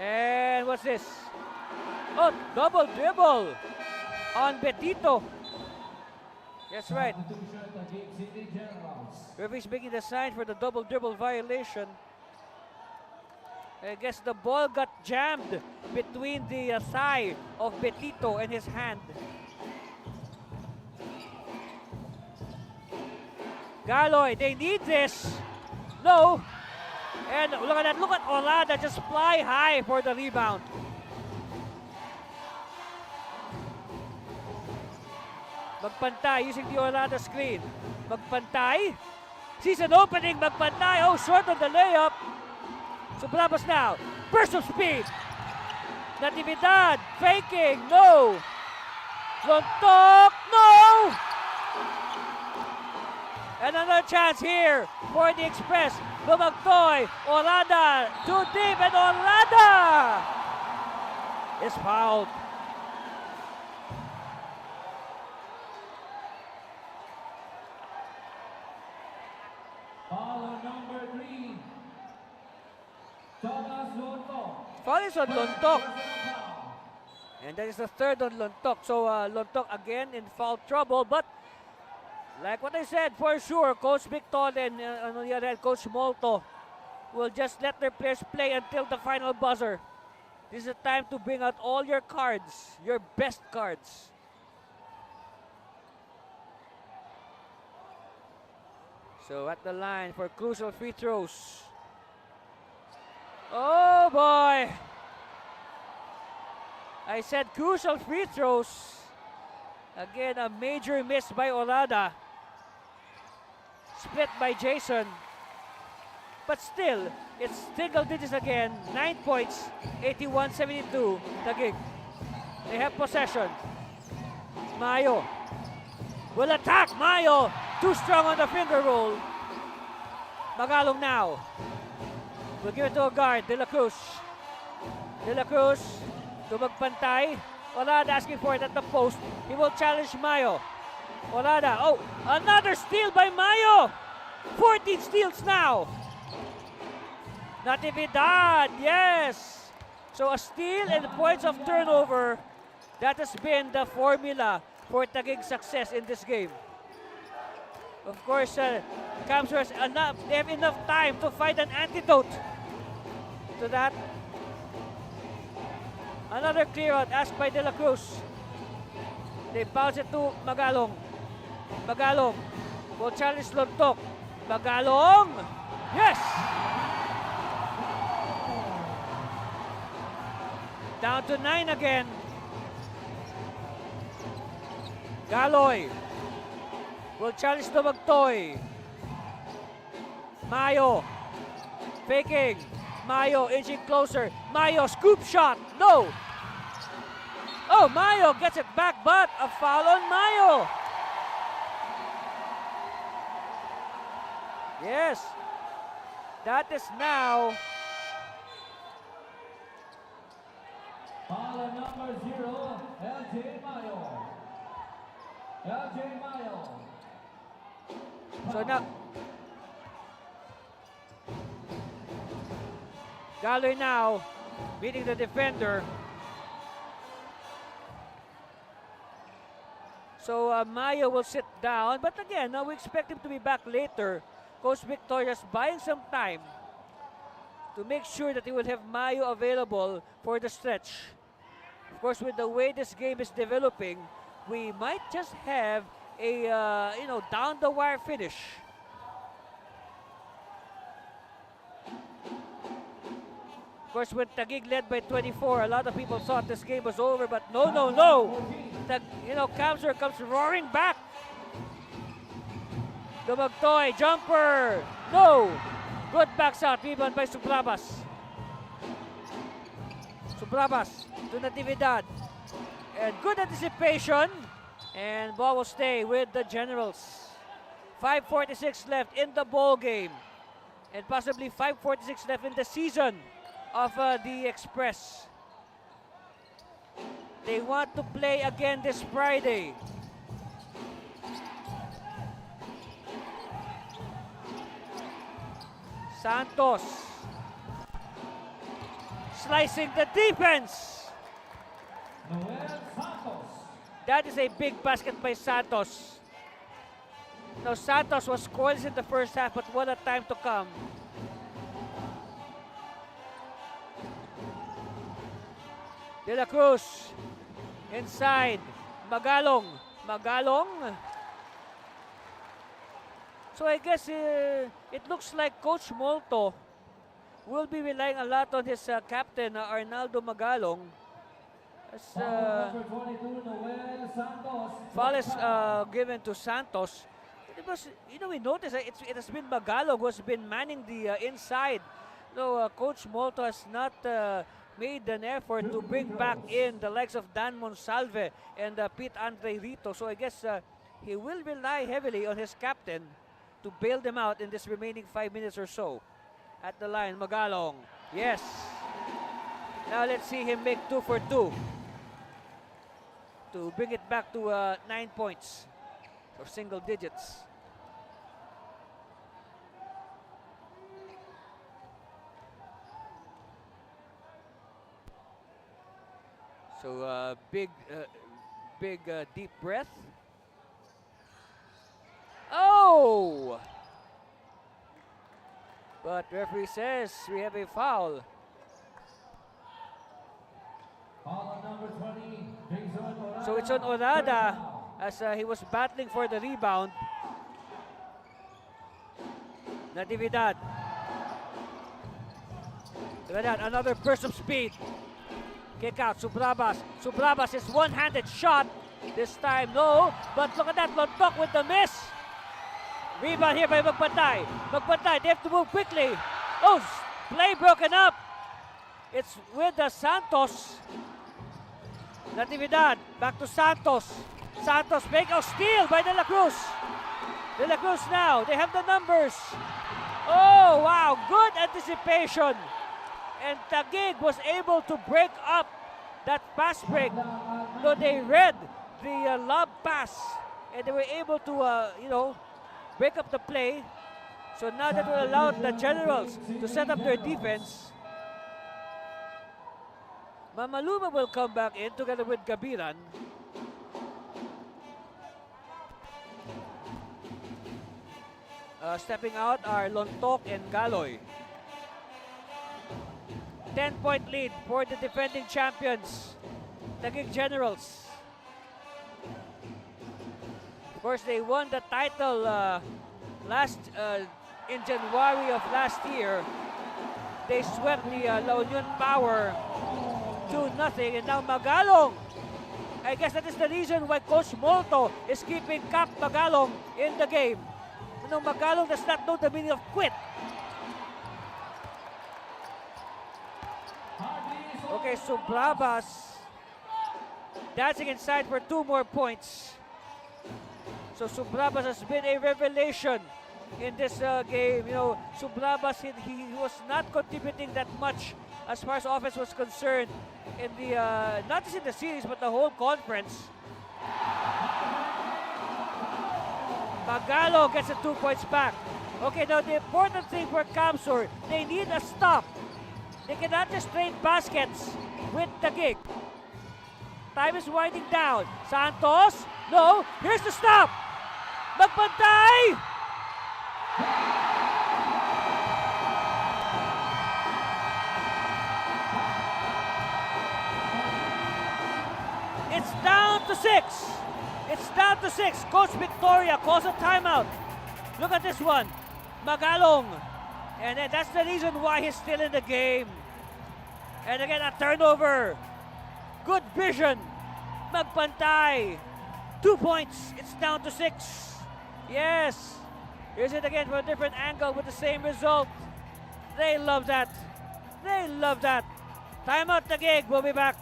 And what's this? Oh, double dribble on Betito. That's right. Referee's making the sign for the double dribble violation. I guess the ball got jammed between the thigh of Betito and his hand. Galoy, they need this. No. And look at that. Look at Olada just fly high for the rebound. Magpantay using the Olada screen. Magpantay. Sees an opening. Magpantay. Oh, short on the layup. Sublabas now. Burst of speed. Natividad. Faking. No. Lontok. No. And another chance here for the Express. Dumagtoy. Olada. Too deep. And Olada is fouled. Foul number 3, Jonas Lontok. Foul is on Lontok. And that is the third on Lontok. So Lontok again in foul trouble. But like what I said, for sure, Coach Victor and on the other hand, Coach Molto will just let their players play until the final buzzer. This is the time to bring out all your cards, your best cards. So at the line for crucial free throws. Oh boy! I said crucial free throws. Again, a major miss by Olada. Split by Jason. But still, it's single digits again. 9 points, 81-72, Taguig. They have possession. Mayo will attack. Mayo, too strong on the finger roll. Magalong now. We'll give it to a guard, De La Cruz. De La Cruz to Magpantay. Olada asking for it at the post. He will challenge Mayo. Olada, oh, another steal by Mayo. 14 steals now. Natividad, yes. So a steal and points of turnover. That has been the formula for Taguig's success in this game. Of course, Camps they have enough time to find an antidote to that. Another clear out asked by De La Cruz. They bounce it to Magalong. Magalong will challenge Lontok. Magalong! Yes! Down to 9 again. Galoy will challenge to Magtoy. Mayo faking. Mayo inching closer. Mayo scoop shot. No! Oh, Mayo gets it back, but a foul on Mayo. Yes. That is now Foul on number 0, LJ Mayo. LJ Mayo. so now Galoy now beating the defender. So Mayo will sit down, but again, we expect him to be back later. Coach Victoria's buying some time to make sure that he will have Mayo available for the stretch. Of course, with the way this game is developing, we might just have a down the wire finish. Of course, when Taguig led by 24, a lot of people thought this game was over, but no. Kamsur comes roaring back. Dumagtoy, jumper, no! Good backs out, rebound by Subrabas. Subrabas to Natividad. And good anticipation. And ball will stay with the Generals. 5:46 left in the ball game. And possibly 5:46 left in the season of the Express. They want to play again this Friday. Santos slicing the defense. Noel Santos. That is a big basket by Santos. Now Santos was scoreless in the first half, but what a time to come. De La Cruz inside. Magalong. So I guess it looks like Coach Molto will be relying a lot on his captain, Arnaldo Magalong. As Number 22, Noel Santos. foul is given to Santos. It was, we noticed that it has been Magalong who has been manning the inside. No, Coach Molto has not made an effort to bring back in the likes of Dan Monsalve and Pete Andre Rito. So I guess he will rely heavily on his captain to bail them out in this remaining 5 minutes or so. At the line, Magalong. Yes. Now let's see him make 2 for 2 to bring it back to 9 points or single digits. So big deep breath. Oh! But referee says we have a foul. Foul on number 20, Jason Orada. So it's on Orada as he was battling for the rebound. Natividad. Another burst of speed. Kick out, Subrabas. Subrabas is one-handed shot. This time, no. But look at that, Lontok with the miss. Rebound here by Magpatay. Magpatay, they have to move quickly. Oh, play broken up. It's with the Santos. Natividad, back to Santos. Santos make a steal by De La Cruz. De La Cruz now, they have the numbers. Oh, wow, good anticipation. And Taguig was able to break up that pass break. So they read the lob pass and they were able to, break up the play. So now that will allow the Generals to set up their defense. Mamaluma will come back in together with Gabiran. Stepping out are Lontok and Galoy. 10-point lead for the defending champions, Taguig Generals. Of course, they won the title in January of last year. They swept the La Union Power 2-0, and now Magalong. I guess that is the reason why Coach Molto is keeping Cap Magalong in the game. Magalong does not know the meaning of quit. Okay, so Brabas dancing inside for 2 more points. So Subrabas has been a revelation in this game. Subrabas, he was not contributing that much as far as offense was concerned in the not just in the series but the whole conference. Magalo gets the 2 points back. Okay, now the important thing for Camsur, they need a stop. They cannot just trade baskets with Taguig. Time is winding down. Santos, no, here's the stop. Magpantay! It's down to 6. It's down to 6. Coach Victoria calls a timeout. Look at this one. Magalong. And then that's the reason why he's still in the game. And again, a turnover. Good vision. Magpantay. 2 points. It's down to 6. Yes. Here's it again from a different angle with the same result. They love that. They love that. Timeout Taguig. We'll be back.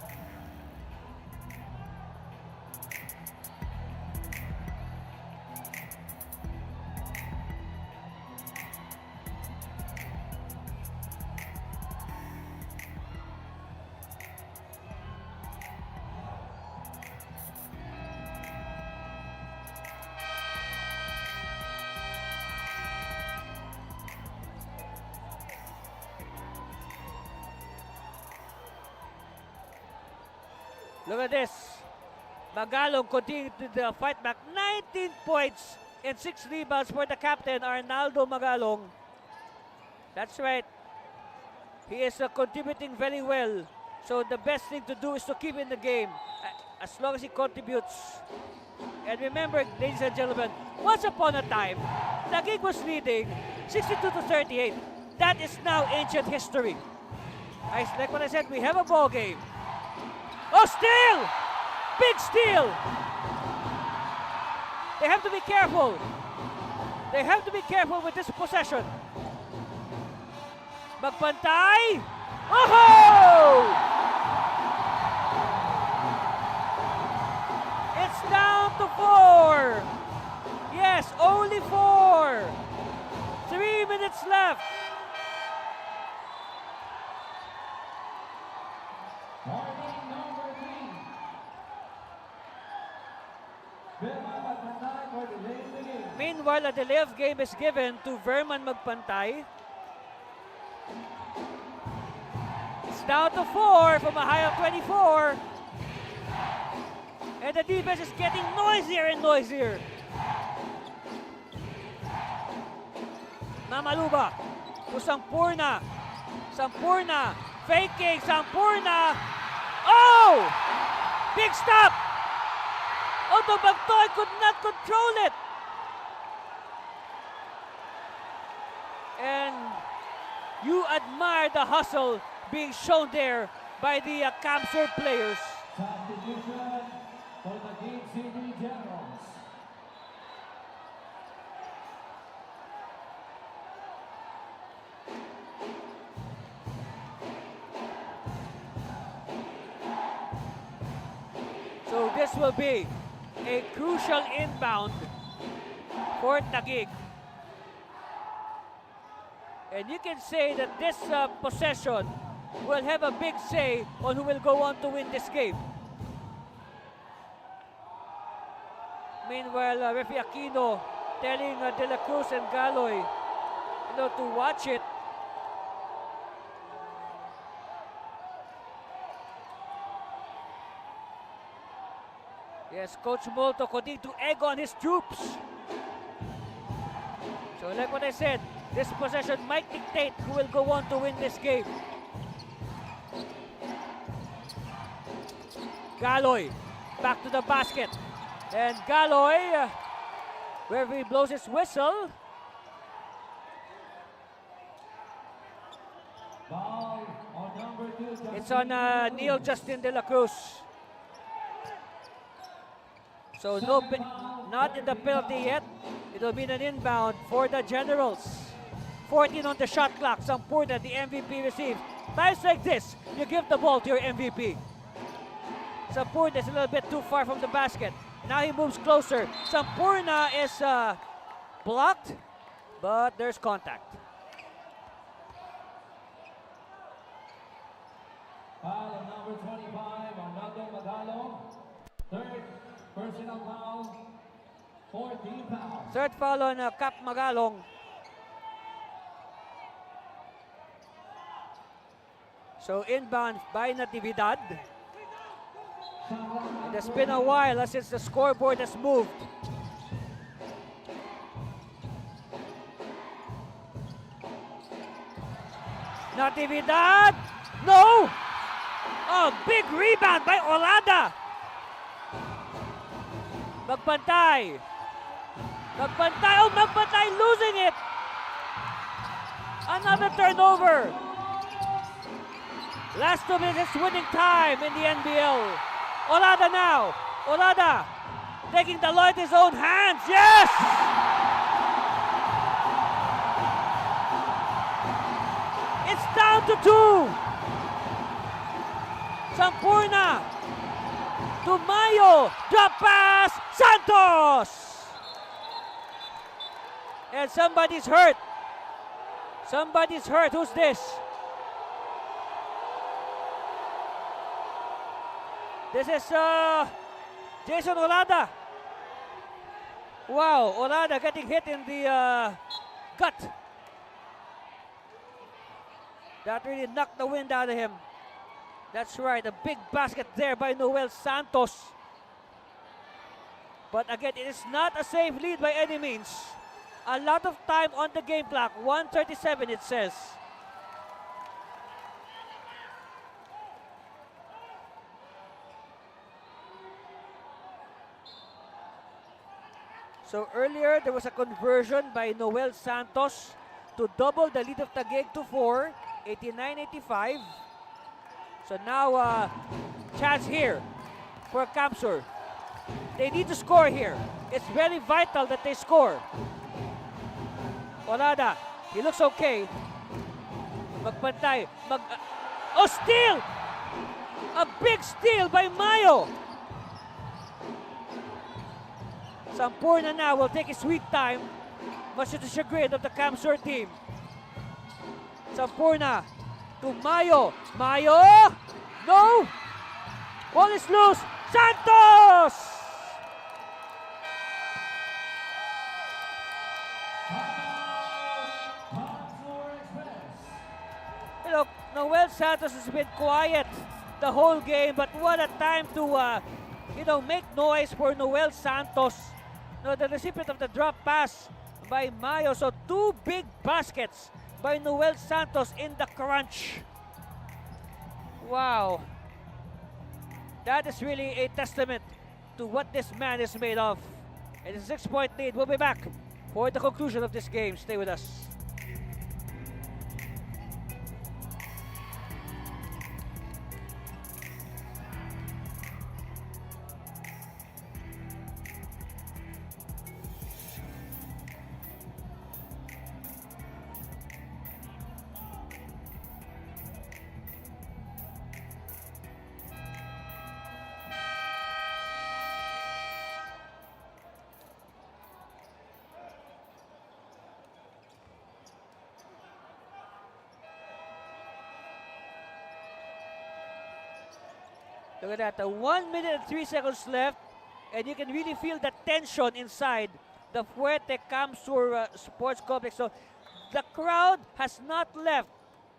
Look at this. Magalong continued to fight back. 19 points and 6 rebounds for the captain, Arnaldo Magalong. That's right. He is contributing very well. So the best thing to do is to keep in the game as long as he contributes. And remember, ladies and gentlemen, once upon a time, Taguig was leading 62-38. That is now ancient history. Like what I said, we have a ball game. Oh, steal! Big steal! They have to be careful. They have to be careful with this possession. Magpantay! Oh! It's down to 4. Yes, only 4. 3 minutes left. Meanwhile, a delay of game is given to Verman Magpantay. It's down to 4 from a high of 24. And the defense is getting noisier and noisier. Mamaluba to Sampurna. Sampurna faking. Sampurna. Oh! Big stop! Although Bagtoy could not control it. And you admire the hustle being shown there by the Camsur players. Substitution for the Taguig City Generals. So this will be a crucial inbound for Taguig. And you can say that this possession will have a big say on who will go on to win this game. Meanwhile, Referee Aquino telling De La Cruz and Galoy, to watch it. Yes, Coach Molto continuing to egg on his troops. So like what I said, this possession might dictate who will go on to win this game. Galoy back to the basket. And Galoy Referee blows his whistle. Foul on number 2. It's on Neil Justin De La Cruz. So no, not in the penalty yet. It'll be an inbound for the Generals. 14 on the shot clock. Sampurna, the MVP, receives. Times like this, you give the ball to your MVP. Sampurna is a little bit too far from the basket. Now he moves closer. Sampurna is blocked, but there's contact. Foul on number 25, Arnaldo Magalong. Third personal foul, 14 foul. Third foul on Cap Magalong. So inbound by Natividad. It has been a while since the scoreboard has moved. Natividad! No! Oh, big rebound by Olada. Magbantay. Magbantay. Oh, Magbantay losing it. Another turnover. Last 2 minutes winning time in the NBL. Olada now. Olada taking the law in his own hands. Yes! It's down to 2. Sampurna to Mayo. Drop pass. Santos. And somebody's hurt. Somebody's hurt. Who's this? This is Jason Olada. Wow, Olada getting hit in the gut. That really knocked the wind out of him. That's right, a big basket there by Noel Santos. But again, it is not a safe lead by any means. A lot of time on the game clock, 1:37 it says. So earlier, there was a conversion by Noel Santos to double the lead of Taguig to 4, 89-85. So now, chance here for Kamsur. They need to score here. It's very vital that they score. Olada, he looks okay. Magbantay. Oh, steal! A big steal by Mayo. Sampurna now will take his sweet time, much to the chagrin of the Kamsur team. Sampurna to Mayo. Mayo! No! Ball is loose. Santos! You know, Noel Santos has been quiet the whole game, but what a time to, make noise for Noel Santos. No, the recipient of the drop pass by Mayo. So 2 big baskets by Noel Santos in the crunch. Wow. That is really a testament to what this man is made of. And it's a 6-point lead. We'll be back for the conclusion of this game. Stay with us. Look at that, 1 minute and 3 seconds left, and you can really feel the tension inside the Fuerte Kamsur Sports Complex. So the crowd has not left.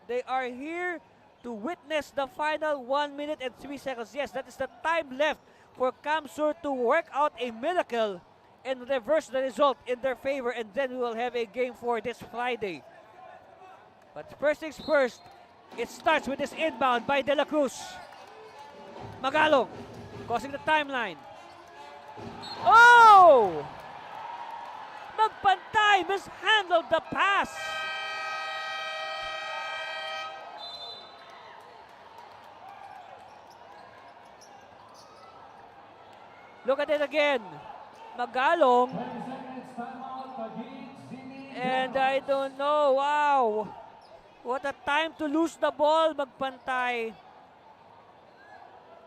They are here to witness the final 1 minute and 3 seconds. Yes, that is the time left for Kamsur to work out a miracle and reverse the result in their favor, and then we will have a game for this Friday. But first things first, it starts with this inbound by De La Cruz. Magalong crossing the timeline. Oh! Magpantay mishandled the pass. Look at it again. Magalong. 30 seconds, timeout, Taguig, Zini, And I don't know, wow. What a time to lose the ball, Magpantay.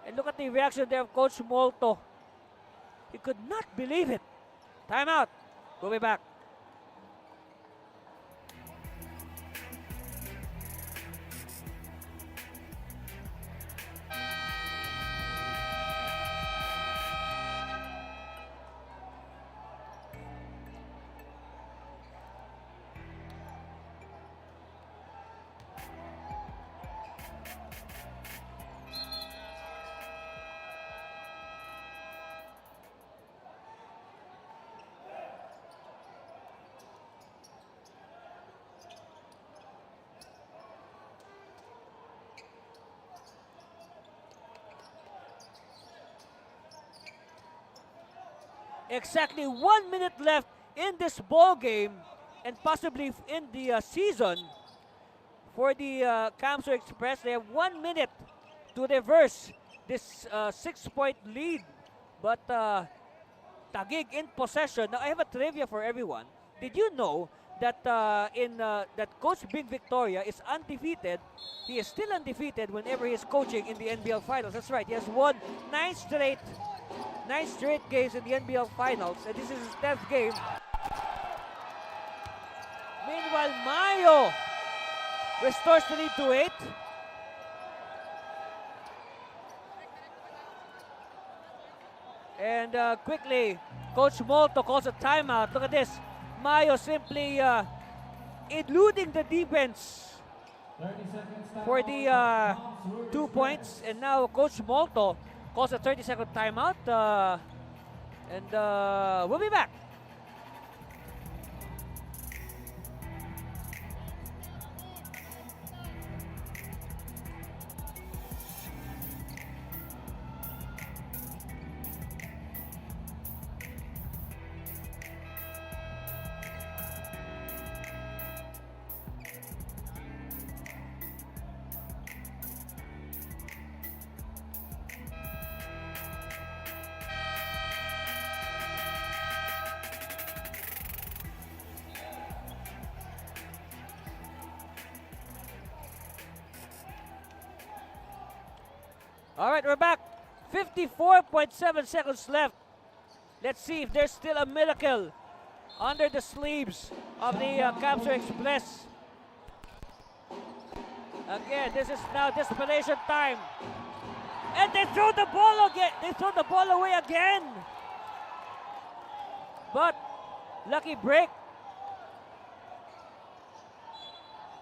And look at the reaction there of Coach Molto. He could not believe it. Timeout. We'll be back. Exactly 1 minute left in this ball game and possibly in the season for the Camso Express. They have 1 minute to reverse this 6-point lead. But Taguig in possession. Now I have a trivia for everyone. Did you know that that Coach Big Victoria is undefeated? He is still undefeated whenever he is coaching in the NBL Finals. That's right. He has won 9 straight games in the NBL Finals, and this is his 10th game. Meanwhile, Mayo restores the lead to 8. And quickly, Coach Molto calls a timeout. Look at this. Mayo simply eluding the defense 30 seconds, for the 2 Express. points. And now Coach Molto calls a 30-second timeout. And we'll be back. All right, we're back. 54.7 seconds left. Let's see if there's still a miracle under the sleeves of the Camso Express. Again, this is now desperation time. And they throw the ball again. They throw the ball away again. But lucky break.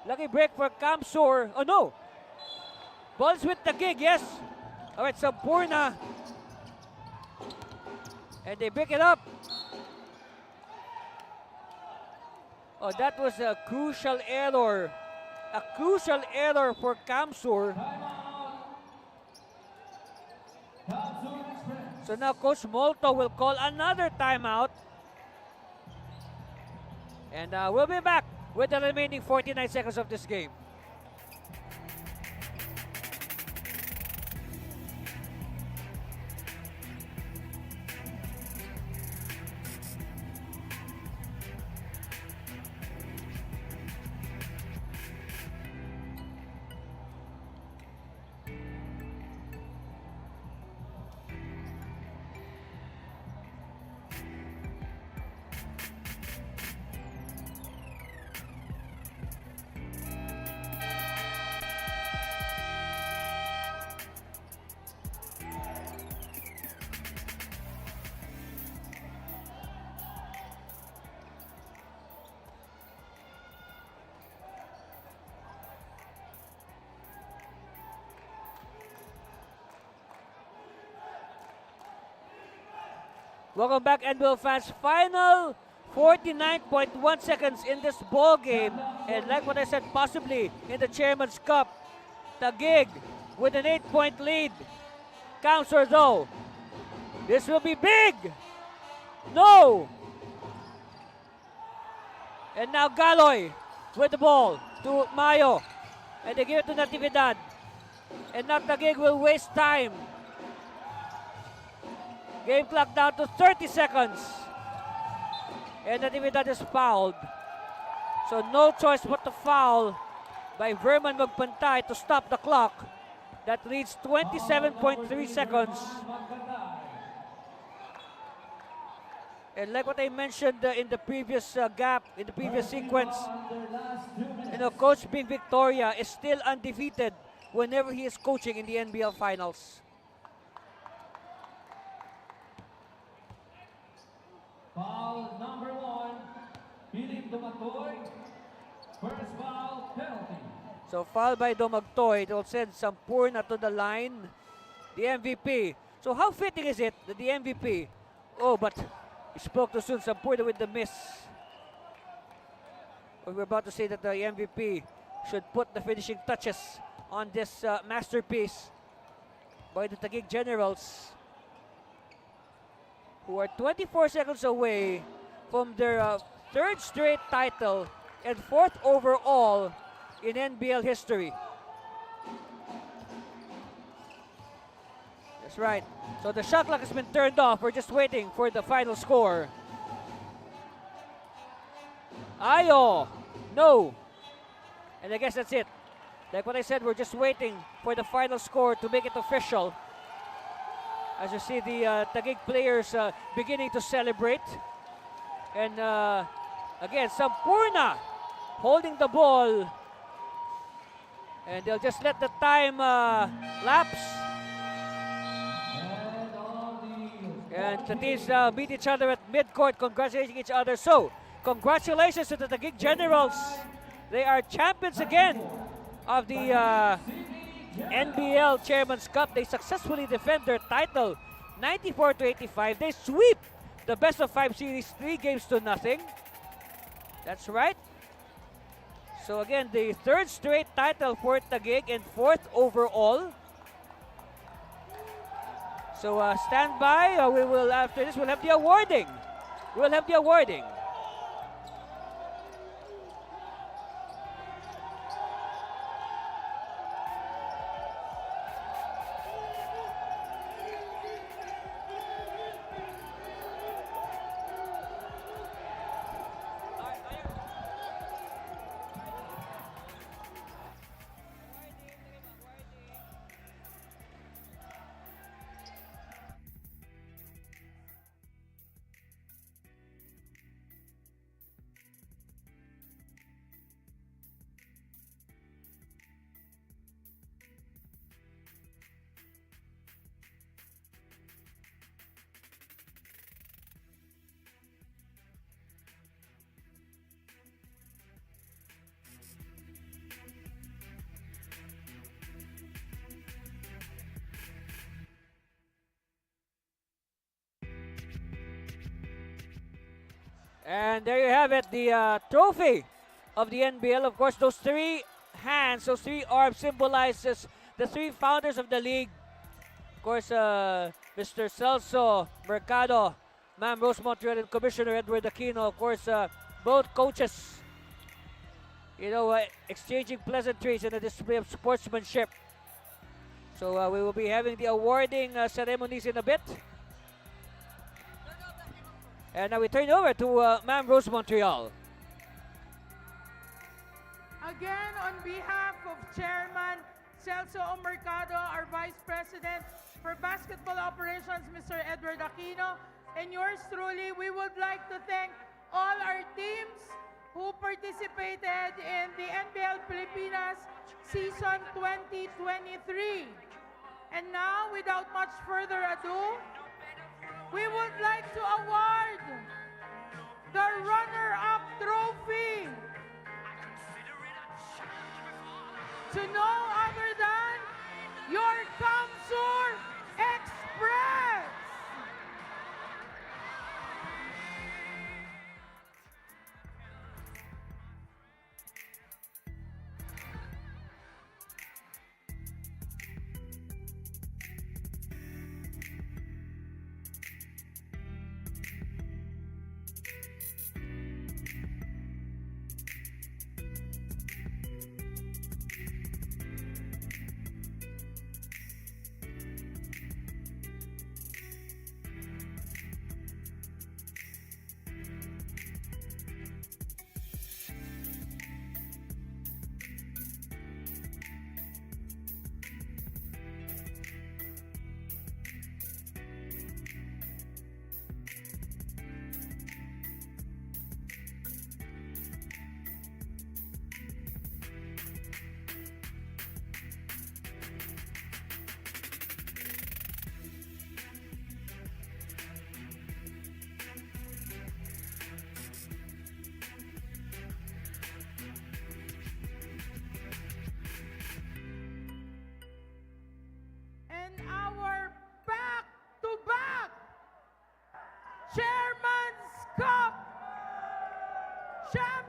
Lucky break for Camsor. Oh no. Ball's with Taguig, yes. All right, Sampurna. And they pick it up. Oh, that was a crucial error. A crucial error for Camsur. So now Coach Molto will call another timeout. And we'll be back with the remaining 49 seconds of this game. Welcome back, NBL fans. Final 49.1 seconds in this ball game. And like what I said, possibly in the Chairman's Cup, Taguig with an 8-point lead. Counselor though, this will be big. No. And now Galoy with the ball to Mayo. And they give it to Natividad. And now Taguig will waste time. Game clock down to 30 seconds. And Natividad is fouled. So no choice but to foul by Verman Magpantay to stop the clock. That leads 27.3 seconds. And like what I mentioned in the previous gap, in the previous sequence, Coach Bing Victoria is still undefeated whenever he is coaching in the NBL Finals. Foul number 1, Philip Dumatoy. First foul, penalty. So foul by Domagtoy. It will send Sampurna to the line. The MVP. So how fitting is it that the MVP? Oh, but he spoke too soon. Sampurna with the miss. We're about to say that the MVP should put the finishing touches on this masterpiece by the Taguig Generals, who are 24 seconds away from their third straight title and fourth overall in NBL history. That's right. So the shot clock has been turned off. We're just waiting for the final score. Ayo! No! And I guess that's it. Like what I said, we're just waiting for the final score to make it official. As you see the Taguig players beginning to celebrate. And again, Sampurna holding the ball. And they'll just let the time lapse. And the teams meet each other at midcourt, congratulating each other. So, congratulations to the Taguig Generals. They are champions again of the NBL Chairman's Cup. They successfully defend their title 94-85. They sweep the best of 5 series 3-0. That's right. So again, the third straight title for Taguig and fourth overall. So stand by. We will, after this, we'll have the awarding. We'll have the awarding. And there you have it, the trophy of the NBL. Of course, those 3 hands, those 3 arms symbolizes the 3 founders of the league. Of course, Mr. Celso Mercado, Ma'am Rose Montreal, and Commissioner Edward Aquino. Of course, both coaches, exchanging pleasantries and a display of sportsmanship. So we will be having the awarding ceremonies in a bit. And now we turn over to Ma'am Rose Montreal. Again, on behalf of Chairman Celso Mercado, our Vice President for Basketball Operations, Mr. Edward Aquino, and yours truly, we would like to thank all our teams who participated in the NBL Pilipinas Season 2023. And now, without much further ado, we would like to award the runner-up trophy to no other than your Kamsur Express.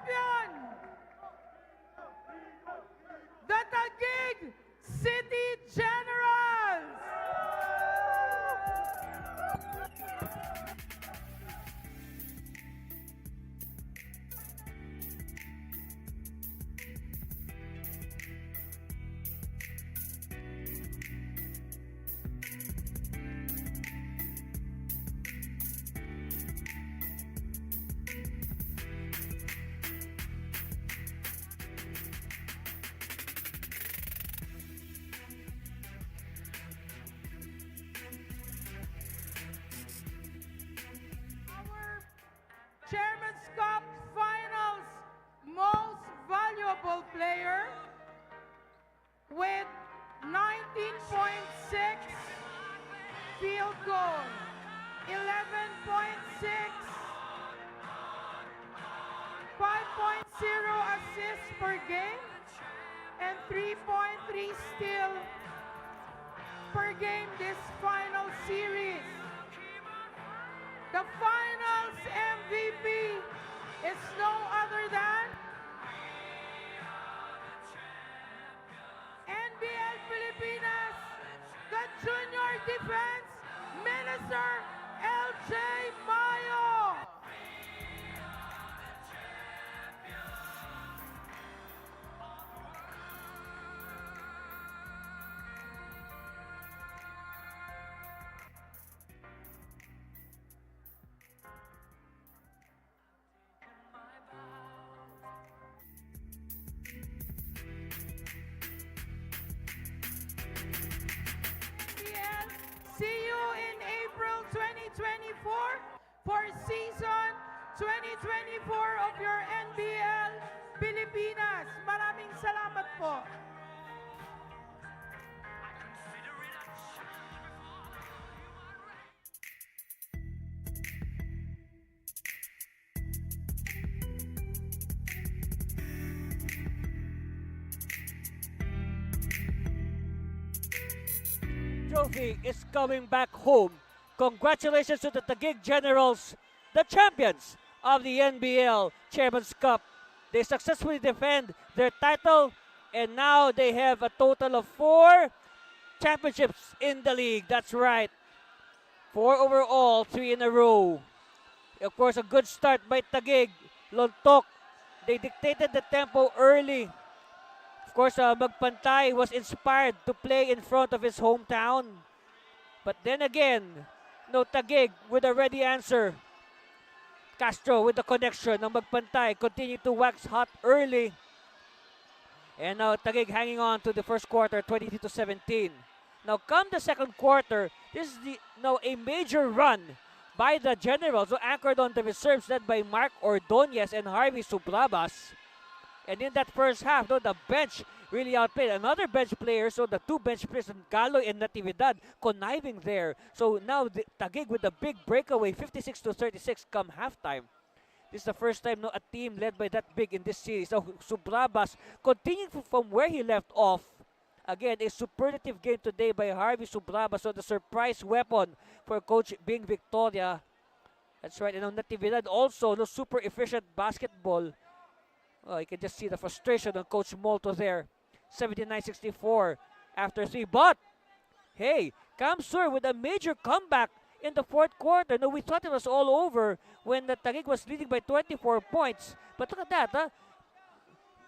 champion, the Taguig City Generals. Our Chairman's Cup Finals most valuable player with 19.6 field goal, 11.6, 5.0 assists per game, and 3.3 steal per game this final series. The finals MVP is no other than NBL Pilipinas, the Junior Defense Minister, LJ Mayo. NBL, see you in April 2024 for season 2024 of your NBL Pilipinas. Maraming salamat po. Trophy is coming back home. Congratulations to the Taguig Generals, the champions of the NBL Chairman's Cup. They successfully defend their title, and now they have a total of 4 championships in the league. That's right. 4 overall, 3 in a row. Of course, a good start by Taguig. Lontok. They dictated the tempo early. Of course, Magpantay was inspired to play in front of his hometown. But then again, no, Taguig with a ready answer. Castro with the connection ng Magpantay continued to wax hot early. And now Taguig hanging on to the first quarter, 22-17. Now come the second quarter, this is a major run by the Generals who anchored on the reserves led by Mark Ordonez and Harvey Subrabas. And in that first half, the bench really outplayed another bench player. So the 2 bench players, Galoy and Natividad, conniving there. So now Taguig with a big breakaway, 56-36 come halftime. This is the first time a team led by that big in this series. So Subrabas continuing from where he left off. Again, a superlative game today by Harvey Subrabas. So the surprise weapon for Coach Bing Victoria. That's right. And Natividad also, super efficient basketball. Oh, you can just see the frustration of Coach Molto there. 79-64 after 3. But, hey, Kamsur with a major comeback in the fourth quarter. No, we thought it was all over when the Taguig was leading by 24 points. But look at that, huh?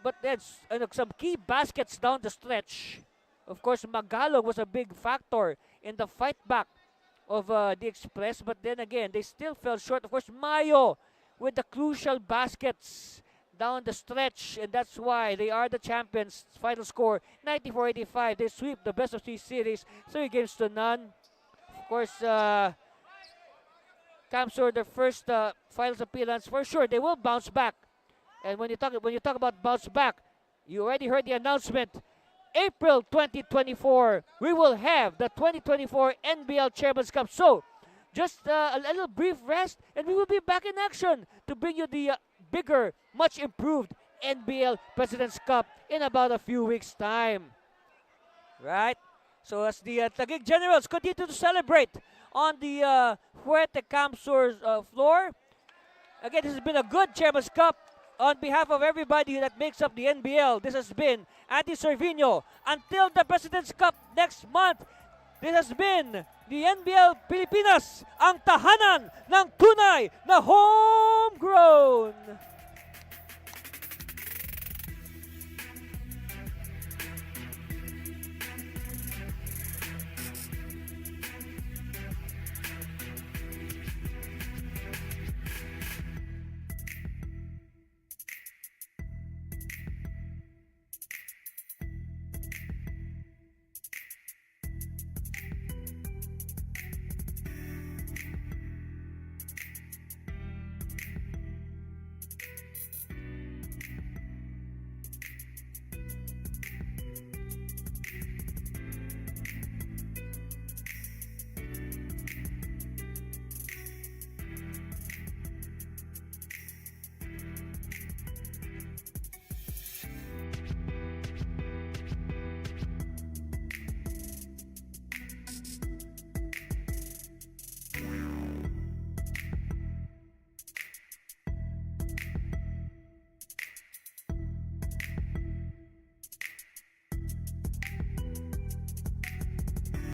But there's some key baskets down the stretch. Of course, Magalog was a big factor in the fight back of the Express. But then again, they still fell short. Of course, Mayo with the crucial baskets down the stretch, and that's why they are the champions. Final score 94-85. They sweep the best of 3 series, 3-0. Of course, Kamsur, their first finals appearance, for sure they will bounce back. And when you talk about bounce back, you already heard the announcement. April 2024, we will have the 2024 NBL Chairman's Cup. So, just a little brief rest, and we will be back in action to bring you the bigger, much improved NBL President's Cup in about a few weeks' time. Right? So as the Taguig Generals continue to celebrate on the Fuerte Kamsur's floor. Again, this has been a good Chairman's Cup on behalf of everybody that makes up the NBL, this has been Andy Cervino. Until the President's Cup next month, this has been the NBL Pilipinas, ang tahanan ng tunay na homegrown.